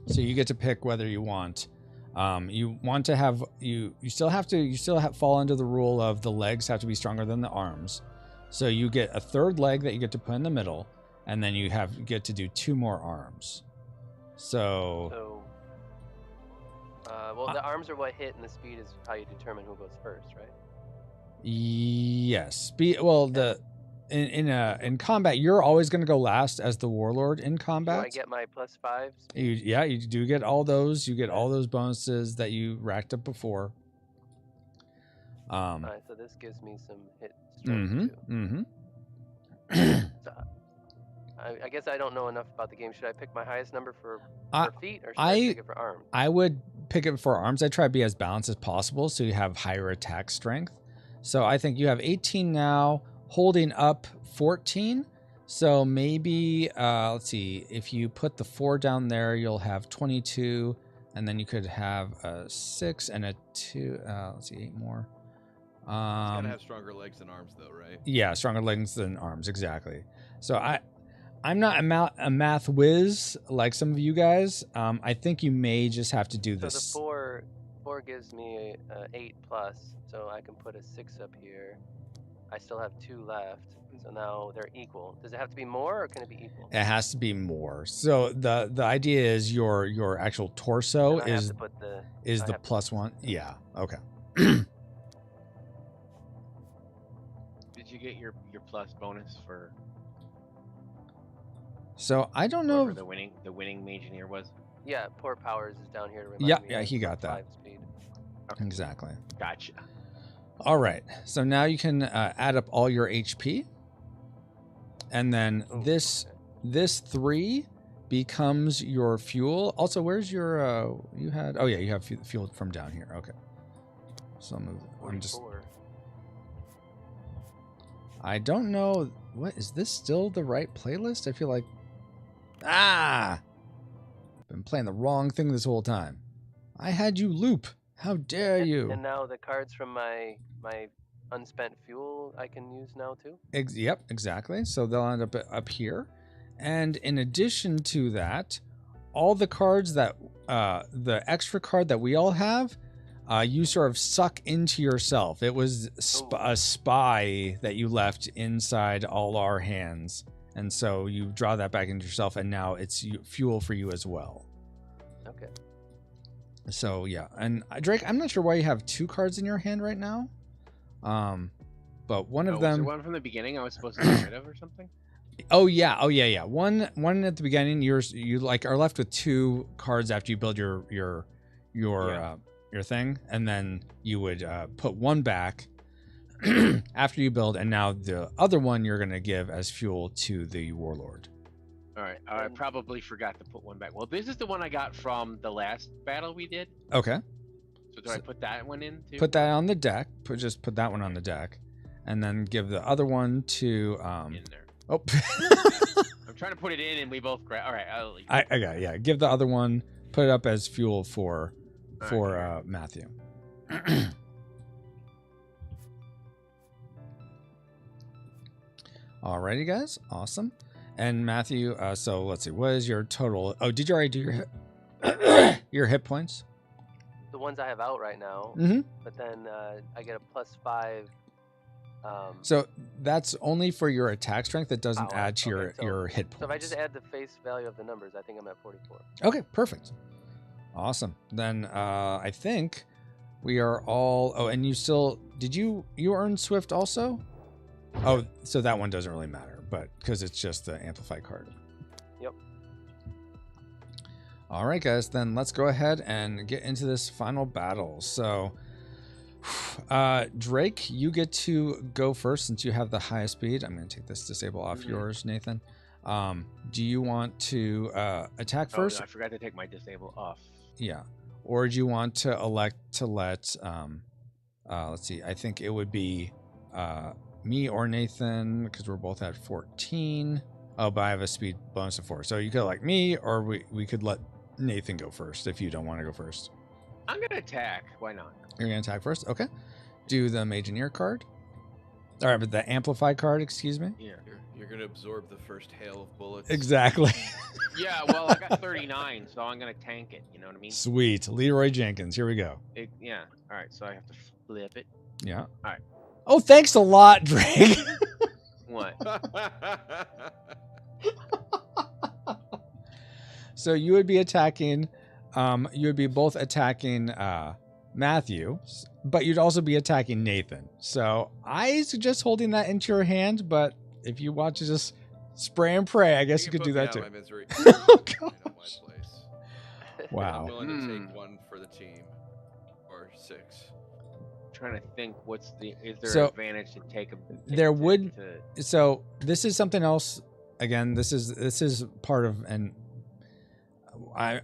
So you get to pick whether you want to have you still fall under the rule of the legs have to be stronger than the arms. So you get a third leg that you get to put in the middle, and then you get to do 2 more arms. So well, the arms are what hit, and the speed is how you determine who goes first, right? Yes, in combat, you're always going to go last as the Warlord in combat. Do I get my +5? You do get all those. You get all those bonuses that you racked up before. All right, so this gives me some hit strength too. So, I guess I don't know enough about the game. Should I pick my highest number for feet, or should I pick it for arms? I would pick it for arms. I try to be as balanced as possible so you have higher attack strength. So I think you have 18 now, holding up 14. So maybe, let's see, if you put the 4 down there, you'll have 22, and then you could have a 6 and a 2. Let's see, 8 more. It's gotta have stronger legs than arms, though, right? Yeah, stronger legs than arms, exactly. So I'm not a math whiz like some of you guys. I think you may just have to do this. So the 4 gives me 8+, so I can put a 6 up here. I still have 2 left, so now they're equal. Does it have to be more, or can it be equal? It has to be more. So the idea is your actual torso is the +1. Yeah. Okay. Did you get your plus bonus for? So I don't know if the winning Mageneer was. Yeah, Poor Powers is down here to remind me. Yeah, he got that. Speed. Okay. Exactly. Gotcha. All right. So now you can add up all your HP, and then this 3 becomes your fuel. Also, where's your you had? Oh yeah, you have fuel from down here. Okay. So I don't know. What is this still the right playlist? I feel like been playing the wrong thing this whole time. I had you loop. How dare you? And now the cards from my unspent fuel I can use now too? Yep, exactly. So they'll end up here. And in addition to that, all the cards that the extra card that we all have, you sort of suck into yourself. It was a spy that you left inside all our hands. And so you draw that back into yourself, and now it's fuel for you as well. Okay. So, yeah. And Drake, I'm not sure why you have 2 cards in your hand right now. But one of them... Was there one from the beginning I was supposed to get rid of or something? Oh yeah. One at the beginning. You like are left with 2 cards after you build your thing, and then you would put one back after you build, and now the other one you're gonna give as fuel to the warlord. All right. I probably forgot to put one back. Well, this is the one I got from the last battle we did. Okay. So do I put that one in too? Put that on the deck. Just put that one on the deck, and then give the other one to in there. Oh. I'm trying to put it in, and we both grab. All right, I'll leave. I got it, yeah. Give the other one. Put it up as fuel for right. Matthew. Alrighty, guys. Awesome. And Matthew, so let's see. What is your total? Oh, did you already do your hit points? The ones I have out right now. Mm-hmm. But then I get a +5. So that's only for your attack strength. That doesn't power. add to your hit points. So if I just add the face value of the numbers, I think I'm at 44. Okay, perfect. Awesome. Then I think we are all... Oh, and you still... Did you earn Swift also? Oh, so that one doesn't really matter, but because it's just the Amplify card. Yep. All right, guys. Then let's go ahead and get into this final battle. So... Drake, you get to go first since you have the highest speed. I'm going to take this disable off yours, Nathan. Do you want to attack first? No, I forgot to take my disable off. Yeah. Or do you want to elect to let, let's see, I think it would be me or Nathan, because we're both at 14. Oh, but I have a speed bonus of 4. So you could elect me, or we could let Nathan go first if you don't want to go first. I'm going to attack. Why not? You're going to attack first? Okay. Do the Mageneer card. All right, but the Amplify card, excuse me. Yeah. You're going to absorb the first hail of bullets. Exactly. Yeah, well, I got 39, so I'm going to tank it. You know what I mean? Sweet. Leroy Jenkins. Here we go. Yeah. All right, so I have to flip it. Yeah. All right. Oh, thanks a lot, Drake. What? So you would be attacking... you would be both attacking Matthew, but you'd also be attacking Nathan. So I suggest holding that into your hand, but if you want to just spray and pray, I guess you could do that too. Oh, gosh. Wow. I'm willing to take 1 for the team, or 6. Trying to think, is there an advantage to take a? There would. So this is something else. Again, this is part of an.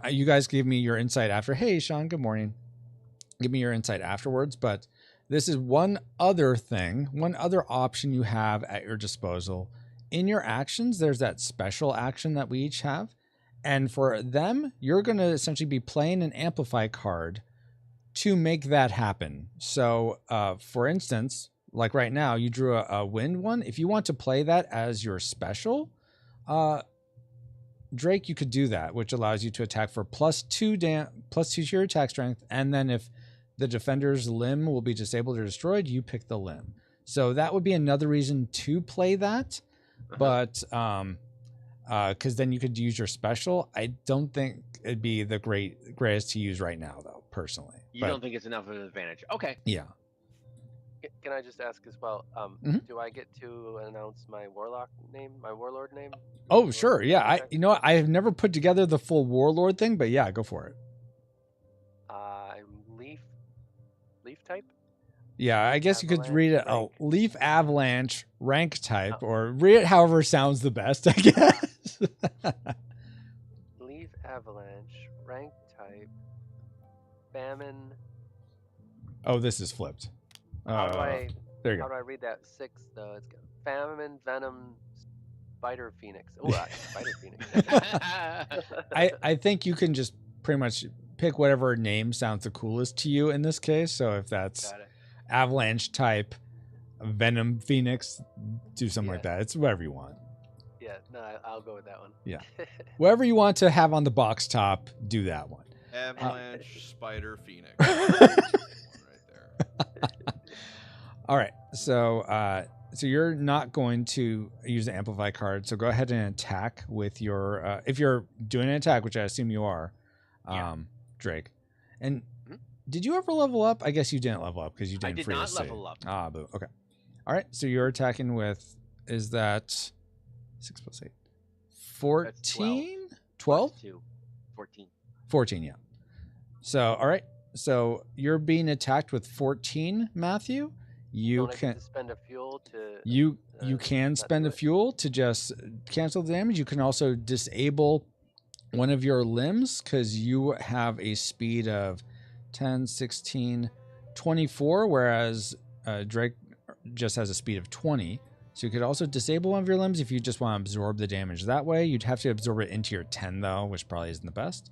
You guys gave me your insight after. Hey, Sean, good morning. Give me your insight afterwards. But this is one other option you have at your disposal. In your actions, there's that special action that we each have. And for them, you're going to essentially be playing an Amplify card to make that happen. So, for instance, like right now, you drew a wind one. If you want to play that as your special, Drake, you could do that, which allows you to attack for +2 to your attack strength, and then if the defender's limb will be disabled or destroyed, you pick the limb. So that would be another reason to play that, but because then you could use your special. I don't think it'd be the greatest to use right now, though, personally. You don't think it's enough of an advantage? Okay. Yeah. Can I just ask as well? Do I get to announce my warlord name? Oh, sure. Yeah. I have never put together the full warlord thing, but yeah, go for it. I'm leaf type. Yeah, I guess you could read it a leaf avalanche rank type, or read it however sounds the best, I guess. Leaf avalanche rank type. Famine. Oh, this is flipped. There you go. How do I read that 6 though? It's got famine, venom, spider phoenix. Oh, spider phoenix. I think you can just pretty much pick whatever name sounds the coolest to you in this case. So if that's avalanche type, venom phoenix, do something like that. It's whatever you want. Yeah, no, I'll go with that one. Yeah, whatever you want to have on the box top, do that one. Avalanche, Spider, Phoenix. Right there. All right. So you're not going to use the amplify card. So go ahead and attack with your. If you're doing an attack, which I assume you are, Drake. And did you ever level up? I guess you didn't level up because you didn't. I did free not to save. level up. Ah, boo. Okay. All right. So you're attacking with. Is that 6 + 8? 14? 12? 2. 14. 14, yeah. So, all right. So you're being attacked with 14, Matthew. You Don't I can get to spend a fuel to. you can not spend do a it? fuel to just cancel the damage. You can also disable one of your limbs because you have a speed of 10, 16, 24, whereas Drake just has a speed of 20. So you could also disable one of your limbs if you just want to absorb the damage that way. You'd have to absorb it into your 10 though, which probably isn't the best.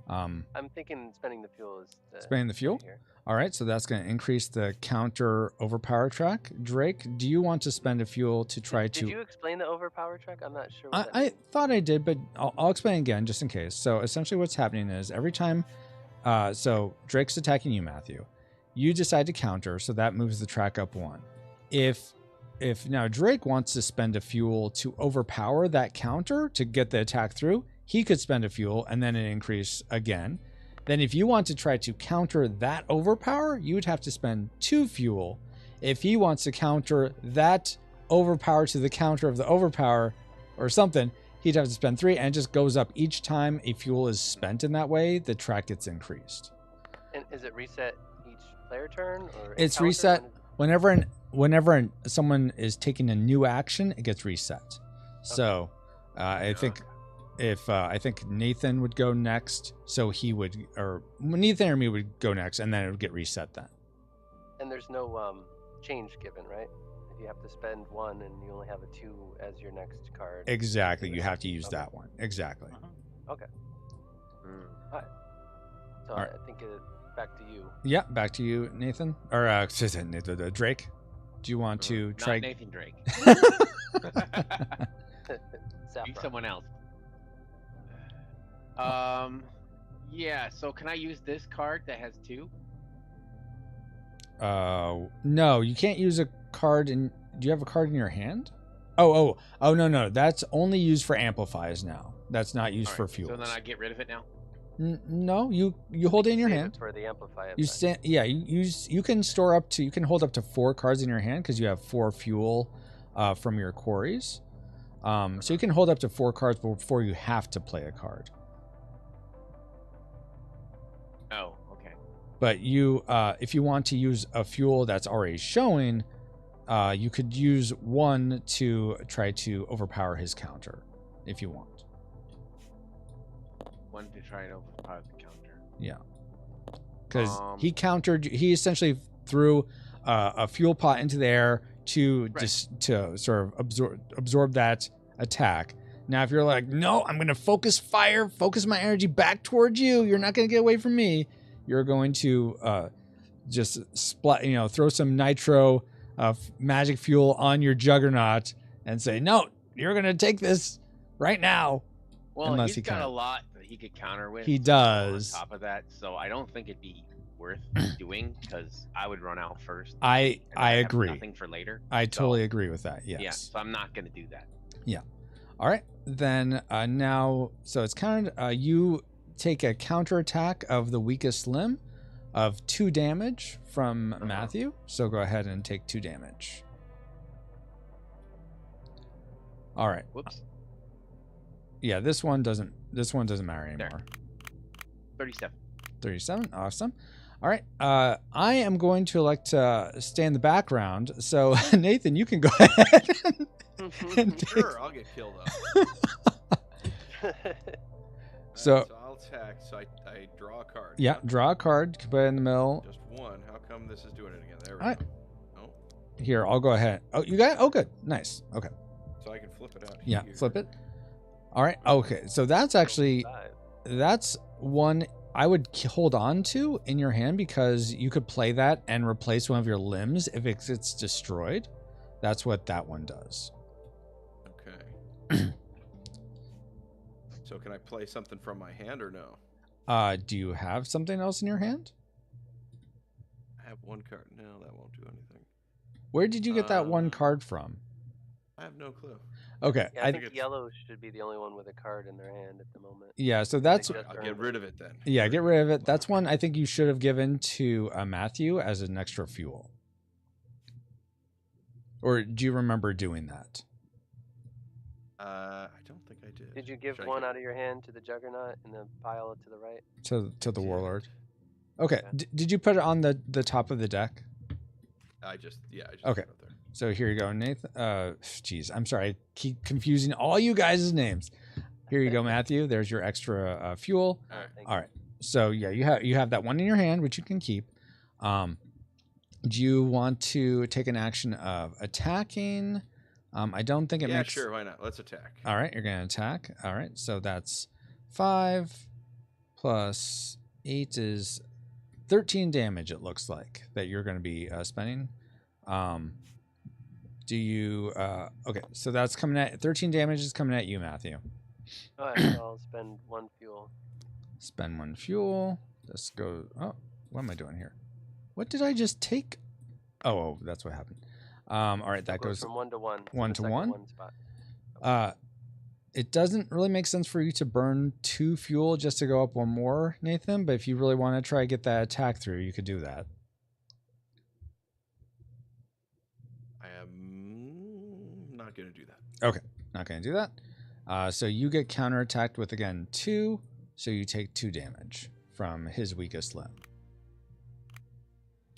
I'm thinking spending the fuel is. Spending the fuel? right here. All right, so that's going to increase the counter overpower track. Drake, do you want to spend a fuel to try Did to... you explain the overpower track? I'm not sure. What that I means. thought I did, but I'll explain again just in case. So essentially what's happening is every time... so Drake's attacking you, Matthew. You decide to counter, so that moves the track up 1. If now Drake wants to spend a fuel to overpower that counter to get the attack through, he could spend a fuel and then it increase again. Then if you want to try to counter that overpower, you would have to spend 2 fuel. If he wants to counter that overpower to the counter of the overpower or something, he'd have to spend 3, and it just goes up each time a fuel is spent in that way, the track gets increased. And is it reset each player turn or? It's encounter? reset When is- whenever someone is taking a new action, it gets reset. So I think I think Nathan would go next, so he would, or Nathan or me would go next, and then it would get reset then. And there's no change given, right? If you have to spend 1 and you only have a 2 as your next card. Exactly, you have to use that one. Exactly. Okay. Alright. So Alright. I think back to you. Yeah, back to you, Nathan. Or Drake. Do you want to try? Not Nathan Drake. Be Saffron. someone else. Yeah. So can I use this card that has 2? No, you can't use a card in. Do you have a card in your hand? Oh, no. That's only used for amplifies now. That's not used for fuels. So then I get rid of it now. No, you hold it in your Save hand. it for the amplify. You stand. Yeah, you can store up to. You can hold up to 4 cards in your hand because you have 4 fuel, from your quarries. So you can hold up to 4 cards before you have to play a card. Oh, okay. But you, if you want to use a fuel that's already showing, you could use 1 to try to overpower his counter, if you want. 1 to try and overpower the counter. Yeah, because he countered. He essentially threw a fuel pot into the air to to sort of absorb that attack. Now, if you're like, no, I'm going to focus my energy back towards you. You're not going to get away from me. You're going to just throw some nitro magic fuel on your Juggernaut and say, no, you're going to take this right now. Well, Unless he's got a lot that he could counter with. He does. On top of that, so I don't think it'd be worth doing because I would run out first. I have agree. Nothing for later. I totally agree with that. Yes. Yeah. So I'm not going to do that. Yeah. All right. Then now, so it's kind of you take a counter attack of the weakest limb of 2 damage from Matthew. So go ahead and take 2 damage. All right. Whoops. Yeah, this one doesn't matter anymore. There. 37. 37. Awesome. All right. I am going to elect to stay in the background. So Nathan, you can go ahead. Sure, I'll get killed up. So I'll attack. So I draw a card. Yeah, draw a card. Put it in the middle. Just 1. How come this is doing it again? There we Alright. go. Oh, Here, I'll go ahead. Oh, you got it? Oh, good. Nice. Okay. so I can flip it out. Yeah, here. flip it. All right. Okay. So that's actually, 5. that's one I would hold on to in your hand because you could play that and replace one of your limbs if it gets destroyed. That's what that one does. Okay. So can I play something from my hand or no? Do you have something else in your hand? I have one card. No, that won't do anything. Where did you get that one card from? I have no clue. Okay. Yeah, I think yellow should be the only one with a card in their hand at the moment. Yeah, so that's... I'll get rid of it then. Yeah, get rid of it. That's one I think you should have given to Matthew as an extra fuel. Or do you remember doing that? I don't think I did. Did you give one out of your hand to the Juggernaut in the pile to the right? To the Warlord. Okay. Yeah. Did you put it on the top of the deck? I just okay. Put it there. So here you go, Nathan. Geez, I'm sorry. I keep confusing all you guys' names. Here you go, Matthew. There's your extra fuel. All right. So yeah, you have that one in your hand, which you can keep. Do you want to take an action of attacking? I don't think it makes... Yeah, sure. Why not? Let's attack. All right. You're going to attack. All right. So that's 5 plus 8 is 13 damage, it looks like, that you're going to be spending. Do you... okay. So that's coming at... 13 damage is coming at you, Matthew. All right. So I'll spend 1 fuel. Spend 1 fuel. Let's go... Oh, what am I doing here? What did I just take? Oh, that's what happened. All right, that goes from 1 to 1. 1 to 1. Spot. It doesn't really make sense for you to burn 2 fuel just to go up 1 more, Nathan. But if you really want to try to get that attack through, you could do that. I am not going to do that. Okay, not going to do that. So you get counterattacked with, again, 2. So you take 2 damage from his weakest limb.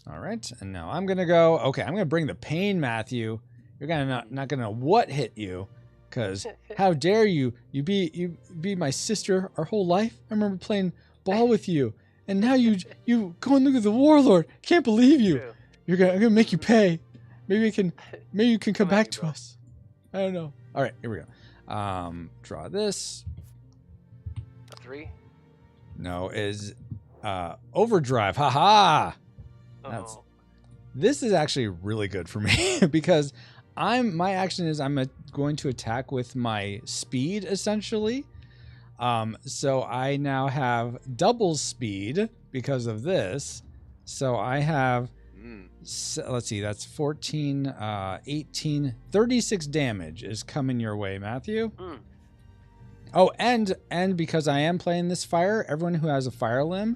All right, and now I'm gonna go. Okay, I'm gonna bring the pain, Matthew. You're gonna not gonna what hit you, because how dare you? You be my sister our whole life. I remember playing ball with you, and now you go and look at the Warlord. Can't believe you. I'm gonna make you pay. Maybe you can come back to us. I don't know. All right, here we go. Draw this. A 3. No, is overdrive. Haha. This is actually really good for me because my action is I'm going to attack with my speed essentially. So I now have double speed because of this. So I have let's see, that's 14, 18, 36 damage is coming your way, Matthew. Oh, and because I am playing this fire, everyone who has a fire limb,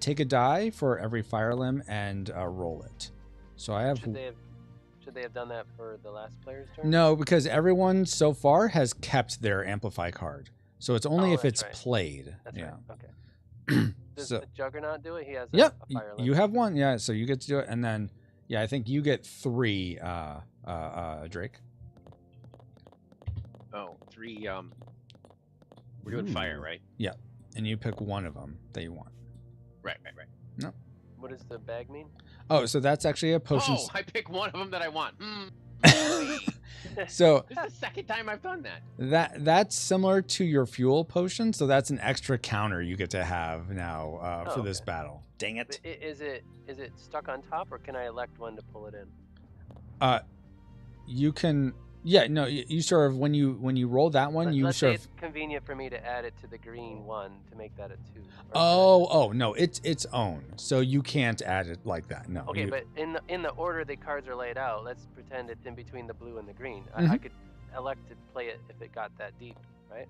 take a die for every fire limb and roll it. So I have... Should they have done that for the last player's turn? No, because everyone so far has kept their amplify card. So it's only if it's played. That's right. Okay. Does so, the Juggernaut do it? He has a fire limb. You have 1. Yeah, so you get to do it. And then, yeah, I think you get 3, Drake. Oh, 3... We're doing fire, right? Yeah. And you pick 1 of them that you want. Right. No. What does the bag mean? Oh, so that's actually a potion. Oh, I pick 1 of them that I want. So this is the second time I've done that. That's similar to your fuel potion. So that's an extra counter you get to have now for this battle. Dang it. Is it stuck on top, or can I elect one to pull it in? You can. Yeah, no, you sort of when you roll that one, let's say it's convenient for me to add it to the green one to make that a 2. Oh no, it's its own, so you can't add it like that. No. Okay, but in the order the cards are laid out, let's pretend it's in between the blue and the green. I could elect to play it if it got that deep, right?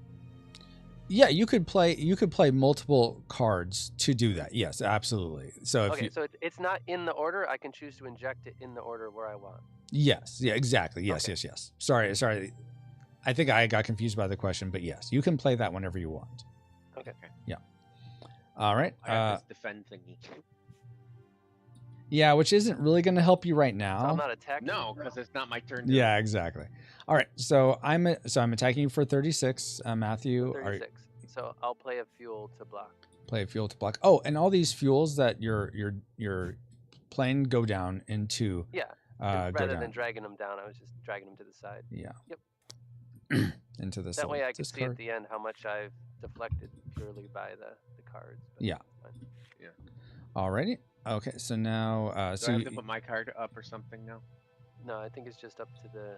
Yeah, you could play multiple cards to do that. Yes, absolutely. So so it's not in the order. I can choose to inject it in the order where I want. Yes. Yeah. Exactly. Yes. Okay. Yes. Sorry. I think I got confused by the question, but yes, you can play that whenever you want. Okay. Yeah. All right. I have this defend thingy. Yeah, which isn't really going to help you right now. So I'm not attacking. No, because it's not my turn. Yeah, exactly. All right. So I'm attacking you for 36, Matthew. 36. So I'll play a fuel to block. Play a fuel to block. Oh, and all these fuels that you're playing go down into. Yeah. Rather than dragging them down, I was just dragging them to the side. Yeah. Yep. Into this. That way I can see at the end how much I've deflected purely by the cards. Yeah. Yeah. Alrighty. Okay. So now, Do I have to put my card up or something now? No, I think it's just up to the.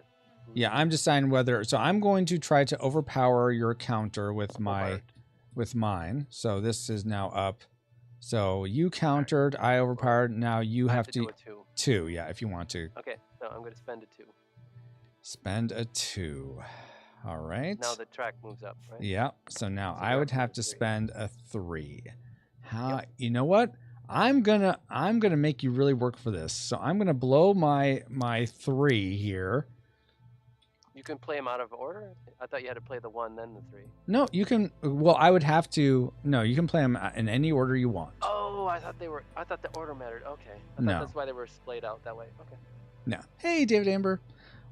Yeah, I'm deciding whether. So I'm going to try to overpower your counter with my with mine. So this is now up. So you countered, I overpowered. Now you have to do a 2. 2, yeah, if you want to. Okay, so I'm going to spend a 2. Spend a 2. All right. Now the track moves up, right? Yeah. So now So I you're would up to have a to 3. spend a 3. How? Yep. You know what? I'm gonna make you really work for this. So I'm gonna blow my 3 here. You can play them out of order? I thought you had to play the 1, then the 3. No, you can. Well, I would have to. No, you can play them in any order you want. Oh, I thought the order mattered. Okay. I thought No. that's why they were splayed out that way. Okay. No. Hey, David Amber.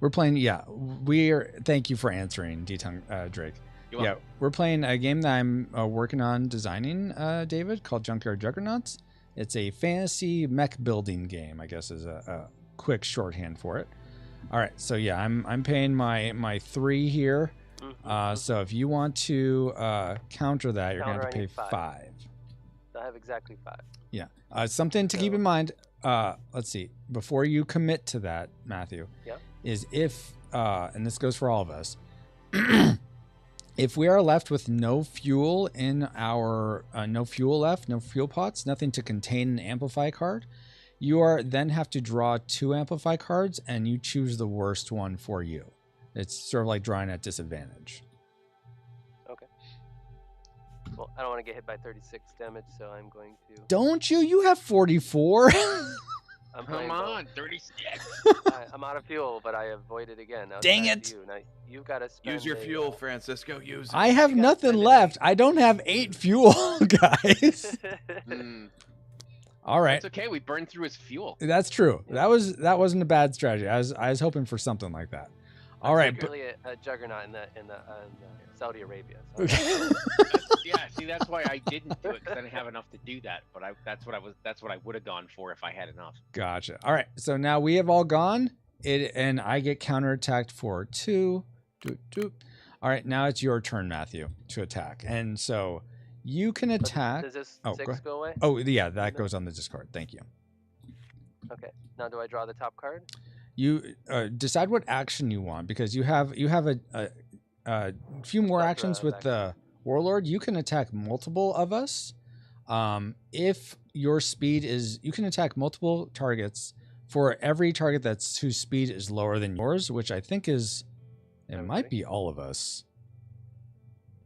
We're playing. Yeah, we're. Thank you for answering, Drake. You're Yeah, welcome. we're playing a game that I'm working on designing, David, called Junkyard Juggernauts. It's a fantasy mech building game, I guess is a quick shorthand for it. All right, so yeah, I'm paying my 3 here. So if you want to counter that, you're gonna have to pay 5. So I have exactly 5. Yeah. Something to keep in mind. Let's see. Before you commit to that, Matthew, Yep. is if and this goes for all of us. If we are left with no fuel in our no fuel pots, nothing to contain an amplify card, you are then have to draw 2 amplify cards, and you choose the worst one for you. It's sort of like drawing at disadvantage. Okay. Well, I don't want to get hit by 36 damage, so I'm going to. Don't you? You have 44. I'm playing Come both. on, 36. I'm out of fuel, but I avoided again. Now it's Dang back it. to you. Now you've got to spend. Use your fuel, Francisco. Use it. I have You gotta nothing spend it. left. I don't have 8 fuel, guys. Mm, All right. It's okay. We burned through his fuel. That's true. That wasn't a bad strategy. I was hoping for something like that. All right. Secretly a juggernaut in Saudi Arabia. So Yeah, see, that's why I didn't do it, because I didn't have enough to do that. But that's what I would have gone for if I had enough. Gotcha. All right. So now we have all gone. And I get counterattacked for 2. Doop, doop. All right. Now it's your turn, Matthew, to attack. And so you can attack. Does this Oh, 6 go away? Oh, yeah, that goes on the discard. Thank you. Okay. Now do I draw the top card? You decide what action you want, because you have a few more Plethora actions of with the warlord. You can attack multiple of us. If your speed is, you can attack multiple targets for every target whose speed is lower than yours, which I think is, it might be all of us.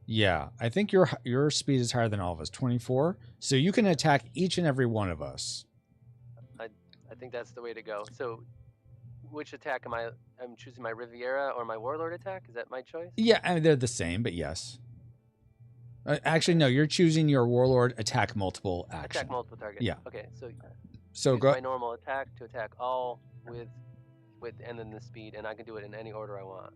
Yeah, I think your speed is higher than all of us, 24. So you can attack each and every one of us. I think that's the way to go. So, which attack am I? I'm choosing my Riviera or my Warlord attack. Is that my choice? Yeah, I mean, they're the same, but yes. Actually, no, you're choosing your warlord attack multiple action. Attack multiple targets. Yeah. Okay, so So use go. my normal attack to attack all with and then the speed, and I can do it in any order I want.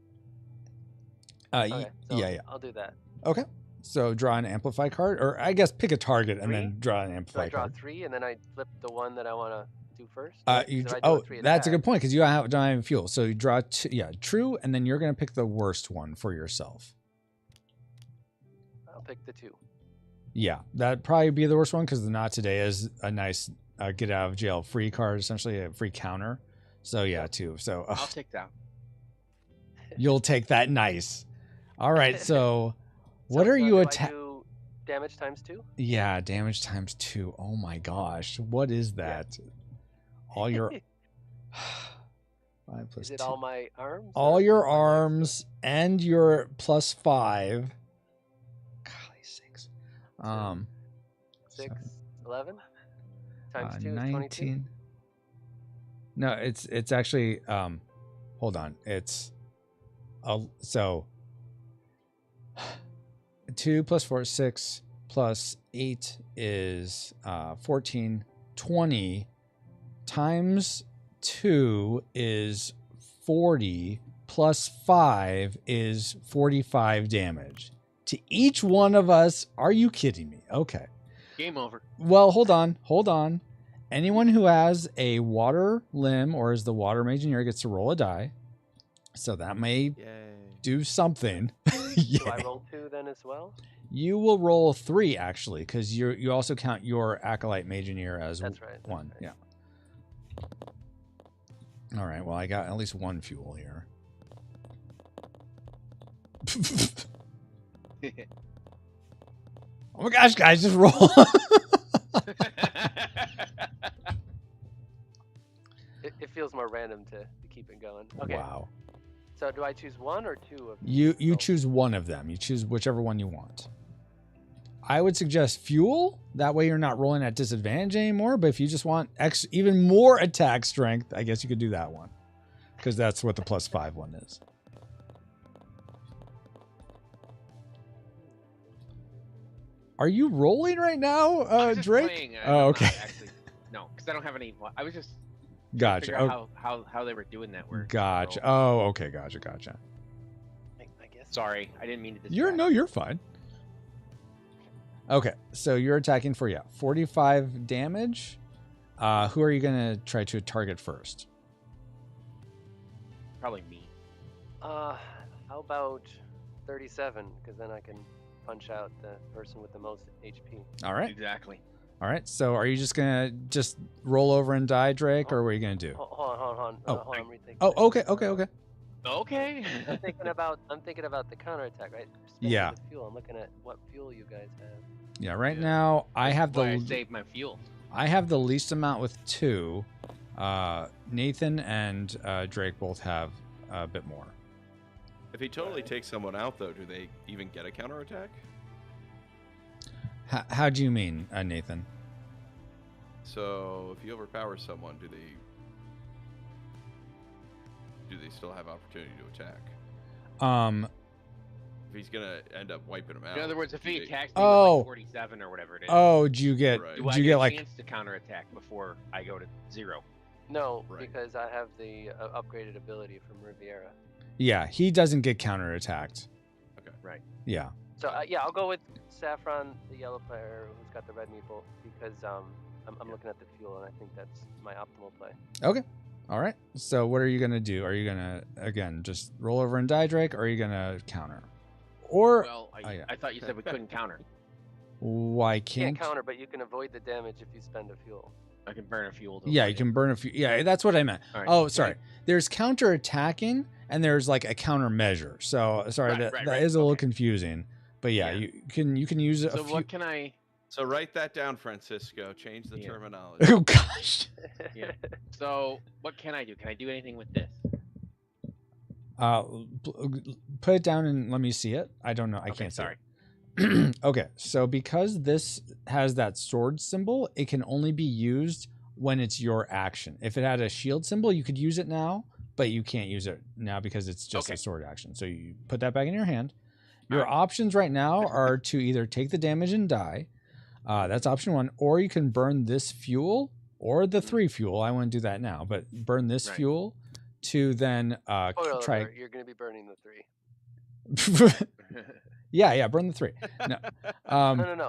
Okay, so yeah. I'll do that. Okay. So draw an amplify card, or I guess pick a target and 3? then draw an So amplify I draw card. 3, and then I flip the one that I want to do first. You Right? 'Cause if I do oh, a 3 that's a attack, good point, because you don't have fuel. So you draw true, and then you're gonna pick the worst one for yourself. I'll pick the 2. Yeah, that'd probably be the worst one, because the not today is a nice get out of jail free card, essentially a free counter. So yeah, 2. So I'll take that. you'll take that. Nice. All right. So what So, are you do I attacking? do damage times 2? Yeah, damage times 2. Oh my gosh, what is that? All your 5 plus Is it 2. all my arms? All or your just my legs? arms and your plus 5. Golly sakes. 6, 11 times 2 is 22. 19. No, it's actually hold on. It's so 2 plus 4 is 6 plus 8 is 14. 20 times 2 is 40 plus 5 is 45 damage to each one of us. Are you kidding me? Okay. Game over. Well, hold on. Anyone who has a water limb or is the water engineer gets to roll a die. So that may Yay. do something. Do I roll 2 then as well? You will roll 3 actually, because you also count your acolyte engineer as That's right. that's 1. right. Yeah. All right. Well, I got at least 1 fuel here. Oh my gosh, guys, just roll. It feels more random to keep it going. Okay. Wow. So do I choose one or two of You both? choose one of them. You choose whichever one you want. I would suggest fuel. That way you're not rolling at disadvantage anymore. But if you just want even more attack strength, I guess you could do that one. Because that's what the +5 one is. Are you rolling right now, I'm just Drake? playing, Oh, I'm okay. not actually, no, because I don't have any. I was just trying to Gotcha. figure out how they were doing that work. Gotcha. So, Oh, okay. Gotcha. I guess. sorry, I didn't mean to. You're fine. Okay, so you're attacking for 45 damage. Who are you gonna try to target first? Probably me. How about 37? Because then I can punch out the person with the most HP. All right. Exactly. All right. So are you just gonna roll over and die, Drake, or what are you gonna do? Hold on. Oh. Hold on, I'm rethinking Oh, this. okay. Okay. I'm thinking about the counterattack, right? Yeah. The fuel. I'm looking at what fuel you guys have. Yeah. Right now, I have Why I saved my fuel. I have the least amount with 2. Nathan and Drake both have a bit more. If he totally takes someone out, though, do they even get a counterattack? How do you mean, Nathan? So if you overpower someone, do they still have opportunity to attack? If he's gonna end up wiping them out. In other words, if he attacks me Oh. with like 47 or whatever it is, Oh, do you get Right. do I do you get get a like chance to counterattack before I go to 0? No, Right. because I have the upgraded ability from Riviera. Yeah, he doesn't get counterattacked. Okay. Right. Yeah. So I'll go with Saffron, the yellow player who's got the red meeple, because I'm looking at the fuel and I think that's my optimal play. Okay. All right. So what are you gonna do? Are you gonna again just roll over and die, Drake, or are you gonna counter? Or Well, yeah. I thought you said we couldn't counter. why You can't can't? counter, but you can avoid the damage if you spend a fuel. I can burn a fuel. To Yeah, avoid you it. can burn a few. Yeah, that's what I meant. All right. Oh, sorry. There's counter attacking and there's like a counter measure. So sorry, Right, that right. is a little Okay. confusing. But yeah, Yeah. you can use a So few. what can I? So write that down, Francisco. Change the Yeah. terminology. Oh gosh. Yeah. So what can I do? Can I do anything with this? Put it down and let me see it. I don't know. I Okay, can't see sorry. it. Okay, so because this has that sword symbol, it can only be used when it's your action. If it had a shield symbol, you could use it now, but you can't use it now because it's just Okay. a sword action. So you put that back in your hand. Your Alright. options right now are to either take the damage and die. That's option 1, or you can burn this fuel or the 3 fuel. I wouldn't do that now, but burn this Right. fuel to then Spoiler try. alert, you're going to be burning the 3. Yeah, burn the 3. No.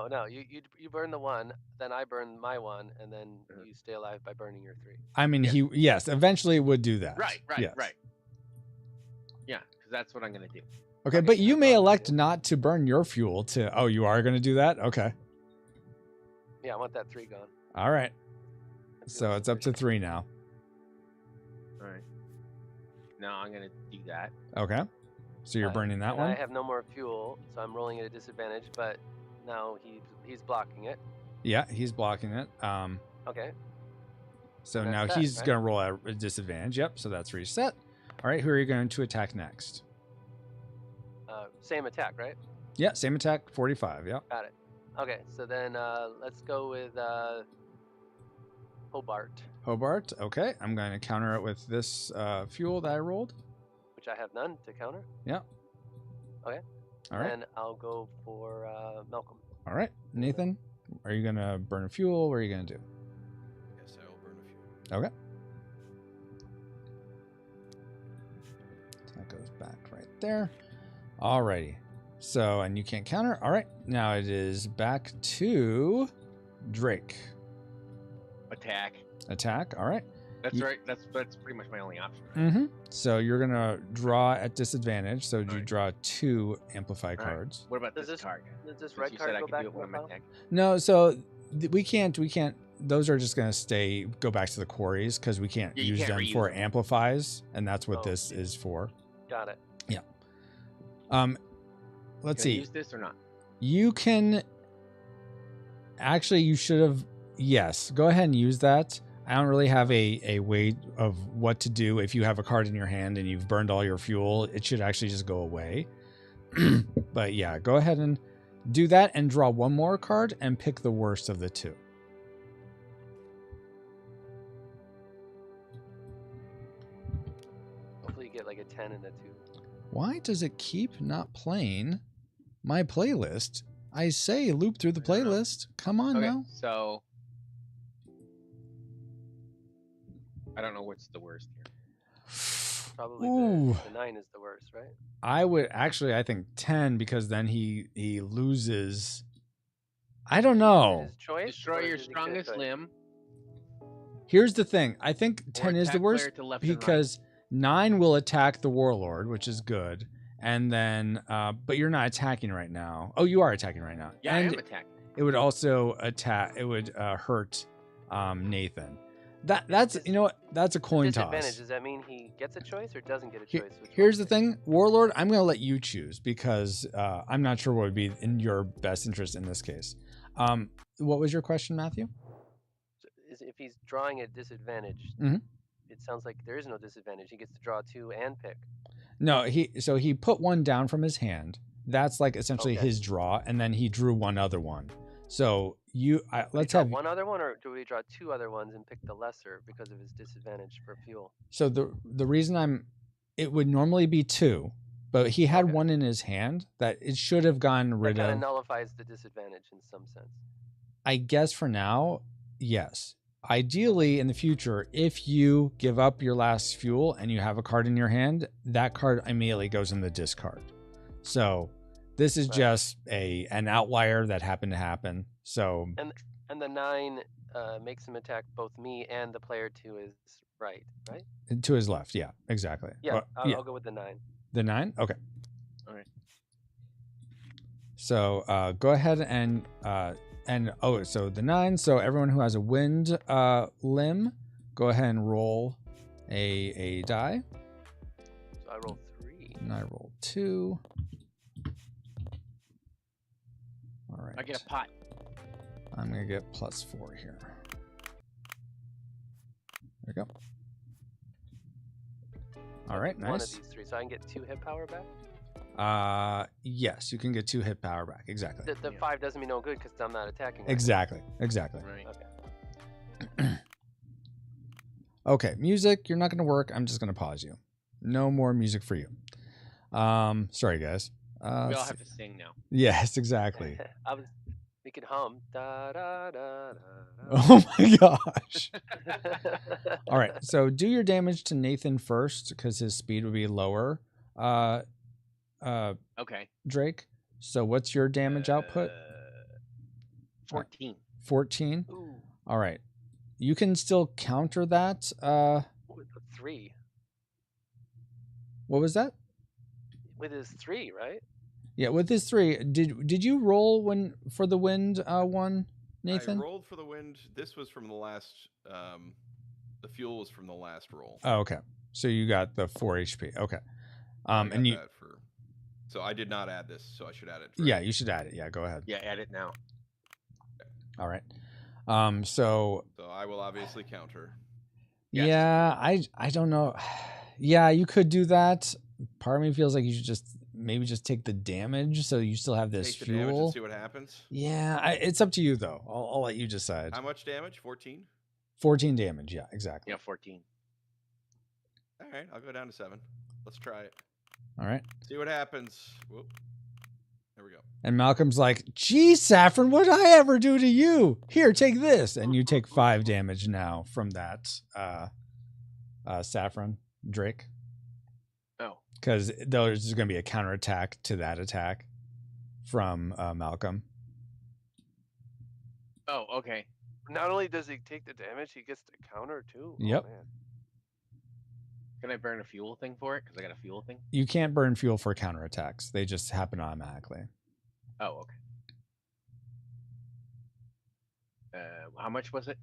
No. You burn the 1, then I burn my 1, and then you stay alive by burning your 3. I mean, Yeah. yes, eventually would do that. Right. Yes. Yeah, because that's what I'm gonna do. Okay, Okay, but you that's may all I'm elect gonna do. not to burn your fuel to. Oh, you are going to do that? Okay. Yeah, I want that 3 gone. All right. That So feels it's up to pretty- 3 now. All right. No, I'm gonna do that. Okay. So you're burning that and I one? have no more fuel, so I'm rolling at a disadvantage, but now he's blocking it. Yeah, he's blocking it. Okay. So That's now that, he's right? going to roll at a disadvantage. Yep, so that's reset. All right, who are you going to attack next? Same attack, right? Yeah, same attack, 45. Yep. Got it. Okay, so then let's go with Hobart, Hobart. Okay, I'm going to counter it with this fuel that I rolled. which I have none to counter. Yeah. Okay. All right. And I'll go for Malcolm. All right. Nathan, are you going to burn a fuel? What are you going to do? Yes, I will burn a few. Okay. So that goes back right there. Alrighty. So, and you can't counter. All right. Now it is back to Drake. Attack. Attack. All right. That's Ye- right. That's pretty much my only option. Right? Mm-hmm. So you're going to draw at disadvantage. So you Alright. draw 2 amplify Alright. cards. What about Does this this- card? Does this Since red you card said I go could back do to it when the I'm pile? attacking. No, so we can't. Those are just going to go back to the quarries because we can't Yeah, you use can't them reuse for them. amplifies. And that's what Oh, this is for. Got it. Let's Can I see. use this or not? You can Actually, you should have. Yes, go ahead and use that. I don't really have a way of what to do if you have a card in your hand and you've burned all your fuel. It should actually just go away. But yeah, go ahead and do that and draw one more card and pick the worst of the two. Hopefully you get like a 10 and a 2. Why does it keep not playing my playlist? I say loop through the playlist. Come on Okay, now. so I don't know what's the worst here. Probably Ooh. the 9 is the worst, right? I think 10 because then he loses. I don't know. His choice, Destroy or your does he get a strongest choice? limb. Here's the thing. I think Or 10 is the attack worst player to left and right. because 9 will attack the warlord, which is good. And then, but you're not attacking right now. Oh, you are attacking right now. Yeah, and I am attacking. it would also hurt Nathan. That's you know what? That's a coin Disadvantage. toss. Does that mean he gets a choice or doesn't get a choice? Here's the thing, Warlord. I'm going to let you choose because I'm not sure what would be in your best interest in this case. What was your question, Matthew? If he's drawing at disadvantage, Mhm. it sounds like there is no disadvantage. He gets to draw 2 and pick. No, he put one down from his hand. That's like essentially Okay. his draw, and then he drew one other one. So let's draw have one other one, or do we draw 2 other ones and pick the lesser because of his disadvantage for fuel? So the reason it would normally be 2, but he had Okay. one in his hand that it should have gotten That rid kind of. of nullifies the disadvantage in some sense. I guess for now, yes. Ideally, in the future, if you give up your last fuel and you have a card in your hand, that card immediately goes in the discard. So this is Right. just an outlier that happened to happen. So And the 9 makes him attack both me and the player to his right? to his left, yeah, exactly. Yeah, Well, I'll go with the 9. The 9? Okay. All right. So go ahead so the 9. So everyone who has a wind limb, go ahead and roll a die. So I roll 3. And I roll 2. All right. I get a pot. I'm gonna get +4 here. There we go. All right, One of nice. these 3, so I can get 2 hit power back. Yes, you can get 2 hit power back. Exactly. The Yeah. 5 doesn't mean no good because I'm not attacking. right Exactly. Right. now. Okay. Okay, music, you're not gonna work. I'm just gonna pause you. No more music for you. Sorry guys. We all let's have see. to sing now. Yes, exactly. We could hum. Da, da, da, da, Oh my gosh. da. All right, so do your damage to Nathan first because his speed would be lower. Okay. Drake. So what's your damage output? 14. 14. Ooh, All right. You can still counter that. with the 3. What was that? With his 3, right? Yeah, with his 3. Did you roll for the wind one, Nathan? I rolled for the wind. This was from the last. The fuel was from the last roll. Oh, okay. So you got the 4 HP. Okay. I got and you. that for. So I did not add this, so I should add it. Yeah, you should add it. Yeah, go ahead. Yeah, add it now. All right. So So I will obviously counter. Yes. yeah, I don't know. Yeah, you could do that. Part of me feels like you should maybe just take the damage so you still have this Take the damage and fuel. see what happens. Yeah, it's up to you though. I'll let you decide. How much damage? 14. 14 damage. Yeah, exactly. Yeah, 14. All right, I'll go down to 7. Let's try it. All right. See what happens. Whoop. There we go. And Malcolm's like, "Gee, Saffron, what did I ever do to you? Here, take this." And you take 5 damage now from that Saffron, Drake. Oh. Because there's going to be a counterattack to that attack from Malcolm. Oh, okay. Not only does he take the damage, he gets to counter too. Yep. Oh, man. Can I burn a fuel thing for it? Because I got a fuel thing. You can't burn fuel for counterattacks. They just happen automatically. Oh, okay. How much was it?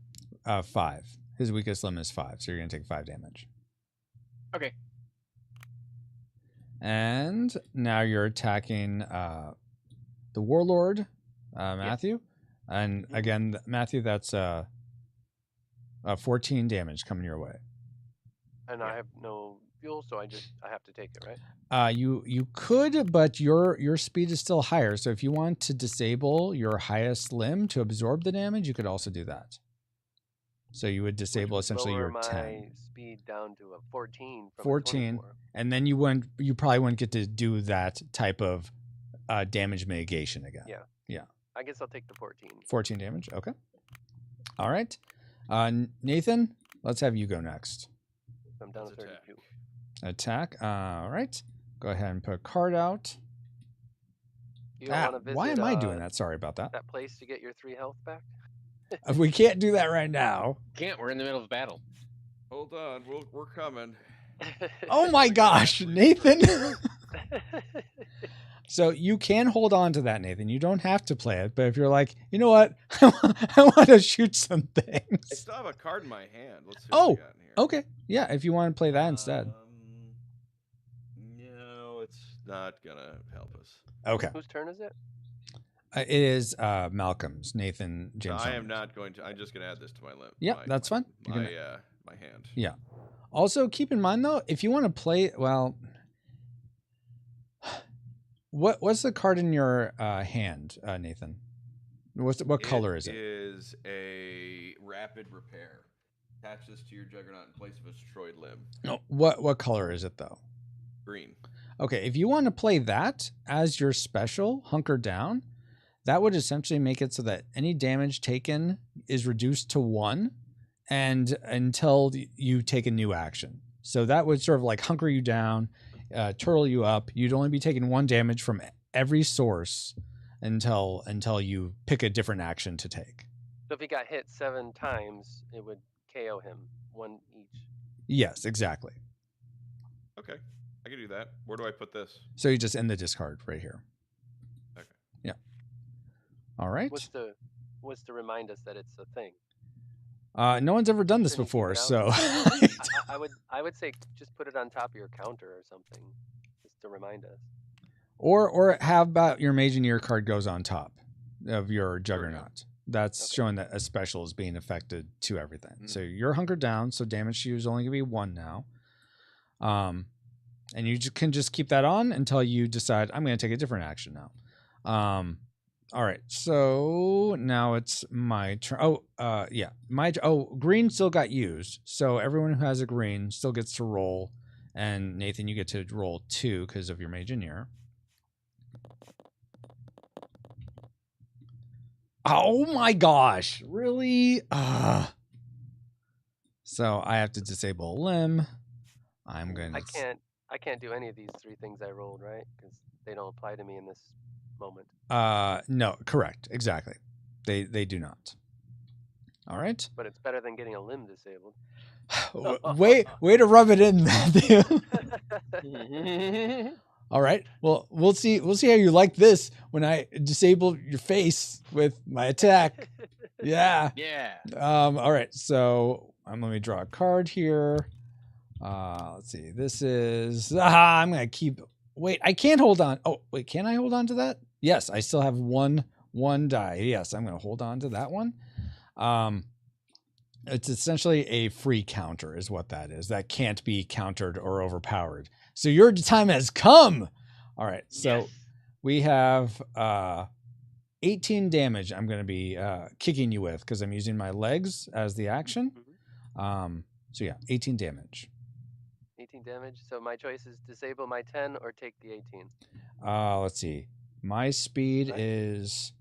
5. His weakest limit is 5, so you're going to take 5 damage. Okay. And now you're attacking the Warlord, Matthew. And again, Matthew, that's 14 damage coming your way. And I have no fuel, so I have to take it, right? You could, but your speed is still higher. So if you want to disable your highest limb to absorb the damage, you could also do that. So you would disable essentially your 10. My speed down to a 14 from 14, and then you probably wouldn't get to do that type of damage mitigation again. Yeah. I guess I'll take the 14. 14 damage. Okay. All right. Nathan, let's have you go next. I'm down to 32. Attack. All right. Go ahead and put a card out. You don't want to visit, why am I doing that? Sorry about that. That place to get your 3 health back? We can't do that right now. Can't. We're in the middle of battle. Hold on. We're coming. Oh my gosh, Nathan. So you can hold on to that, Nathan. You don't have to play it, but if you're like, you know what, I want to shoot some things. I still have a card in my hand. Let's see what we got in here. Okay. Yeah, if you want to play that instead. No, it's not gonna help us. Okay. Whose turn is it? It is Malcolm's. Nathan James. So I am not going to. I'm just gonna add this to my limp. Yeah, that's fine. My hand. Yeah. Also, keep in mind though, if you want to play, well, what's the card in your hand, Nathan? What color is it? It is a rapid repair. Attach this to your Juggernaut in place of a destroyed limb. No, what color is it though? Green. Okay, if you want to play that as your special, hunker down, that would essentially make it so that any damage taken is reduced to 1 and until you take a new action. So that would sort of like hunker you down, turtle you up. You'd only be taking 1 damage from every source until you pick a different action to take. So if he got hit 7 times, it would KO him, 1 each. Yes, exactly. Okay, I can do that. Where do I put this? So you just end the discard right here. Okay. Yeah. All right. What's to remind us that it's a thing? No one's ever done this before, so I would say just put it on top of your counter or something, just to remind us. Or how about your Mageneer card goes on top of your Juggernaut? That's showing that a special is being affected to everything. So you're hunkered down, so damage to you is only going to be 1 now. And you can just keep that on until you decide, I'm going to take a different action now. All right, so now it's my turn. Green still got used. So everyone who has a green still gets to roll. And Nathan, you get to roll 2 because of your Mageneer. Oh my gosh, really? So I have to disable a limb. I'm going to... I can't do any of these 3 things I rolled, right? Because they don't apply to me in this moment. No, correct. Exactly. They do not. All right. But it's better than getting a limb disabled. way to rub it in, Matthew. All right. Well, we'll see how you like this when I disable your face with my attack. Yeah. Yeah. All right. So let me draw a card here. Let's see. This is I'm gonna keep. Wait, I can't hold on. Oh, wait, can I hold on to that? Yes, I still have one die. Yes, I'm gonna hold on to that one. It's essentially a free counter, is what that is. That can't be countered or overpowered. So your time has come. All right. So we have 18 damage. I'm gonna be kicking you with because I'm using my legs as the action. So yeah, 18 damage. 18 damage. So my choice is disable my 10 or take the 18. Let's see. My speed is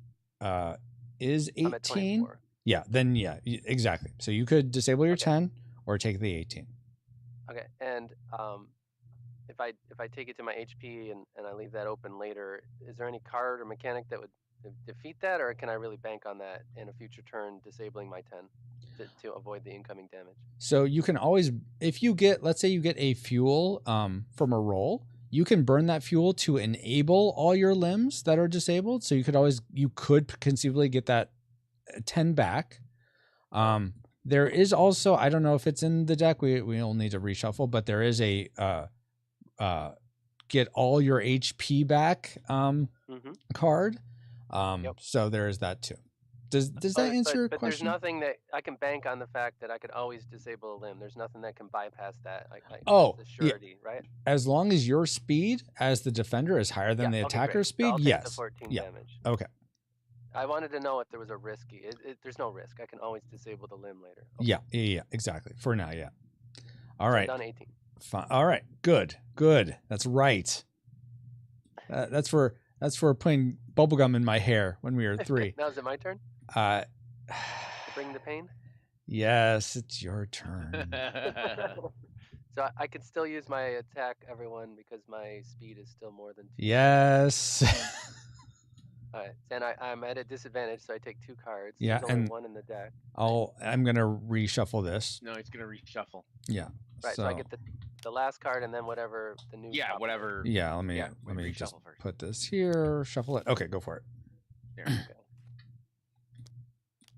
18. Yeah, then yeah, exactly. So you could disable your 10 or take the 18. Okay, and if I take it to my HP and I leave that open later, is there any card or mechanic that would defeat that, or can I really bank on that in a future turn disabling my 10 to avoid the incoming damage? So you can always, if you get, let's say you get a fuel from a roll, you can burn that fuel to enable all your limbs that are disabled. So you could conceivably get that 10 back. There is also, I don't know if it's in the deck, we'll need to reshuffle, but there is a get all your HP back card. So there is that too. Does that answer your but question? there's nothing that I can bank on the fact that I could always disable a limb. There's nothing that can bypass that. Oh, it's a yeah. surety, right? As long as your speed as the defender is higher than the Okay, attacker's great. So speed, I'll take yes. the 14 Yeah. damage. Okay. I wanted to know if there was a risky. There's no risk. I can always disable the limb later. Okay. Yeah, exactly. For now, yeah. All So right. I've done 18. Fine. All right. Good. That's right. That's for putting bubblegum in my hair when we were 3. Now is it my turn? To bring the pain? Yes, it's your turn. So I could still use my attack, everyone, because my speed is still more than 2. Yes. All right, and I'm at a disadvantage, so I take 2 cards. Yeah, There's only and 1 in the deck. I'm gonna reshuffle this. No, it's gonna reshuffle. Yeah. Right, so I get the last card and then whatever the new. Yeah, whatever. Yeah, let me just reshuffle first. put this here. Shuffle it. Okay, go for it. There. Okay.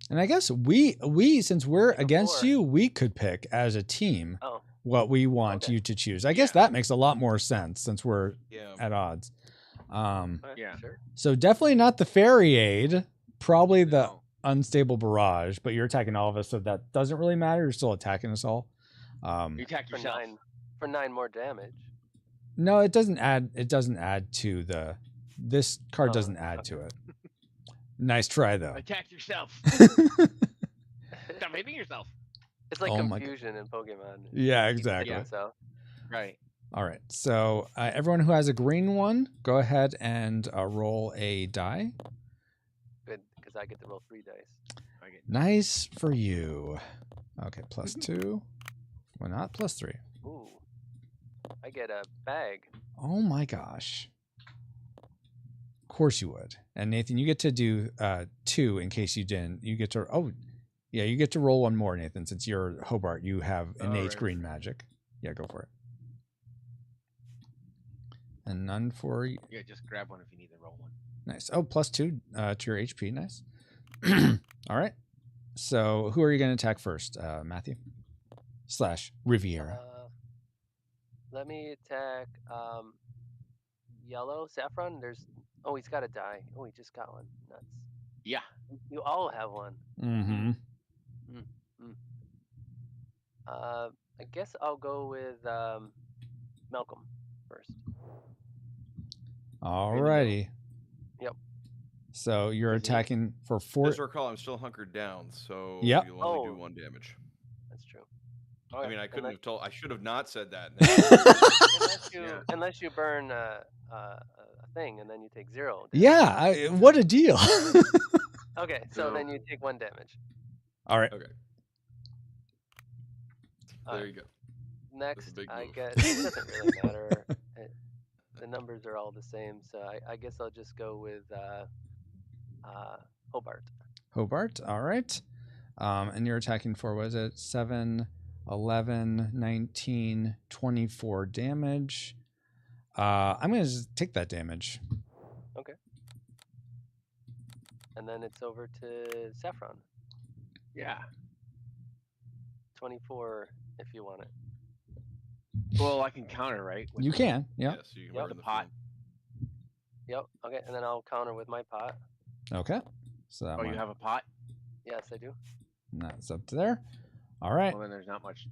And I guess we since we're Take a against 4. you, we could pick as a team what we want Okay. you to choose. I guess that makes a lot more sense since we're at odds. Yeah. Sure. So definitely not the fairy aid, probably the unstable barrage, but you're attacking all of us, so that doesn't really matter. You're still attacking us all. You attack For yourself. 9 more damage. No, it doesn't add. It doesn't add to the. This card doesn't add to it. Nice try though. Attack yourself. Stop hitting yourself. It's like Oh my confusion in Pokemon. Yeah, exactly. Yeah, so Right. All right. So everyone who has a green one, go ahead and roll a die. good because I get to roll 3 dice. Nice for you. Okay, +2. Why not +3? Ooh, I get a bag. Oh my gosh. Of course you would. And Nathan, you get to do 2 in case you didn't. You get to you get to roll 1 more, Nathan, since you're Hobart. You have innate green magic. Yeah, go for it. And none for you. Yeah, just grab one if you need to roll one. Nice. Oh, +2 to your HP. Nice. All right. So who are you going to attack first, Matthew? / Riviera. Let me attack yellow saffron. He's got a die. Oh, he just got one. Nuts. Yeah. You all have one. Mm-hmm. I guess I'll go with Malcolm first. Alrighty. Yep. So you're attacking for 4. As I recall, I'm still hunkered down, so Yep. you'll only do 1 damage. That's true. I mean, I couldn't have told. I should have not said that. Unless you burn a thing and then you take 0 damage. Yeah. What a deal. Okay, so then you take 1 damage. All right. Okay. There you go. Next, big I move. get. It doesn't really matter. The numbers are all the same, so I guess I'll just go with Hobart. Hobart. All right. And you're attacking for, was it 7, 11, 19, 24 damage? I'm going to just take that damage. Okay. And then it's over to Saffron. Yeah. 24 if you want it. Well, I can counter, right? You can. Yeah. Yes, you can Yep. burn the pot. Yep. Okay, and then I'll counter with my pot. Okay. So that Oh, you have a pot? Yes, I do. That's up to there. All right. Well, then there's not much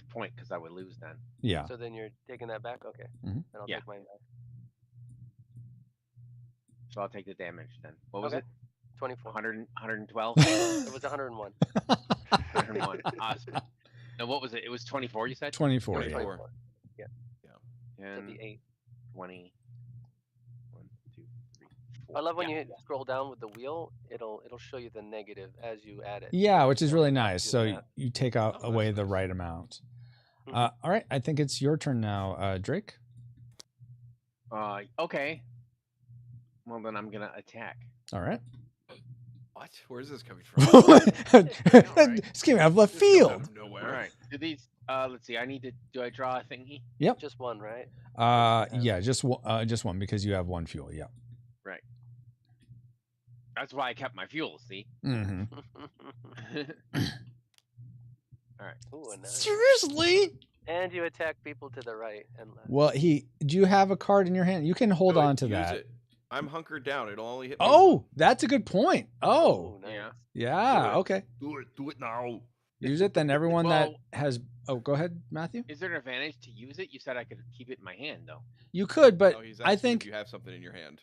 point because I would lose then. Yeah. So then you're taking that back? Okay. Mhm. Then I'll Yeah. take mine back. So I'll take the damage then. What was Okay. it? 24. 112? It was 101. 101. Awesome. No, what was it? It was 24, you said? 24. 24. Yeah. To 10, the 8. 20. 1, 2, 3, 4. I love when you scroll down with the wheel. It'll show you the negative as you add it. Yeah, which is really You nice. do So that. you take out Oh, away that's the nice. right amount. Mhm. All right. I think it's your turn now, Drake. Okay. Well, then I'm going to attack. All right. What? Where is this coming from? This came out of left field. Out of nowhere. All right. Do these, let's see. Do I draw a thingy? Just one, right? Yeah, just one because you have 1 fuel. Yeah. Right. That's why I kept my fuel, see? Mm-hmm. All right. Ooh, a 9. Seriously? And you attack people to the right and left. Well, do you have a card in your hand? You can hold Go on ahead, to use that. it. I'm hunkered down. It'll only hit me. Oh, that's a good point. Oh, nice. Yeah. yeah. Okay. Do it now. Use it. Then everyone that Well- has. Oh, go ahead, Matthew. Is there an advantage to use it? You said I could keep it in my hand, though. You could, but No, he's I asking think. if you have something in your hand.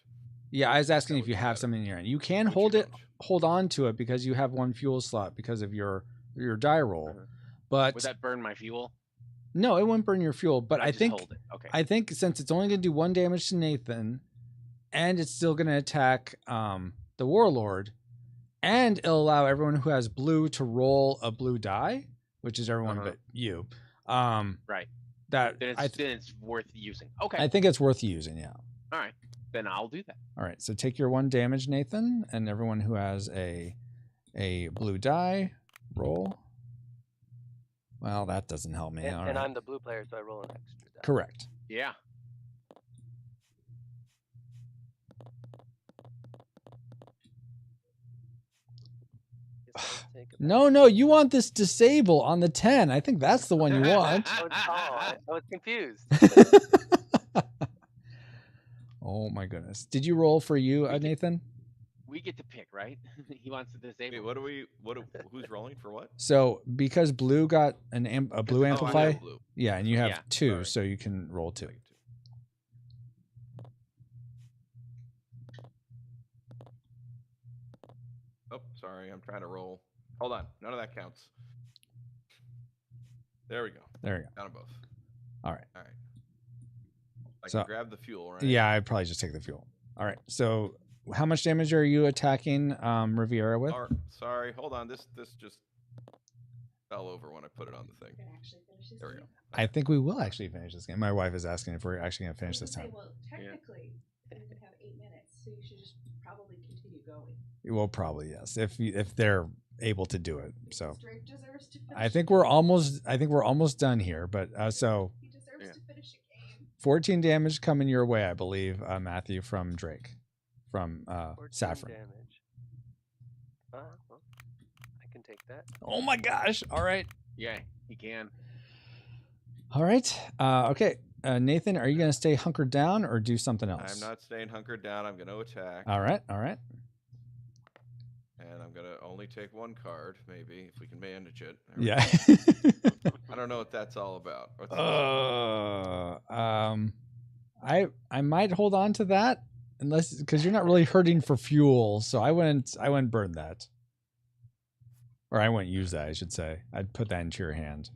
Yeah, I was asking That if would you be have better. something in your hand. You can But hold you it, don't. hold on to it because you have one fuel slot because of your die roll. But Would that burn my fuel? no, it won't burn your fuel. But I just think hold it. Okay. I think since it's only going to do 1 damage to Nathan, and it's still going to attack the Warlord, and it'll allow everyone who has blue to roll a blue die, which is everyone but you. Right. That Then it's worth using. Okay. I think it's worth using. Yeah. All right. Then I'll do that. All right. So take your 1 damage, Nathan, and everyone who has a blue die roll. Well, that doesn't help me. All And right. I'm the blue player, so I roll an extra die. Correct. Yeah. Guess I'll take it back. No, you want this disable on the 10. I think that's the one you want. I was confused. Oh my goodness. Did you roll for you, Nathan? We get to pick, right? He wants to disable. Wait, who's rolling for what? So because blue got a blue Oh, I amplify, have blue. yeah, and you have Yeah, 2, sorry. so you can roll 2. Oh, sorry, I'm trying to roll. Hold on, none of that counts. There we go. There you go. Got them both. All right. All right. I So- can grab the fuel, right? Yeah, I'd probably just take the fuel. All right. So how much damage are you attacking Riviera with? Sorry, hold on. This just fell over when I put it on the thing. There we go. I think we will actually finish this game. My wife is asking if we're actually going to finish this time. Well, technically, we have 8 minutes, so you should just probably continue going. Well, probably yes, if they're able to do it. So Drake deserves to finish. I think we're almost done here. But so He deserves Yeah. to finish a game. 14 damage coming your way, I believe, Matthew, from Drake, from 14 Saffron. damage. Well, I can take that. Oh my gosh! All right. Yeah, he can. All right. Okay. Nathan, are you going to stay hunkered down or do something else? I'm not staying hunkered down. I'm going to attack, All right. All right. and I'm going to only take 1 card, maybe, if we can manage it. There we Yeah. go. I don't know what that's all about. What's this? I might hold on to that unless because you're not really hurting for fuel, so I wouldn't burn that. Or I wouldn't use that, I should say. I'd put that into your hand.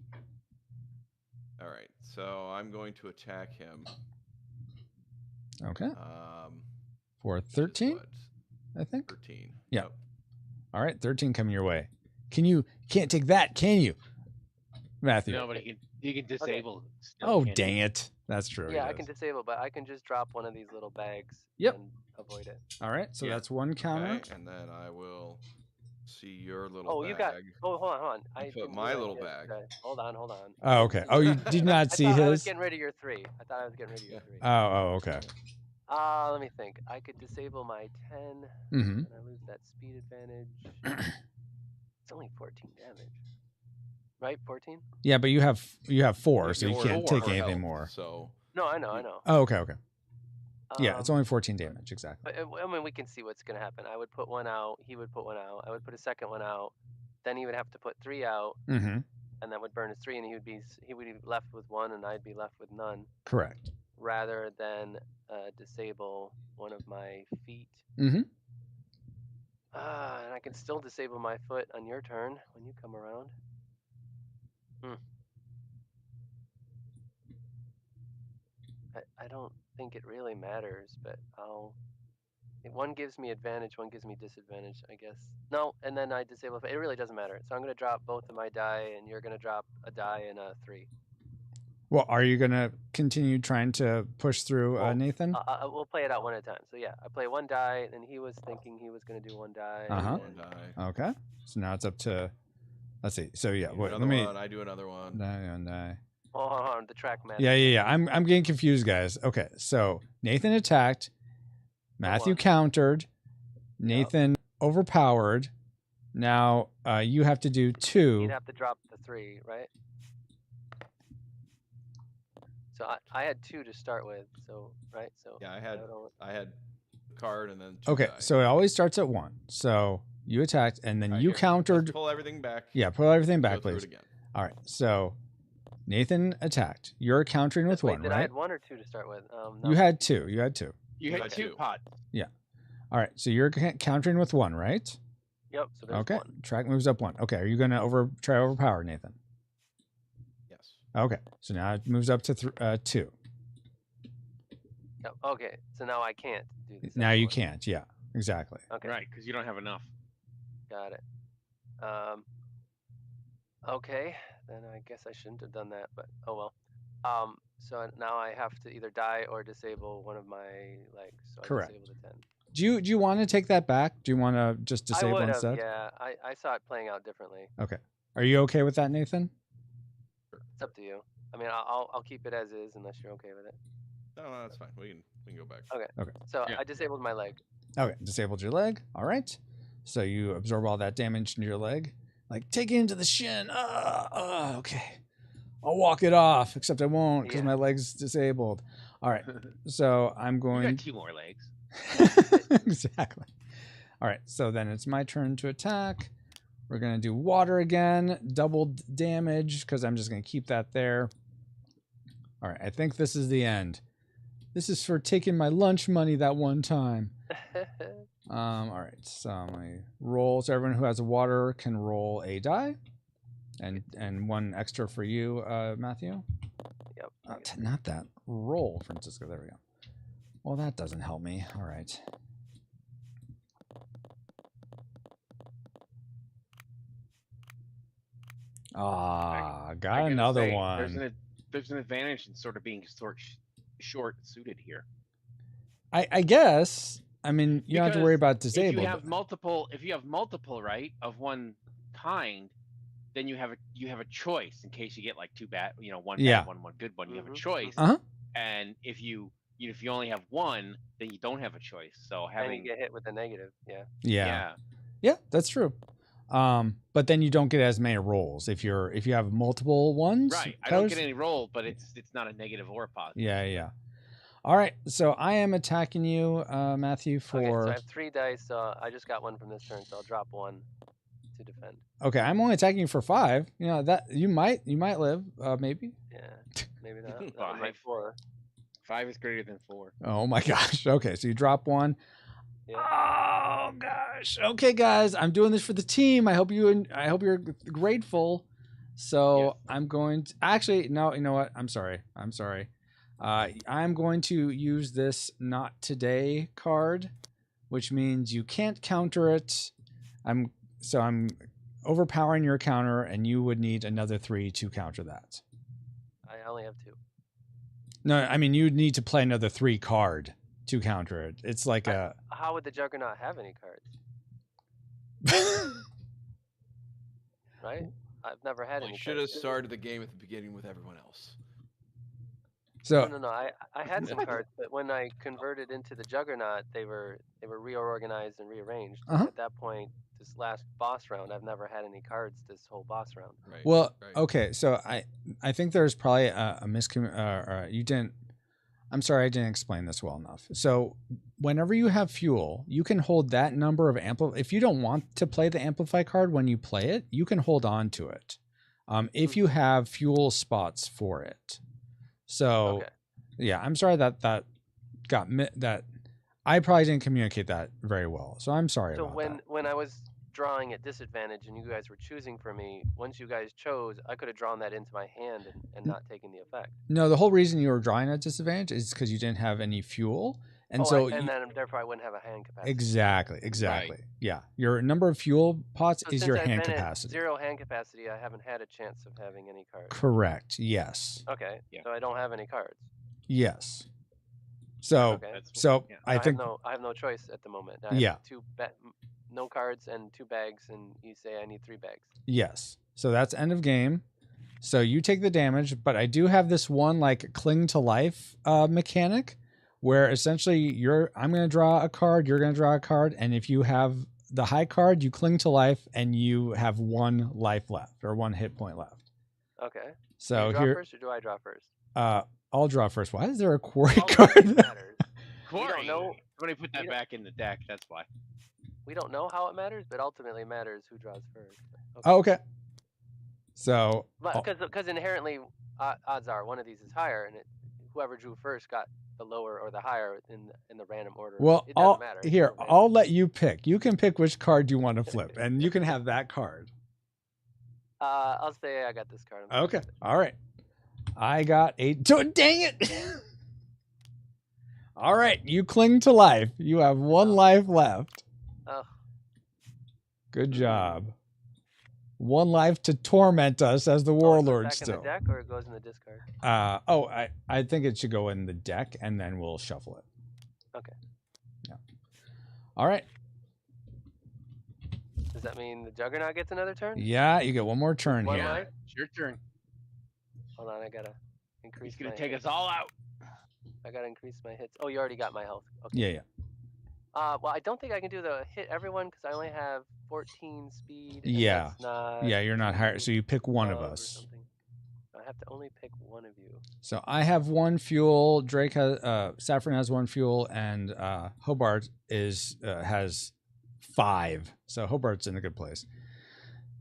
All right, so I'm going to attack him. Okay. For Which is 13, what? I think. 13. Yeah. Yep. All right, 13 coming your way. Can't take that, can you? Matthew. No, but he can disable. still, Oh, can't he? dang it. That's true. Yeah, he I can does. disable, but I can just drop one of these little bags Yep. and avoid it. All right, so Yeah. that's 1 counter. Okay, and then I will see your little Oh, bag. you got. Oh, hold on. I put didn't my realize little you bag. had to- Hold on. Oh, okay. Oh, you did not see I thought I was his? getting rid of your 3. I thought I was getting rid of your 3. Oh, okay. Let me think. I could disable my 10, Mm-hmm. and I lose that speed advantage. It's only 14 damage. Right? 14? Yeah, but you have 4, so you Or- can't or take anything health, more. So No, I know. Oh, okay. Yeah, it's Um, only 14 damage, exactly. But I mean, we can see what's gonna happen. I would put 1 out. He would put 1 out. I would put a second 1 out. Then he would have to put 3 out, Mm-hmm. and that would burn his 3, and he would be left with 1, and I'd be left with none. Correct. Rather than disable one of my feet. Mm-hmm. And I can still disable my foot on your turn when you come around. I don't think it really matters, but one gives me advantage, one gives me disadvantage, I guess. No, and then I disable it. It really doesn't matter. So I'm going to drop both of my die, and you're going to drop a die and a 3. Well, are you going to continue trying to push through, Well, Nathan? We'll play it out one at a time. So yeah, I play 1 die, and he was thinking he was going to do 1 die. Uh-huh. and- 1 die. Okay. So now it's up to, let's see. So yeah, You do wait, another let me, one, I do another one. die. Oh, hold on, the track man. Yeah. I'm getting confused, guys. Okay, so Nathan attacked, Matthew one. countered, Nathan overpowered. Now you have to do 2. You'd have to drop the 3, right? So I had 2 to start with, so right. So Yeah, I would only- I had card and then 2 Okay, die. so it always starts at 1. So you attacked, and then you Here, countered. let's pull everything back. Yeah, pull everything Go back, through please. it again. All right, so Nathan attacked. You're countering with Wait, 1, did right? I had 1 or 2 to start with? No. You had 2. You had 2. You Got had 2 2. pots. All right, so you're countering with 1, right? Yep. So there's Okay. 1. Track moves up 1. Okay, are you gonna try overpower Nathan? Yes. Okay, so now it moves up to 2. Yep. Okay. So now I can't do this. Now you can't. Yeah, exactly. Okay. Right, because you don't have enough. Got it. Okay. Then I guess I shouldn't have done that, but oh well. So now I have to either die or disable one of my legs. So Correct. I disabled a 10. Do you want to take that back? Do you want to just I disable would have, instead? yeah. I saw it playing out differently. Okay. Are you okay with that, Nathan? It's up to you. I mean, I'll keep it as is unless you're okay with it. No, that's fine. We can go back. Okay. Okay. So Yeah. I disabled my leg. Okay, disabled your leg. All right. So you absorb all that damage into your leg. Like, take it into the shin. Okay. I'll walk it off, except I won't because Yeah. my leg's disabled. All right. So I'm You going. got 2 more legs. Exactly. All right. So then it's my turn to attack. We're going to do water again. Doubled damage because I'm just going to keep that there. All right. I think this is the end. This is for taking my lunch money that one time. All right, so my roll. So everyone who has a water can roll a die, and 1 extra for you, Matthew. Yep. Not that. Roll, Francisco. There we go. Well, that doesn't help me. All right. Got gotta another say, one. There's an advantage in sort of being short suited here. I guess. I mean, you don't have to worry about disabled. If you have multiple, right, of one kind, then you have a choice in case you get like 2 bad, one bad one, 1 good one. You have a choice. And if you only have 1, then you don't have a choice. So and you get hit with a negative. Yeah. Yeah, that's true. But then you don't get as many rolls if you have multiple ones. Right. I don't get any roll, but it's not a negative or a positive. Yeah. All right, so I am attacking you, Matthew, for... Okay, so I have 3 dice, so I just got 1 from this turn, so I'll drop 1 to defend. Okay, I'm only attacking you for 5. You know, that you might live, maybe. Yeah, maybe not. 5. 4. 5 is greater than 4. Oh my gosh. Okay, so you drop 1. Yeah. Oh gosh. Okay, guys, I'm doing this for the team. I hope you're grateful. So Yes. I'm going to... Actually, no, you know what? I'm sorry. I'm going to use this not today card, which means you can't counter it. I'm overpowering your counter, and you would need another 3 to counter that. I only have 2. No, I mean you'd need to play another 3 card to counter it. It's like How would the Juggernaut have any cards? Right? I've never had any. You should have started the game at the beginning with everyone else. So No. I had some cards, but when I converted into the Juggernaut, they were reorganized and rearranged. Uh-huh. At that point, this last boss round, I've never had any cards this whole boss round. Right. Well, right. okay, so I think there's probably a you didn't. I'm sorry, I didn't explain this well enough. So whenever you have fuel, you can hold that number of if you don't want to play the amplify card when you play it, you can hold on to it. If you have fuel spots for it. So Okay. yeah, I'm sorry that got that. I probably didn't communicate that very well. So I'm sorry So about that. when I was drawing at disadvantage and you guys were choosing for me, once you guys chose, I could have drawn that into my hand and not taken the effect. No, the whole reason you were drawing at disadvantage is because you didn't have any fuel, and then therefore I wouldn't have a hand capacity. exactly. Yeah, your number of fuel pots So is since your I've hand been at capacity. 0 hand capacity, I haven't had a chance of having any cards. Correct. Yes. Okay, Yeah. so I don't have any cards. Yes. So Okay. Yeah. I think I have no choice at the moment. I have Yeah. no cards and 2 bags, and you say I need 3 bags. yes. So that's end of game. So you take the damage, but I do have this one like cling to life mechanic where essentially I'm going to draw a card, you're going to draw a card, and if you have the high card, you cling to life and you have 1 life left or 1 hit point left. Okay. So do you draw here first, or do I draw first? I'll draw first. Why is there a quarry All card? matters. Quarry. know. Somebody put that we back in the deck. That's why. We don't know how it matters, but ultimately it matters who draws first. Okay. Oh, okay. So, Because inherently, odds are one of these is higher, and whoever drew first got the lower or the higher in the random order. well, It doesn't matter. It's here, still I'll let you pick. You can pick which card you want to flip, and you can have that card. I'll say I got this card. Okay. All right. I got a... Dang it! All right. You cling to life. You have one life left. Oh. Good job. One life to torment us as the warlord back still. in the deck, or it goes in the discard? I think it should go in the deck, and then we'll shuffle it. Okay. Yeah. All right. Does that mean the Juggernaut gets another turn? Yeah, you get one more turn One here. life? It's your turn. Hold on, I gotta increase. He's gonna my take hits. us all out. I gotta increase my hits. Oh, you already got my health. Okay. Yeah. Well, I don't think I can do the hit everyone because I only have 14 speed. And Yeah. that's not Yeah, you're not higher, so you pick one of or us. something. I have to only pick one of you. So I have one fuel. Drake has Saffron has one fuel, and Hobart has 5. So Hobart's in a good place.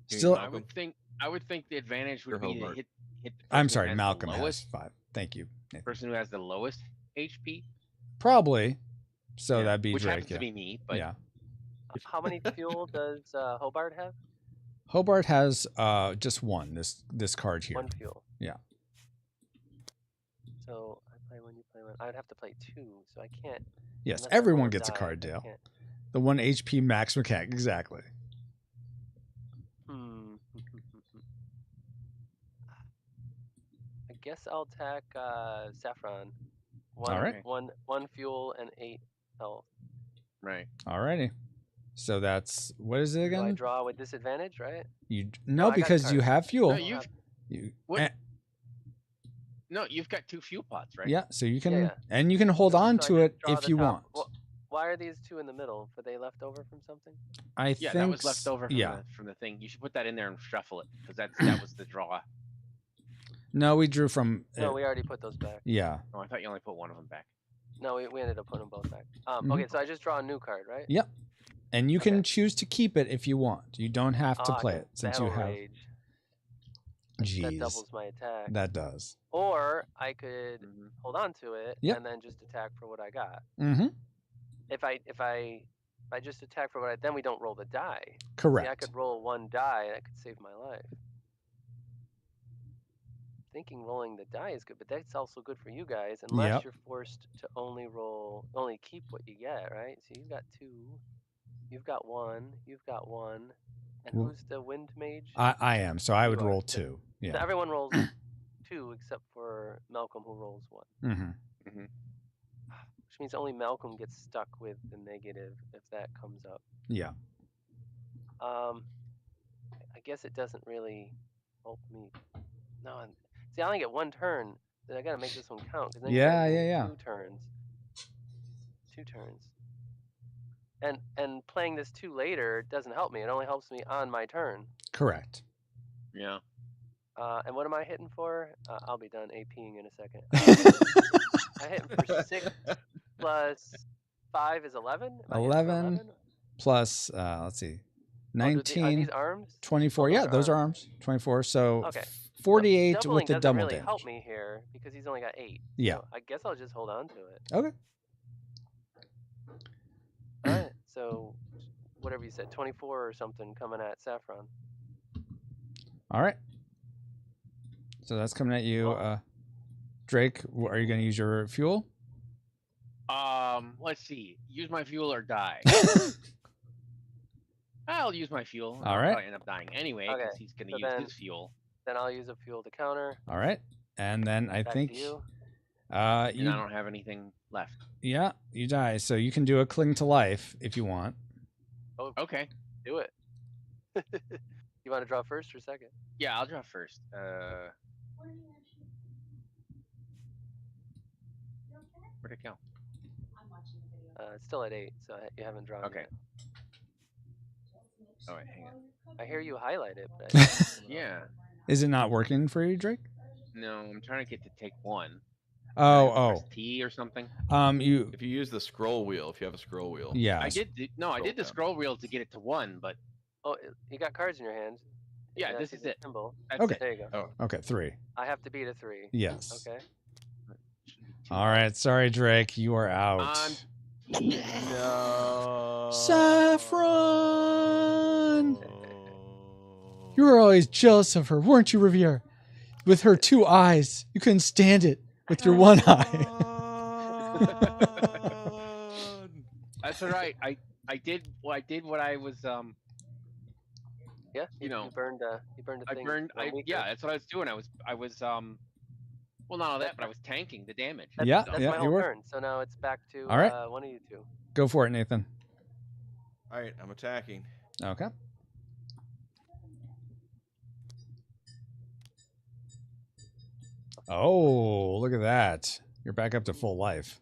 Still, I would think the advantage would be to hit the I'm person who sorry, has Malcolm the has lowest 5. Thank you, Nathan. person who has the lowest HP. Probably. So Yeah, that'd be which Drake. happens to be me. But Yeah. How many fuel does Hobart have? Hobart has just one. This card here. One fuel. Yeah. So I play one, you play one. I'd have to play 2, so I can't. Yes, unless I roll everyone gets a die, card, I Dale. can't. The 1 HP max mechanic, exactly. I guess I'll attack Saffron. All right. One fuel and 8 health. right. Alrighty. So that's what is it Do I again? draw with disadvantage, right? No, I got because you cards. have fuel. No, what? No, you've got 2 fuel pots, right? Yeah, so you can Yeah. and you can hold on So I to just it draw if the you top. want. Why are these 2 in the middle? Were they left over from something? I Yeah, think that was left over yeah. from the thing. You should put that in there and shuffle it because that was the draw. No, we drew from No, we already put those back. yeah. Oh, I thought you only put one of them back. No, we ended up putting them both back. Mhm. Okay, so I just draw a new card, right? Yep. And you can Okay. choose to keep it if you want. You don't have to I play can it since you Battle have Rage. Jeez. That doubles my attack. That does. Or I could hold on to it Yep. and then just attack for what I got. Mm-hmm. If I just attack for what then we don't roll the die. Correct. See, I could roll 1 die and that could save my life. Thinking rolling the die is good, but that's also good for you guys unless Yep. you're forced to only keep what you get, right? So you've got 2, you've got 1, you've got 1, and Well, who's the wind mage? I am, so I would You are. roll So- 2. So Yeah. everyone rolls 2 except for Malcolm who rolls 1. Mm-hmm. Which means only Malcolm gets stuck with the negative if that comes up. Yeah. I guess it doesn't really help me. No, see, I only get 1 turn. Then I gotta make this one count. 'Cause then you gotta give me Yeah. 2 turns. 2 turns. And playing this 2 later doesn't help me. It only helps me on my turn. Correct. Yeah. And what am I hitting for? I'll be done APing in a second. I hit him for 6 plus 5 is 11. Am I hitting for 11 plus let's see. Are 19 these arms? 24. Oh, Yeah, those are arms. 24. So Okay. 48 Doubling with the doesn't double really damage. help me here because he's only got 8. Yeah. So I guess I'll just hold on to it. Okay. All right. So whatever you said, 24 or something coming at Saffron. All right. So that's coming at you. Drake, are you going to use your fuel? Let's see. Use my fuel or die. I'll use my fuel. All I'll right. probably end up dying anyway because Okay, he's gonna so use then- his fuel. Then I'll use a fuel to counter. All right. And then I Back think to you. And I don't have anything left. yeah, you die. So you can do a cling to life if you want. Oh, Okay. do it. You want to draw first or second? Yeah, I'll draw first. Where'd it go? I'm watching the video. It's still at 8, so you haven't drawn Okay. yet. Oh wait, hang on. I hear you highlight it, but I Yeah. Is it not working for you, Drake? No, I'm trying to get to take 1. Press T or something. If you use the scroll wheel, if you have a scroll wheel. Yeah. I did the scroll wheel to get it to 1, but Oh, you got cards in your hand. yeah, this see is the it. symbol. That's Okay. it. There you go. Oh, Okay, 3. I have to beat a 3. Yes. Okay. All right. Sorry, Drake. You are out. no. Saffron! You were always jealous of her, weren't you, Riviera? With her 2 eyes. You couldn't stand it with your 1 eye. That's all right. I did what I was Yeah. You know, you burned a thing. that's what I was doing. I was well, not all that, but I was tanking the damage. Yeah, That's yeah, my you whole were. turn. So now it's back to All right. one of you two. Go for it, Nathan. All right, I'm attacking. Okay. Oh, look at that. You're back up to full life.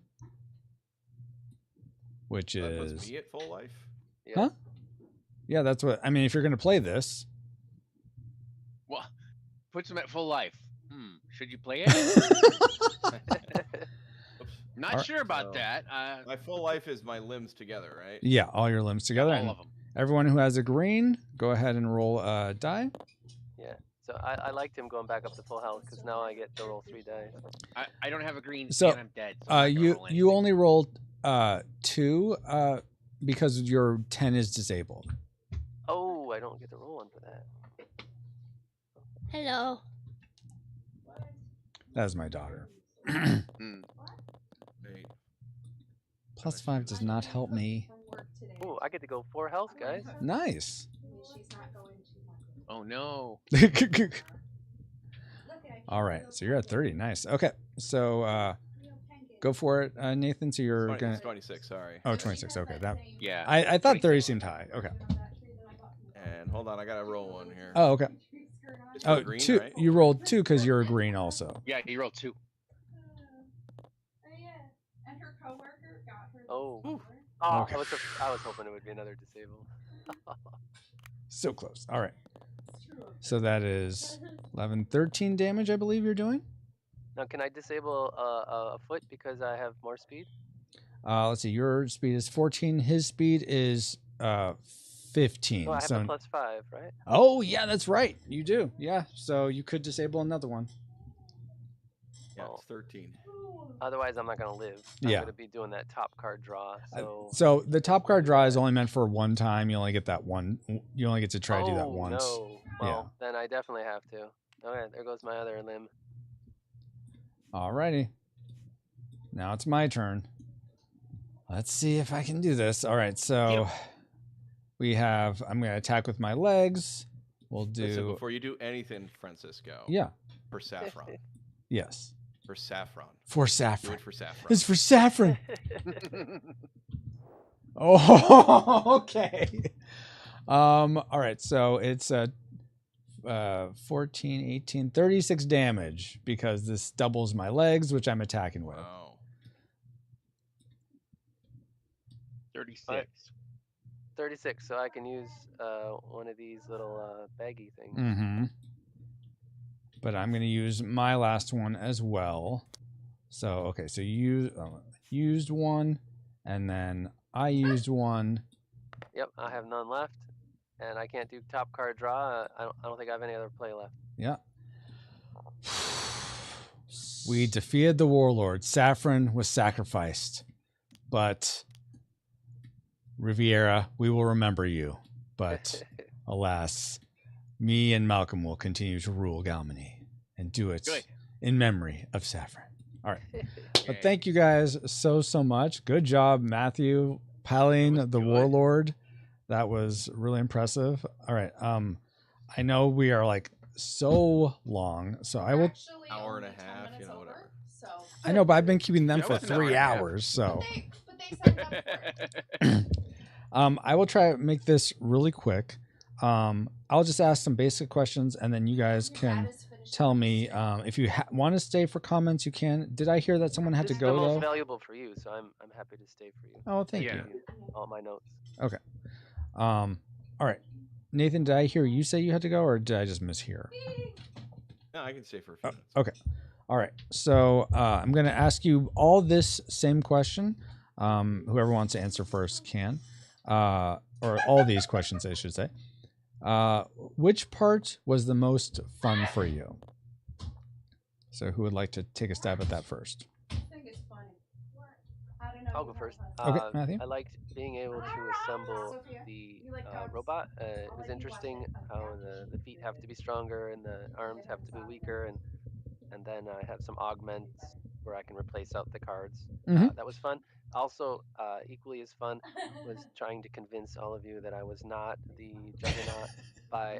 Which That is... puts me at full life. Yeah. Huh? Yeah, that's what... I mean, if you're going to play this... Well, puts him at full life. Should you play it? Not Alright. sure about that. My full life is my limbs together, right? Yeah, all your limbs together. all And of them. everyone who has a green, go ahead and roll a die. Yeah. So I liked him going back up to full health because now I get to roll 3 dice. I don't have a green, So, and I'm dead. So I'm not gonna roll you anything. only rolled 2 because your 10 is disabled. Oh, I don't get to roll one for that. Hello. That is my daughter. Mm. Wait. Plus 5 does not help me. Oh, I get to go 4 health, guys. Nice. She's not going to. Oh no. All right, so you're at 30. Nice. Okay, so go for it, Nathan. So you're 20, gonna. it's 26, sorry. Oh, 26. Okay, that. Yeah. I thought 30 seemed high. Okay. And hold on, I gotta roll one here. Oh, okay. It's Oh, green, 2. right? You rolled 2 because you're a green also. Yeah, you rolled 2. And her coworker got her. Oh. Ooh. Oh, Okay. I was hoping it would be another disabled. So close. All right. So that is 11, 13 damage, I believe you're doing. Now, can I disable a foot because I have more speed? Let's see. Your speed is 14. His speed is 15. No, I have so a plus 5, right? Oh, yeah, that's right. You do. Yeah. So you could disable another one. Yeah, Well, it's 13. Otherwise, I'm not going to live. Yeah. I'm going to be doing that top card draw. So, So the top card draw is only meant for one time. You only get that one. You only get to try to do that Oh, once. No. Well, then I definitely have to. Okay, there goes my other limb. Alrighty. Now it's my turn. Let's see if I can do this. All right. So we have. I'm going to attack with my legs. We'll do. Listen, before you do anything, Francisco. Yeah. For saffron. Yes. For saffron. For Do saffron. it for saffron. It's for saffron. Oh, okay. All right. So it's 14, 18, 36 damage because this doubles my legs, which I'm attacking with. Wow. 36. 36, so I can use one of these little baggy things. Mm-hmm. But I'm going to use my last one as well. So, okay. So you used one, and then I used one. Yep, I have none left, and I can't do top card draw. I don't think I have any other play left. Yeah. We defeated the warlord. Saffron was sacrificed. But Riviera, we will remember you. But alas, me and Malcolm will continue to rule Galmany and do it Good. in memory of Saffron. All right. But thank you guys so much. Good job, Matthew, palling That was the good. warlord. That was really impressive. All right. I know we are like so long, so I will. Actually Hour and only a 10 half, minutes you know, over, whatever. So. I know, but I've been keeping them That for was an hour 3 and a half. hours, so. But they signed up for it. I will try to make this really quick. I'll just ask some basic questions, and then you guys can tell me if you want to stay for comments. You can. Did I hear that someone had This to is the go most though? valuable for you, so I'm happy to stay for you. Oh, thank Yeah. you. Give you all my notes. All right, Nathan. Did I hear you say you had to go, or did I just mishear? No, I can stay for a few minutes. Okay. All right. So I'm going to ask you all this same question. Whoever wants to answer first can. Or all these questions, I should say. Which part was the most fun for you? So who would like to take a stab at that first? I think it's funny. I don't know. I'll go first. Okay, Matthew. I liked being able to assemble Sophia, the you like dogs? robot. It I'll was let you watch interesting it. Okay, how yeah. the feet have to be stronger and the arms have to be weaker, and then I have some augments where I can replace out the cards. Mm-hmm. That was fun. Also, equally as fun was trying to convince all of you that I was not the Juggernaut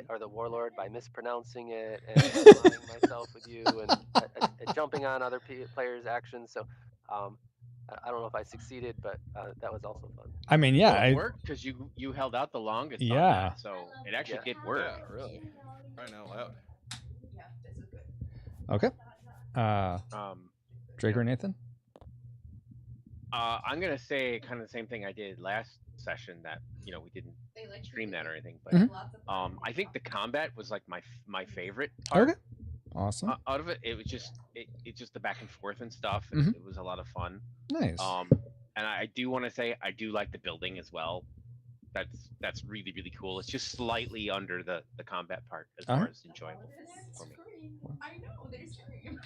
or the Warlord by mispronouncing it and aligning myself with you and jumping on other players' actions. So I don't know if I succeeded, but that was also fun. I mean, Well, yeah. it worked because you held out the longest on Yeah. that, so it actually Yeah. did work. Yeah, really. Crying out loud. Yeah, this is good. Okay. Drake or Nathan? I'm gonna say kind of the same thing I did last session that we didn't They let you stream do that it. or anything, but Mhm. Lots of fun. I think the combat was like my favorite part. Okay. Awesome. Out of it, it was just just the back and forth and stuff. And Mhm. It was a lot of fun. Nice. And I do want to say I do like the building as well. That's really really cool. It's just slightly under the combat part as far as enjoyable for me. I know, they're screaming.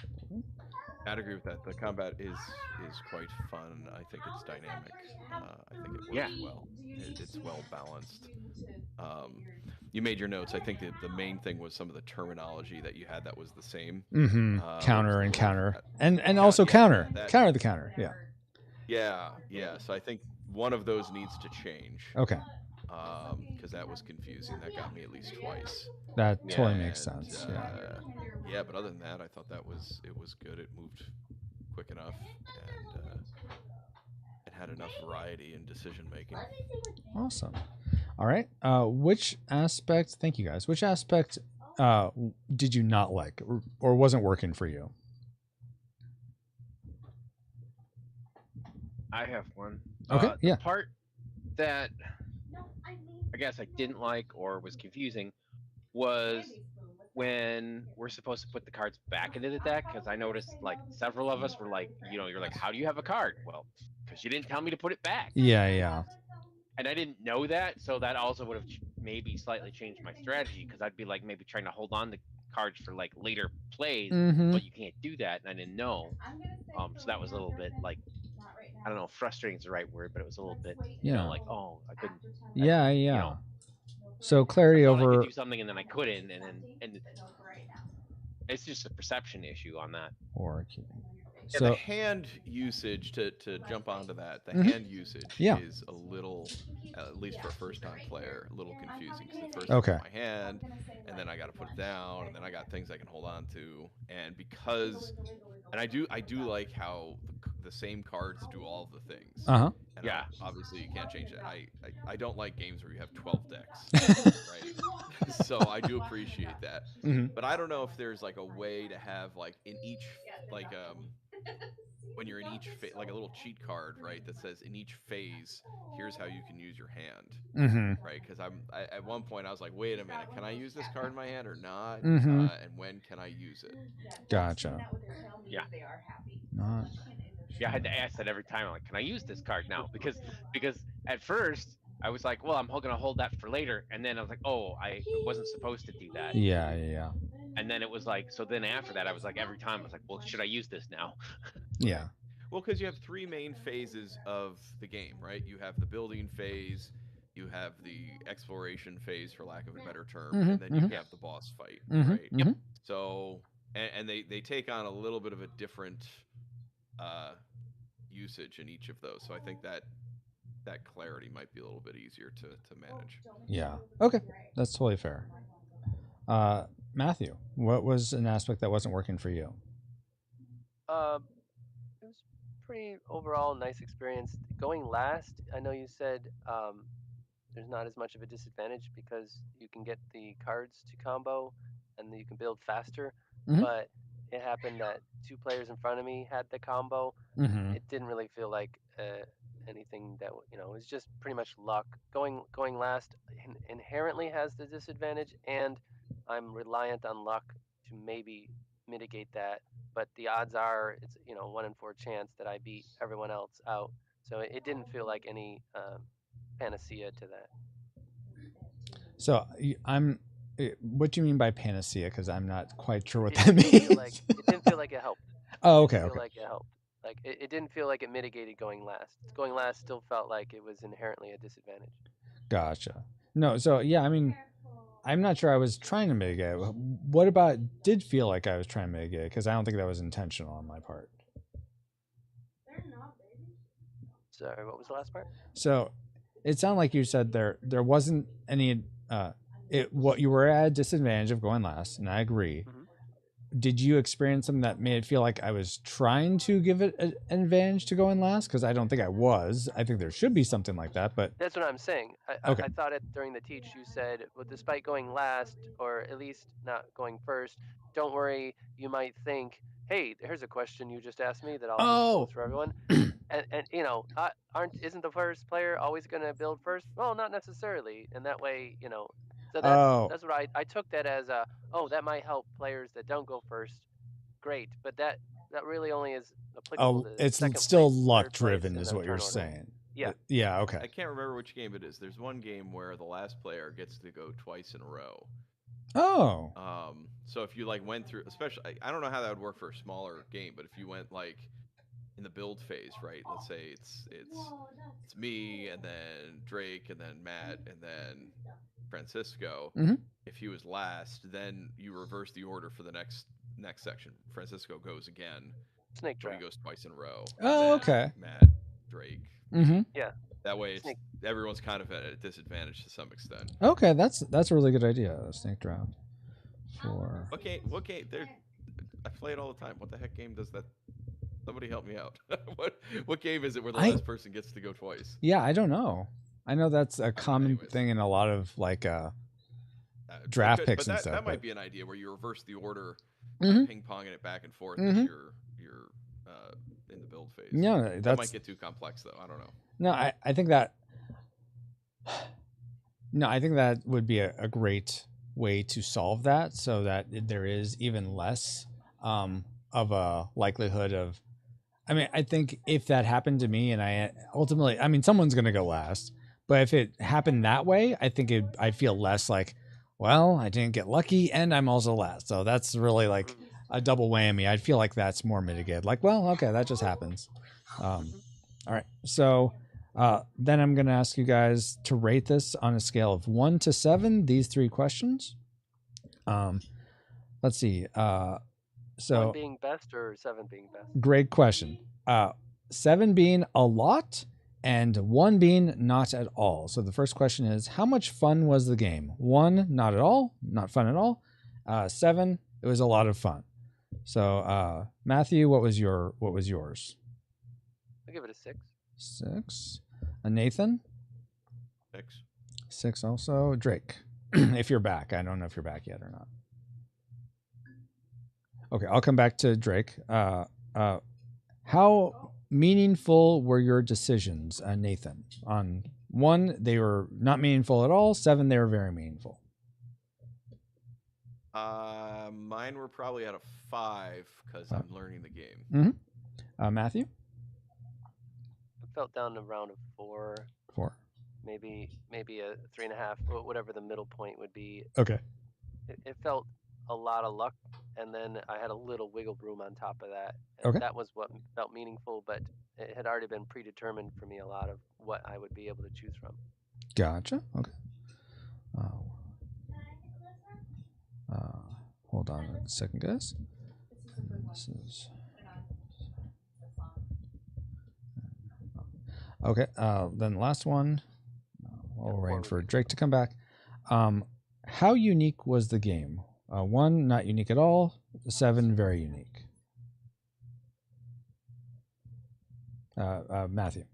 I'd agree with that. The combat is quite fun. I think it's dynamic. I think it works Yeah. well. It's well balanced. You made your notes. I think that the main thing was some of the terminology that you had that was the same. Mm-hmm. Counter was and the counter. word And also counter. that- Counter the counter. Yeah. Yeah. So I think one of those needs to change. Okay. Because that was confusing. That got me at least twice. That totally And, makes sense. Yeah. Yeah, but other than that, I thought it was good. It moved quick enough, and it had enough variety in decision making. Awesome. All right. Which aspect? Thank you guys. Which aspect did you not like or wasn't working for you? I have one. Okay, yeah. The part that I guess I didn't like or was confusing was when we're supposed to put the cards back into the deck, because I noticed like several of us were like, you're like, how do you have a card? Well, because you didn't tell me to put it back. Yeah. And I didn't know that, so that also would have maybe slightly changed my strategy, because I'd be like maybe trying to hold on to cards for like later plays, Mhm. but you can't do that, and I didn't know. So that was a little bit like, I don't know, frustrating is the right word, but it was a little bit, Yeah. like, oh, I couldn't. Yeah. know, So clarity I thought I over. could do something and then I couldn't, and it's just a perception issue on that. Or keeping. Yeah, So the hand usage to jump onto that. The Mhm. hand usage Yeah. is a little, at least for a first-time player, a little confusing. Because at first Okay. I put my hand, and then I got to put it down, and then I got things I can hold on to, and I do like how the same cards do all of the things. Uh huh. And Yeah. obviously you can't change that. I don't like games where you have 12 decks, right? So I do appreciate that. Mhm. But I don't know if there's like a way to have like in each like when you're in each like a little cheat card, right, that says in each phase here's how you can use your hand, Mm-hmm. right? Because at one point I was like, wait a minute, can I use this card in my hand or not? Mhm. And when can I use it? Gotcha. Yeah. Not. Yeah, I had to ask that every time. I'm like, can I use this card now? Because at first I was like, well, I'm gonna hold that for later, and then I was like, oh, I wasn't supposed to do that. Yeah. And then it was like, so then after that, I was like, every time I was like, well, should I use this now? Yeah. Well, because you have three main phases of the game, right? You have the building phase, you have the exploration phase, for lack of a better term, Mhm, and then you have the boss fight, Mhm, right? mhm. So, and they take on a little bit of a different usage in each of those. So I think that clarity might be a little bit easier to manage. Yeah. Okay. That's totally fair. Matthew, what was an aspect that wasn't working for you? It was pretty overall nice experience. Going last, I know you said there's not as much of a disadvantage because you can get the cards to combo and then you can build faster. Mhm. But it happened that two players in front of me had the combo. Mm-hmm. It didn't really feel like anything that it was just pretty much luck. Going last inherently has the disadvantage, and I'm reliant on luck to maybe mitigate that but the odds are it's 1 in 4 chance that I beat everyone else out. So it didn't feel like any panacea to that. So what do you mean by panacea? Because I'm not quite sure what It that didn't feel means. like it didn't feel like it helped. Oh, It okay, didn't feel okay. like it helped. Like it didn't feel like it mitigated going last. Going last still felt like it was inherently a disadvantage. Gotcha. No, so yeah, I mean, I'm not sure I was trying to mitigate. What about did feel like I was trying to mitigate? Because I don't think that was intentional on my part. Sorry, what was the last part? So it sounded like you said there wasn't any what you were at a disadvantage of going last, and I agree. Mhm. Did you experience something that made it feel like I was trying to give it an advantage to going last? Because I don't think I was. I think there should be something like that, but That's what I'm saying. Okay. I thought during the teach you said, well, despite going last, or at least not going first, don't worry. You might think, hey, here's a question you just asked me that I'll just Oh. pose for everyone. And isn't the first player always going to build first? Well, not necessarily. And that way, so that's what I took that as that might help players that don't go first. Great, but that really only is applicable to it's second still place, luck third place driven in is a what you're turn order. saying. Yeah. Yeah, okay. I can't remember which game it is. There's one game where the last player gets to go twice in a row. Oh. So if you like went through, especially, I don't know how that would work for a smaller game, but if you went like in the build phase, right? Let's say it's me and then Drake and then Matt and then Francisco. Mhm. If he was last, then you reverse the order for the next section. Francisco goes again. Snake So he draft. goes twice in a row. Oh, and then okay. Matt, Drake. Mm-hmm. Yeah. That way, Snake. everyone's kind of at a disadvantage to some extent. Okay, that's a really good idea. Snake draft. For What game? I play it all the time. What the heck game does that? Somebody help me out. What game is it where the last person gets to go twice? Yeah, I don't know. I know that's a common thing in a lot of like draft picks and stuff. That might be an idea where you reverse the order, Mhm. ping ponging it back and forth Mhm. as you're in the build phase. No, that might get too complex though. I don't know. No, I think that. No, I think that would be a great way to solve that, so that there is even less of a likelihood of. I mean, I think if that happened to me, and I ultimately, I mean, someone's gonna go last, but if it happened that way, I think I'd feel less like, well, I didn't get lucky, and I'm also last, so that's really like a double whammy. I'd feel like that's more mitigated. Like, well, okay, that just happens. All right, so. Then I'm going to ask you guys to rate this on a scale of 1 to 7, these 3 questions. Let's see. So 1 being best or 7 being best? Great question. 7 being a lot and 1 being not at all. So the first question is, how much fun was the game? 1, not at all, not fun at all. 7, it was a lot of fun. So Matthew, what was yours? I'll give it a 6. 6. Nathan? 6. 6 also. Drake, if you're back. I don't know if you're back yet or not. Okay, I'll come back to Drake. How meaningful were your decisions, Nathan? On 1, they were not meaningful at all. 7, they were very meaningful. Mine were probably at a 5 because I'm learning the game. Mm-hmm. Matthew? I felt down around a 4. 4. Maybe a 3.5, whatever the middle point would be. Okay. It felt a lot of luck, and then I had a little wiggle room on top of that. And Okay. that was what felt meaningful, but it had already been predetermined for me, a lot of what I would be able to choose from. Gotcha. Okay. Hold on a second, guys. This is... Okay, then last one. While we're waiting for Drake to come back. How unique was the game? 1, not unique at all. 7, very unique. Matthew.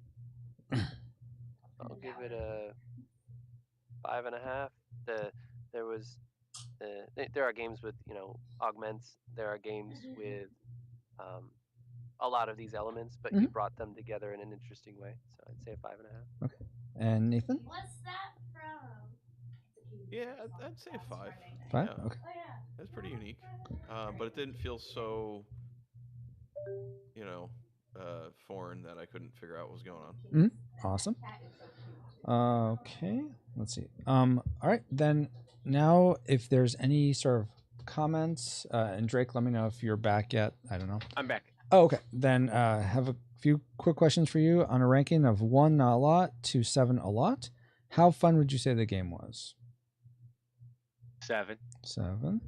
I'll give it a 5.5. There are games with augments. There are games with a lot of these elements, but you brought them together in an interesting way. So I'd say a 5.5. Okay. And Nathan? What's that from? Yeah, I'd say a 5. 5? Yeah. Okay. That's pretty unique. But it didn't feel so foreign that I couldn't figure out what was going on. Awesome. Okay, let's see. All right, then now if there's any sort of comments, and Drake, let me know if you're back yet. I don't know. I'm back. Oh, okay. Then have a few quick questions for you on a ranking of 1 not a lot to 7 a lot. How fun would you say the game was? 7. 7.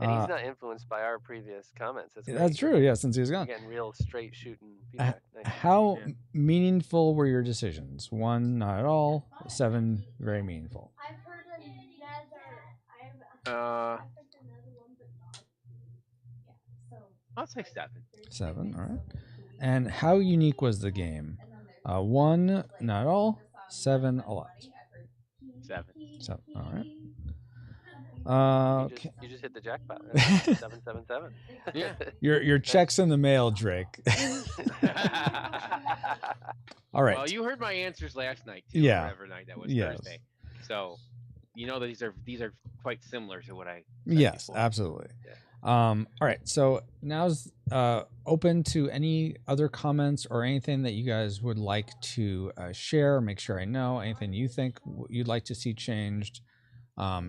And he's not influenced by our previous comments. That's true. Yeah, since he was gone. Again, real straight shooting feedback. Nice. How meaningful were your decisions? 1 not at all. 7 very meaningful. I'll say 7. 7. All right. And how unique was the game? 1 not at all. 7 a lot. 7. 7. All right. You just hit the jackpot. 777. Yeah. Your check's in the mail, Drake. All right. Well, you heard my answers last night too. Yeah. Whatever night that was Thursday. So, you know that these are quite similar to what I said Yes, before. absolutely. Yeah. All right. So now's open to any other comments or anything that you guys would like to share. Make sure I know anything you think you'd like to see changed.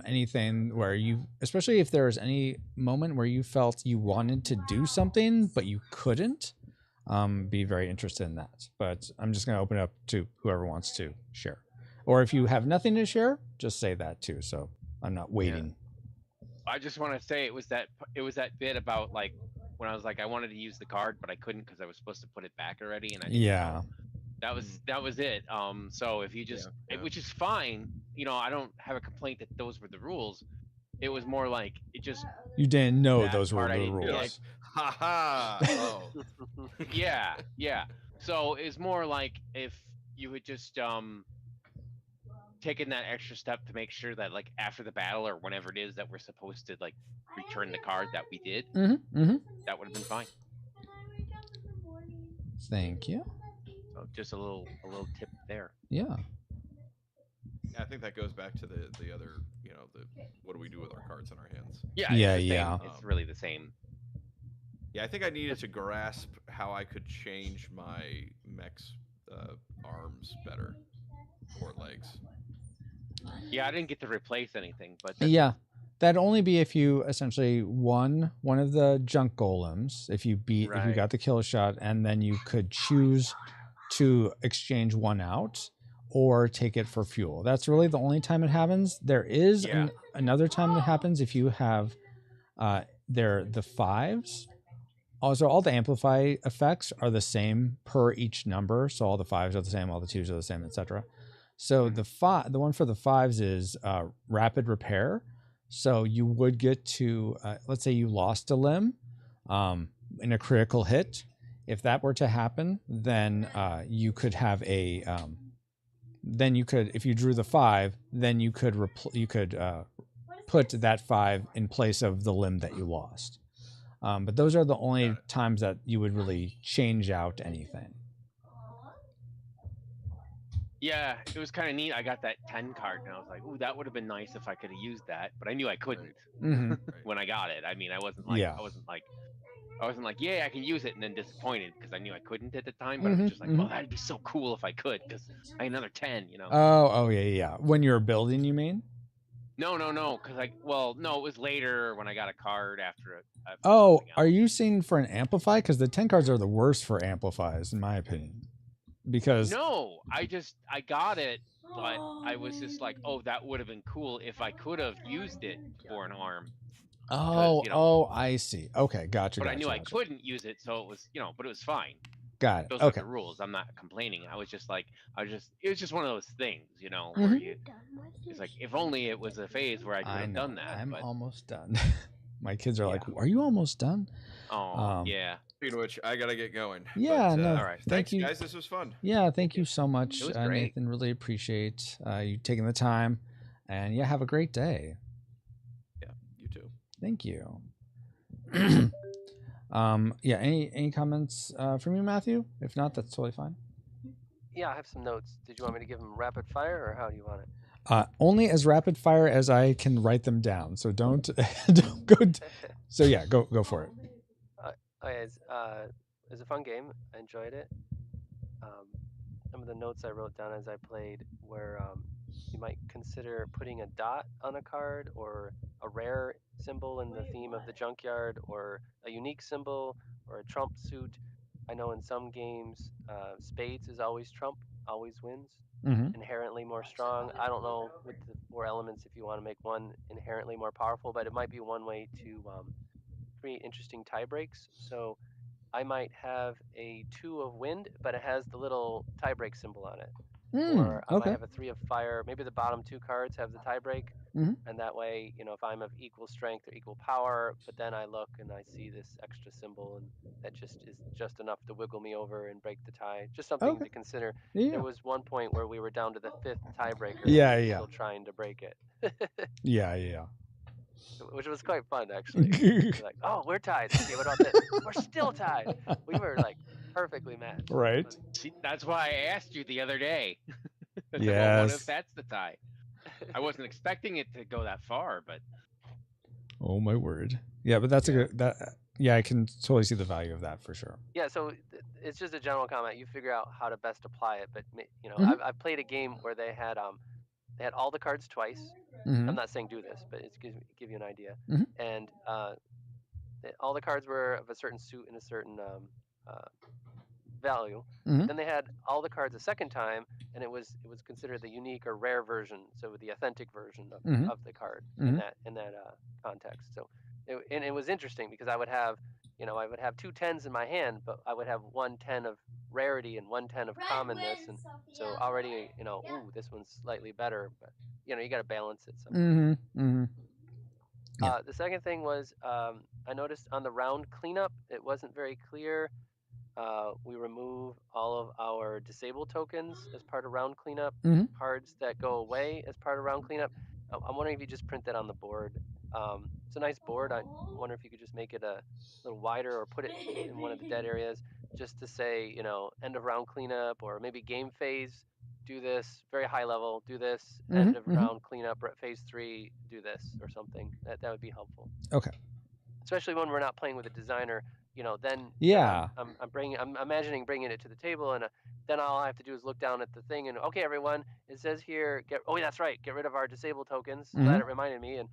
Anything where especially if there was any moment where you felt you wanted to do something but you couldn't, be very interested in that. But I'm just going to open it up to whoever wants to share. Or if you have nothing to share, just say that too. So I'm not waiting. I just want to say it was that bit about like when I was like I wanted to use the card but I couldn't because I was supposed to put it back already and I didn't know. That was it. So if you just which is fine, I don't have a complaint that those were the rules. It was more like it just you didn't know that those were part I the didn't rules. like, Ha ha! Oh, yeah. So it's more like if you had just taken that extra step to make sure that like after the battle or whenever it is that we're supposed to like return the card that we did, that would have been fine. Thank you. So just a little tip there. Yeah. I think that goes back to the other, the what do we do with our cards in our hands? Yeah. Yeah. It's really the same. Yeah, I think I needed to grasp how I could change my mech's arms better or legs. Yeah, I didn't get to replace anything, but Yeah. That'd only be if you essentially won one of the junk golems, if you got the kill shot, and then you could choose to exchange one out or take it for fuel. That's really the only time it happens. There is another time that happens if you have the 5s. Also, all the amplify effects are the same per each number. So all the 5s are the same, all the 2s are the same, etc. So the one for the 5s is rapid repair. So you would get to, let's say you lost a limb in a critical hit. If that were to happen, then you could have if you drew the 5, then you could put that 5 in place of the limb that you lost. But those are the only times that you would really change out anything. yeah, it was kind of neat. I got that 10 card, and I was like, "Ooh, that would have been nice if I could have used that." But I knew I couldn't when I got it. I mean, I wasn't like, "Yeah, I can use it," and then disappointed because I knew I couldn't at the time. But I was just like, "Oh, that'd be so cool if I could," because I had another 10. Oh, yeah. When you were building, you mean? No, because it was later when I got a card after it. Oh, are you saying for an amplify? Because the 10 cards are the worst for amplifies, in my opinion. Because no, I got it, but I was just like, oh, that would have been cool if I could have used it for an arm. Oh, I see. Okay, gotcha. But I knew I couldn't use it, so it was, but it was fine. Got it. Those Okay. are the rules. I'm not complaining. It was just one of those things, where it's like, if only it was a phase where I could have done that. I'm almost done. My kids are like, "Are you almost done?" Oh, yeah. Speaking of which, I gotta get going. Yeah, no. All right. Thank you, guys. This was fun. Yeah, thank you so much, It was great. Nathan. Really appreciate you taking the time, and have a great day. Yeah, you too. Thank you. Any comments from you, Matthew? If not, that's totally fine. Yeah, I have some notes. Did you want me to give them rapid fire, or how do you want it? Only as rapid fire as I can write them down. So don't go. So yeah, go for it. was a fun game. I enjoyed it. Some of the notes I wrote down as I played were you might consider putting a dot on a card or a rare symbol in the theme of the junkyard or a unique symbol or a trump suit. I know in some games, spades is always trump, always wins, inherently more strong. I don't know with the 4 elements if you want to make one inherently more powerful, but it might be one way to create interesting tie breaks. So I might have a 2 of wind, but it has the little tie break symbol on it. Or I might have a 3 of fire. Maybe the bottom 2 cards have the tie break. And that way, if I'm of equal strength or equal power, but then I look and I see this extra symbol, and that just is just enough to wiggle me over and break the tie. Just something to consider. Yeah. There was one point where we were down to the 5th tiebreaker. Yeah, and yeah. Still trying to break it. Yeah. Which was quite fun, actually. Like, oh, we're tied. Okay, what about this? We're still tied. We were like perfectly matched. Right. See, that's why I asked you the other day. I said, Yes. well, what if that's the tie? I wasn't expecting it to go that far, but. Oh my word. Yeah, but that's a good I can totally see the value of that for sure. Yeah, so it's just a general comment. You figure out how to best apply it, but I've played a game where they had all the cards twice. I'm not saying do this, but it's give you an idea. And all the cards were of a certain suit and a certain value. Then they had all the cards a second time, and it was considered the unique or rare version, so the authentic version of the card in that context. So it was interesting because I would have 2 10s in my hand, but I would have 1 10 of rarity and 1 10 of commonness, and so already ooh, this one's slightly better, but you got to balance it somehow. The second thing was I noticed on the round cleanup it wasn't very clear. We remove all of our disable tokens as part of round cleanup, cards that go away as part of round cleanup. I'm wondering if you just print that on the board. It's a nice board. I wonder if you could just make it a little wider or put it in one of the dead areas just to say, end of round cleanup, or maybe game phase, do this, very high level, do this, end of round cleanup, or at phase 3, do this, or something. That would be helpful. Okay. Especially when we're not playing with a designer, then I'm imagining bringing it to the table, and then all I have to do is look down at the thing and okay, everyone, it says here, that's right, get rid of our disable tokens. Glad it reminded me, and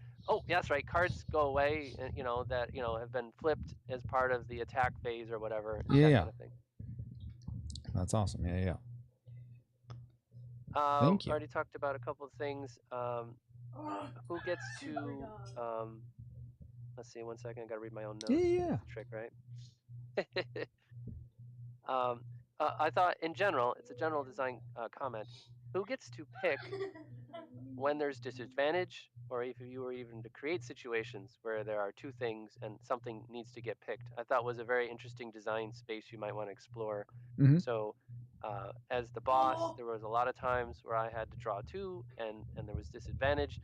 that's right, cards go away, and that have been flipped as part of the attack phase or whatever. That kind of thing. That's awesome. Yeah. Thank you. Already talked about a couple of things. Who gets to let's see, 1 second. I gotta read my own notes. Yeah. Trick, right? I thought, in general, it's a general design comment. Who gets to pick when there's disadvantage, or if you were even to create situations where there are 2 things and something needs to get picked? I thought was a very interesting design space you might want to explore. So, as the boss, there was a lot of times where I had to draw 2, and there was disadvantage.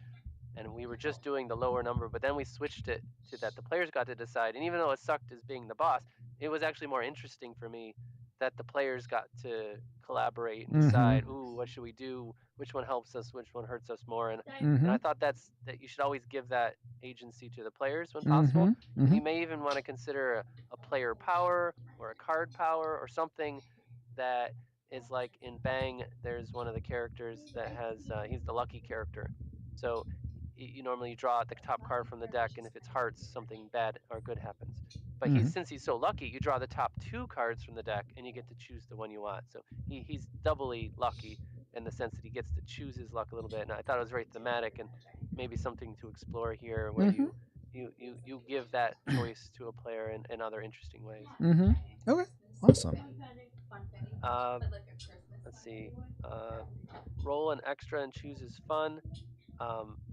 And we were just doing the lower number, but then we switched it to that the players got to decide. And even though it sucked as being the boss, it was actually more interesting for me that the players got to collaborate and decide, ooh, what should we do? Which one helps us? Which one hurts us more? And I thought that you should always give that agency to the players when possible. You may even want to consider a player power or a card power or something that is like in Bang, there's one of the characters that has, he's the lucky character. So you normally draw the top card from the deck, and if it's hearts, something bad or good happens. But since he's so lucky, you draw the top 2 cards from the deck, and you get to choose the one you want. So he's doubly lucky in the sense that he gets to choose his luck a little bit. And I thought it was very thematic and maybe something to explore here, where you give that choice to a player in other interesting ways. Okay, awesome. Let's see. Roll an extra and choose is fun.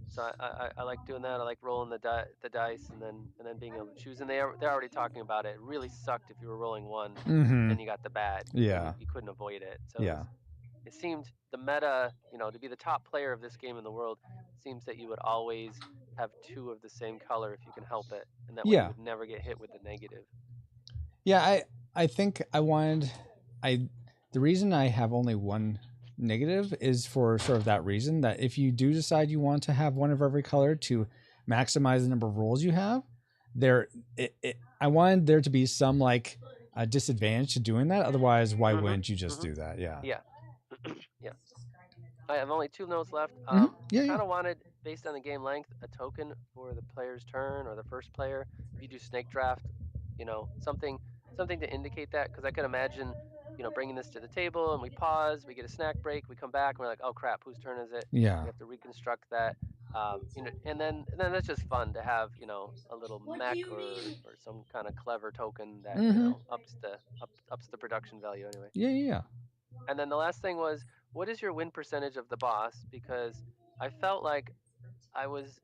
So I like doing that. I like rolling the dice and then being able to choose. And they're already talking about it. It really sucked if you were rolling 1 and you got the bad. Yeah. You couldn't avoid it. So it seemed the meta, to be the top player of this game in the world, seems that you would always have 2 of the same color if you can help it, and that way you would never get hit with the negative. Yeah, I think the reason I have only 1 negative is for sort of that reason, that if you do decide you want to have 1 of every color to maximize the number of rolls you have, I wanted there to be some, like, a disadvantage to doing that. Otherwise, why Mhm, wouldn't you just mhm. do that? Yeah. Yeah. Yeah. I have only 2 notes left. Yeah, I yeah. kind of wanted, based on the game length, a token for the player's turn or the first player. If you do snake draft, something to indicate that, because I could imagine, bringing this to the table and we pause, we get a snack break, we come back, and we're like, oh crap, whose turn is it? Yeah. We have to reconstruct that. And then that's just fun to have, a little mech or some kind of clever token that ups the production value anyway. Yeah, yeah. And then the last thing was, what is your win percentage of the boss? Because I felt like I was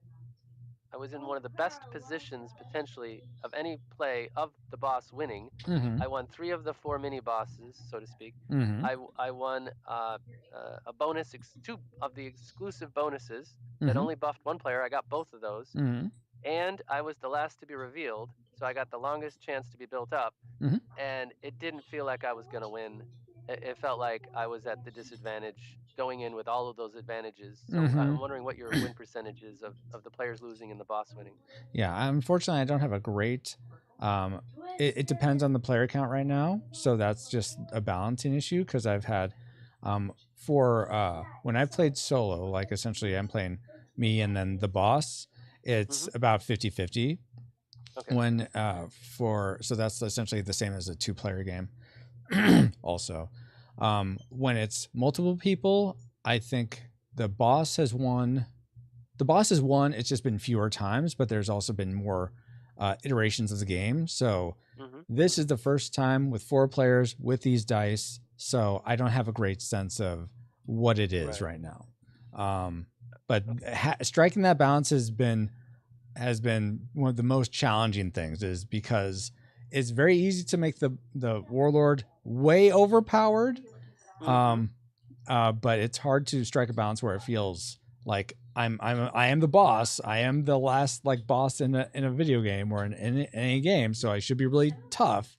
I was in one of the best positions potentially of any play of the boss winning. Mm-hmm. I won 3 of the 4 mini bosses, so to speak. Mm-hmm. I won a bonus, 2 of the exclusive bonuses that Mm-hmm. only buffed one player. I got both of those, Mm-hmm. and I was the last to be revealed, so I got the longest chance to be built up. Mm-hmm. And it didn't feel like I was going to win. It felt like I was at the disadvantage going in with all of those advantages. So Mm-hmm. I'm wondering what your win percentage is of the players losing and the boss winning. Yeah, unfortunately, I don't have a great. Um, it depends on the player count right now, so that's just a balancing issue because I've had, when I've played solo, like essentially I'm playing me and then the boss. It's about 50-50. Okay. When so that's essentially the same as a 2-player game. Also, when it's multiple people, I think the boss has won. The boss has won. It's just been fewer times, but there's also been more iterations of the game. So this is the first time with 4 players with these dice. So I don't have a great sense of what it is right now. But striking that balance has been one of the most challenging things, is because it's very easy to make the warlord way overpowered. But it's hard to strike a balance where it feels like I am the boss. I am the last boss in a video game or in any game. So I should be really tough,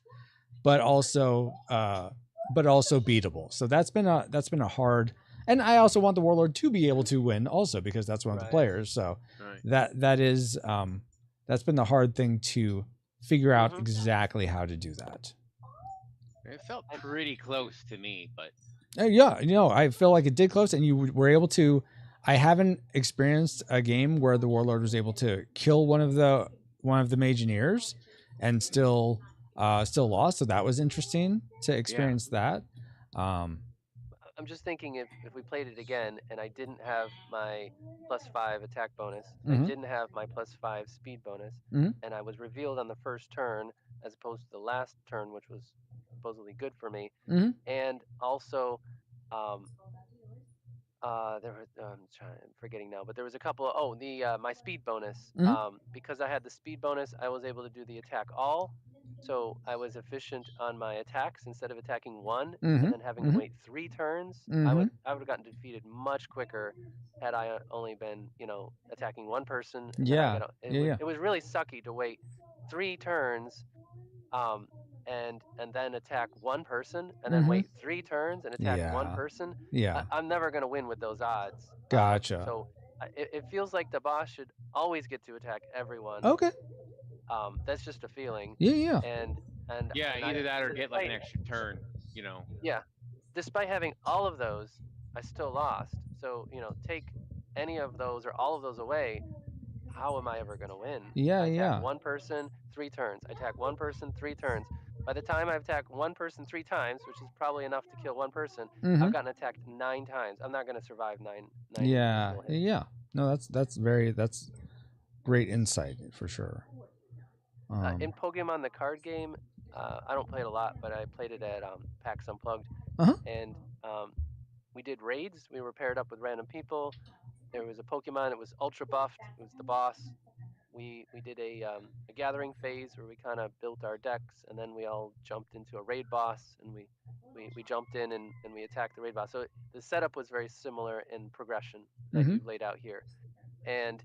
but also beatable. So that's been a hard. And I also want the warlord to be able to win also, because that's one of the players. So that's been the hard thing to figure out exactly how to do that. It felt pretty close to me, but yeah, I feel like it did close, and you were able to. I haven't experienced a game where the warlord was able to kill one of the Mageneers and still lost. So that was interesting to experience that. I'm just thinking, if we played it again and I didn't have my +5 attack bonus, I didn't have my +5 speed bonus, and I was revealed on the first turn as opposed to the last turn, which was supposedly good for me, and also I'm forgetting now, but there was a couple. My speed bonus. Because I had the speed bonus, I was able to do the attack all. So I was efficient on my attacks instead of attacking one and then having to wait 3 turns. I would have gotten defeated much quicker had I only been attacking one person. And then it was really sucky to wait 3 turns. And then attack one person, and then wait 3 turns and attack one person. Yeah. I'm never gonna win with those odds. Gotcha. So it feels like the boss should always get to attack everyone. Okay. That's just a feeling. Yeah. And either that or get like an extra turn. Yeah. Despite having all of those, I still lost. So take any of those or all of those away. How am I ever gonna win? I attack one person 3 turns. I attack one person 3 turns. By the time I've attacked one person 3 times, which is probably enough to kill one person, I've gotten attacked 9 times. I'm not going to survive 9 Yeah. Yeah. No, that's great insight for sure. In Pokemon the card game, I don't play it a lot, but I played it at PAX Unplugged, and we did raids. We were paired up with random people. There was a Pokemon. It was ultra buffed. It was the boss. We did a gathering phase where we kind of built our decks, and then we all jumped into a raid boss, and we jumped in and we attacked the raid boss. So the setup was very similar in progression that you've laid out here. And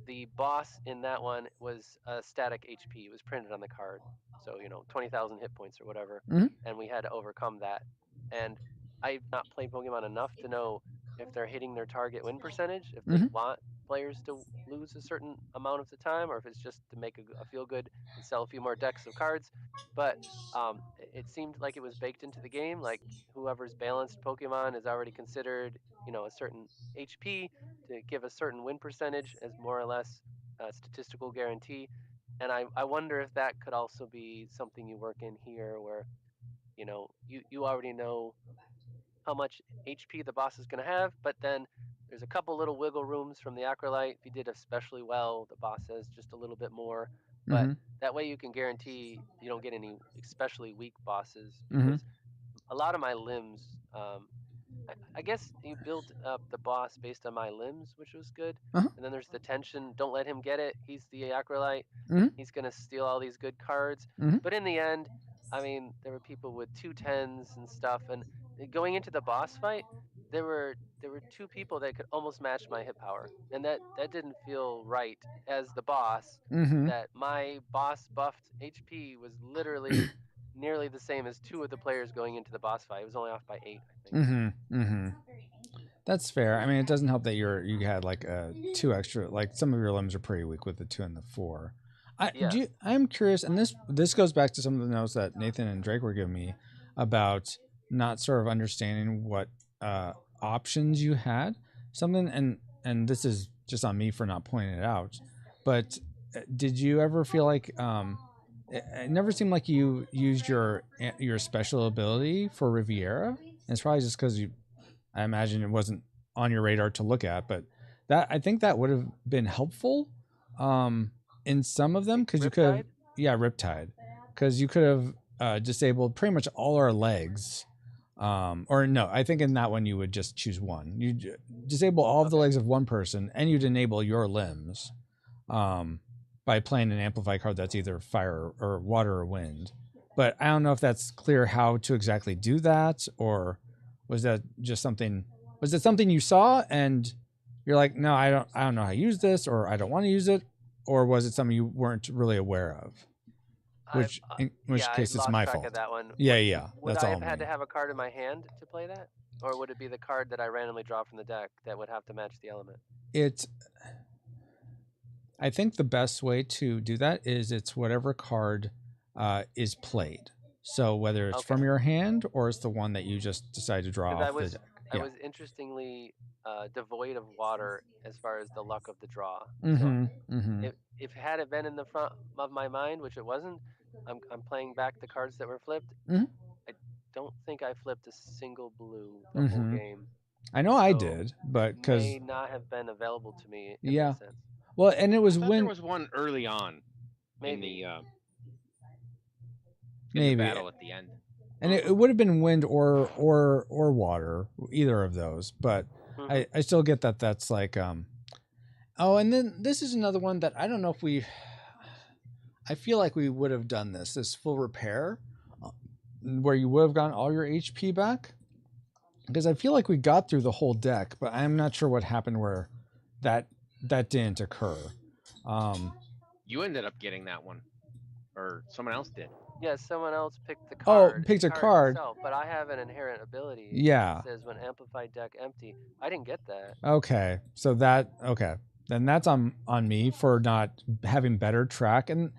the boss in that one was a static HP. It was printed on the card. So, 20,000 hit points or whatever. And we had to overcome that. And I've not played Pokemon enough to know if they're hitting their target win percentage, if they want players to lose a certain amount of the time, or if it's just to make a feel good and sell a few more decks of cards. But it seemed like it was baked into the game. Like whoever's balanced Pokemon is already considered, a certain HP to give a certain win percentage as more or less a statistical guarantee. And I wonder if that could also be something you work in here, where you already know how much HP the boss is going to have, but then there's a couple little wiggle rooms from the Acrolite. If you did especially well, the boss has just a little bit more. But that way you can guarantee you don't get any especially weak bosses, because a lot of my limbs, I guess you built up the boss based on my limbs, which was good. And then there's the tension. Don't let him get it. He's the Acrolite. He's going to steal all these good cards. But in the end, I mean, there were people with 2 10s and stuff. And going into the boss fight, there were two people that could almost match my hit power. And that didn't feel right as the boss. That my boss buffed HP was literally nearly the same as two of the players going into the boss fight. It was only off by 8, I think. That's fair. I mean, it doesn't help that you had like 2 extra. Like some of your limbs are pretty weak with the 2 and the 4. I'm curious, and this goes back to some of the notes that Nathan and Drake were giving me about not sort of understanding what options you had. Something, and this is just on me for not pointing it out. But did you ever feel like it never seemed like you used your special ability for Riviera? And it's probably just because I imagine it wasn't on your radar to look at, but I think that would have been helpful in some of them, because you could have, Riptide, because you could have disabled pretty much all our legs. Or no, I think in that one you would just choose one. You disable all of the legs of one person, and you'd enable your limbs by playing an amplify card that's either fire or water or wind. But I don't know if that's clear how to exactly do that, or was that just something? Was it something you saw and you're like, no, I don't know how to use this, or I don't want to use it, or was it something you weren't really aware of? In which case, it's my fault. Of that one. Yeah. Would That's I all have had to have a card in my hand to play that, or would it be the card that I randomly draw from the deck that would have to match the element? I think the best way to do that is it's whatever card is played. So whether it's from your hand or it's the one that you just decide to draw off the deck. I was interestingly devoid of water as far as the luck of the draw. If had it been in the front of my mind, which it wasn't, I'm playing back the cards that were flipped. I don't think I flipped a single blue the whole game. I know I did, but because may not have been available to me. In that sense. Well, and it was there was one early on. Maybe. In the battle at the end. And it would have been wind or water, either of those. But I still get that that's like oh, and then this is another one that I don't know if I feel like we would have done this full repair, where you would have gotten all your HP back, because I feel like we got through the whole deck, but I'm not sure what happened where that didn't occur. You ended up getting that one, or someone else did. Yeah, someone else picked the card. Oh, picked a card. Itself, but I have an inherent ability. Yeah. That says when amplified deck empty. I didn't get that. Okay, so then that's on me for not having better track, and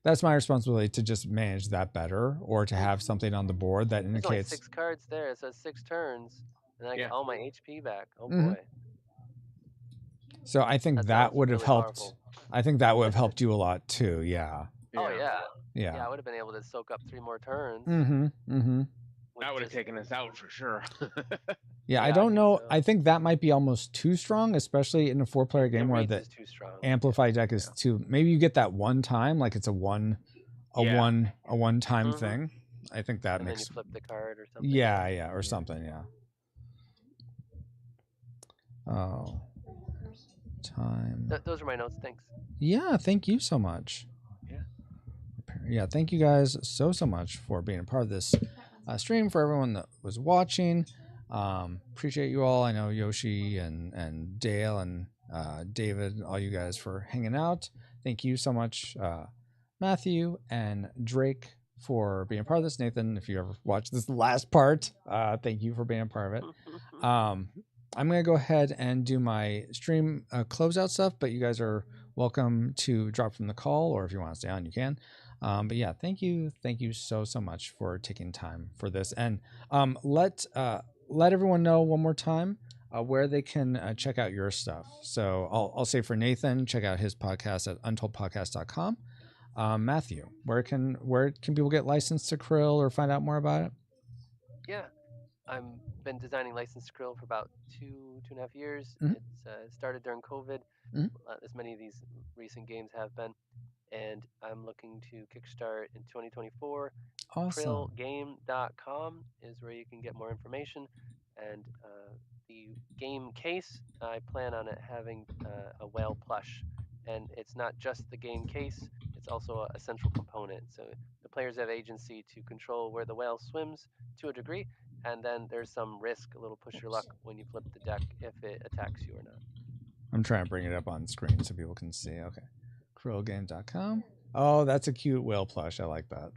that's my responsibility to just manage that better, or to have something on the board that indicates. There's only 6 cards there. It says 6 turns, and I get all my HP back. Oh boy. So I think that would have helped. Powerful. I think that would have helped you a lot too. Yeah. Oh yeah. Yeah, I would have been able to soak up 3 more turns. That would have taken us out for sure. Yeah, I don't know. So. I think that might be almost too strong, especially in a 4-player game where the amplify deck is too. Maybe you get that one time, like it's a one time thing. I think that makes. Then you flip the card or something. Yeah, or something. Yeah. Oh. Time. Those are my notes. Thanks. Yeah, thank you so much. Yeah, thank you guys so much for being a part of this stream. For everyone that was watching, appreciate you all. I know Yoshi and Dale and David, all you guys for hanging out. Thank you so much, Matthew and Drake, for being a part of this. Nathan, if you ever watched this last part, thank you for being a part of it. I'm going to go ahead and do my stream closeout stuff, but you guys are welcome to drop from the call, or if you want to stay on, you can. But yeah, thank you so much for taking time for this, and let everyone know one more time where they can check out your stuff. So I'll say for Nathan, check out his podcast at untoldpodcast.com. Matthew, where can people get licensed to Krill or find out more about it? Yeah, I've been designing licensed krill for about 2.5 years. Mhm. It's started during COVID, Mhm. as many of these recent games have been, and I'm looking to kickstart in 2024. Awesome. Krillgame.com is where you can get more information, and the game case, I plan on it having a whale plush, and it's not just the game case, it's also a central component. So the players have agency to control where the whale swims to a degree, and then there's some risk, a little push your luck when you flip the deck if it attacks you or not. I'm trying to bring it up on screen so people can see. Okay. Krillgame.com. Oh, that's a cute whale plush. I like that.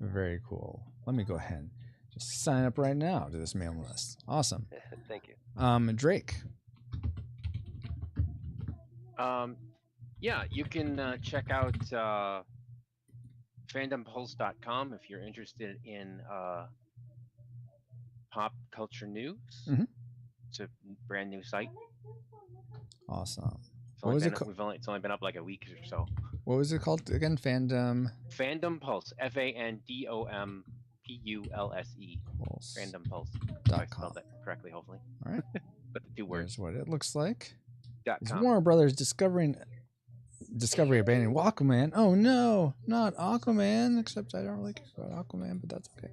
Very cool. Let me go ahead and just sign up right now to this mailing list. Awesome. Thank you. Drake. Yeah, you can check out fandompulse.com if you're interested in pop culture news. Mm-hmm. It's a brand new site. Awesome. It's only been up like a week or so. What was it called again? Fandom Pulse. FANDOMPULSE. Pulse. Fandom Pulse. .com. I spelled that correctly, hopefully. All right. But the 2 words. Here's what it looks like. It's .com. Warner Brothers Discovery abandoning Aquaman. Oh no, not Aquaman. Except I don't really care about Aquaman, but that's okay.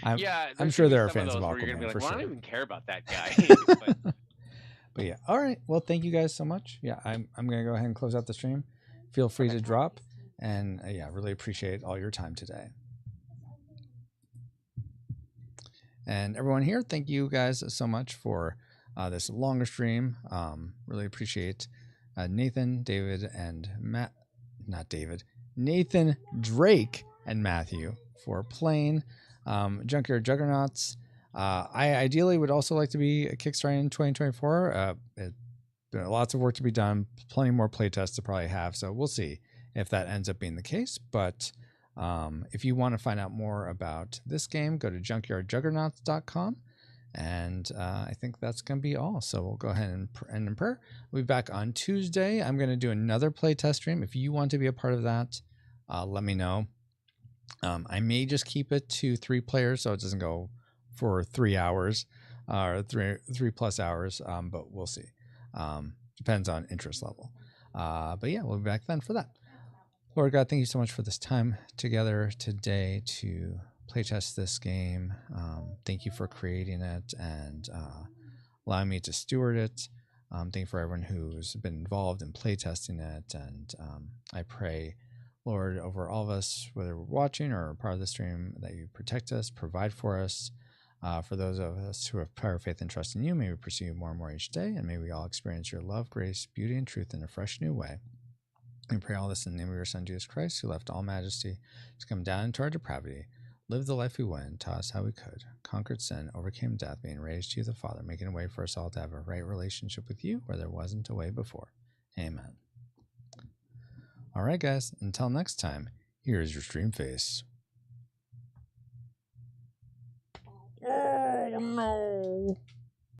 I'm sure there are fans of Aquaman for sure. I don't even care about that guy. But yeah, all right. Well, thank you guys so much. Yeah, I'm gonna go ahead and close out the stream. Feel free to drop, and yeah, really appreciate all your time today. And everyone here, thank you guys so much for this longer stream. Really appreciate Nathan, David, and Nathan, Drake, and Matthew for playing Junkyard Juggernauts. I ideally would also like to be kickstarting in 2024. Lots of work to be done, plenty more playtests to probably have, so we'll see if that ends up being the case. But if you want to find out more about this game, go to junkyardjuggernauts.com. And I think that's going to be all. So we'll go ahead and end in prayer. We'll be back on Tuesday. I'm going to do another playtest stream. If you want to be a part of that, let me know. I may just keep it to 3 players so it doesn't go for 3 hours or 3+ hours, but we'll see. Depends on interest level. But yeah, we'll be back then for that. Lord God, thank you so much for this time together today to playtest this game. Thank you for creating it and allowing me to steward it. Thank you for everyone who's been involved in playtesting it. And I pray, Lord, over all of us, whether we're watching or part of the stream, that you protect us, provide for us. For those of us who have prior faith and trust in you, may we pursue you more and more each day, and may we all experience your love, grace, beauty, and truth in a fresh new way. We pray all this in the name of your Son, Jesus Christ, who left all majesty to come down into our depravity, lived the life we went, taught us how we could, conquered sin, overcame death, being raised to you, the Father, making a way for us all to have a right relationship with you where there wasn't a way before. Amen. All right, guys, until next time, here's your stream face. Oh, no.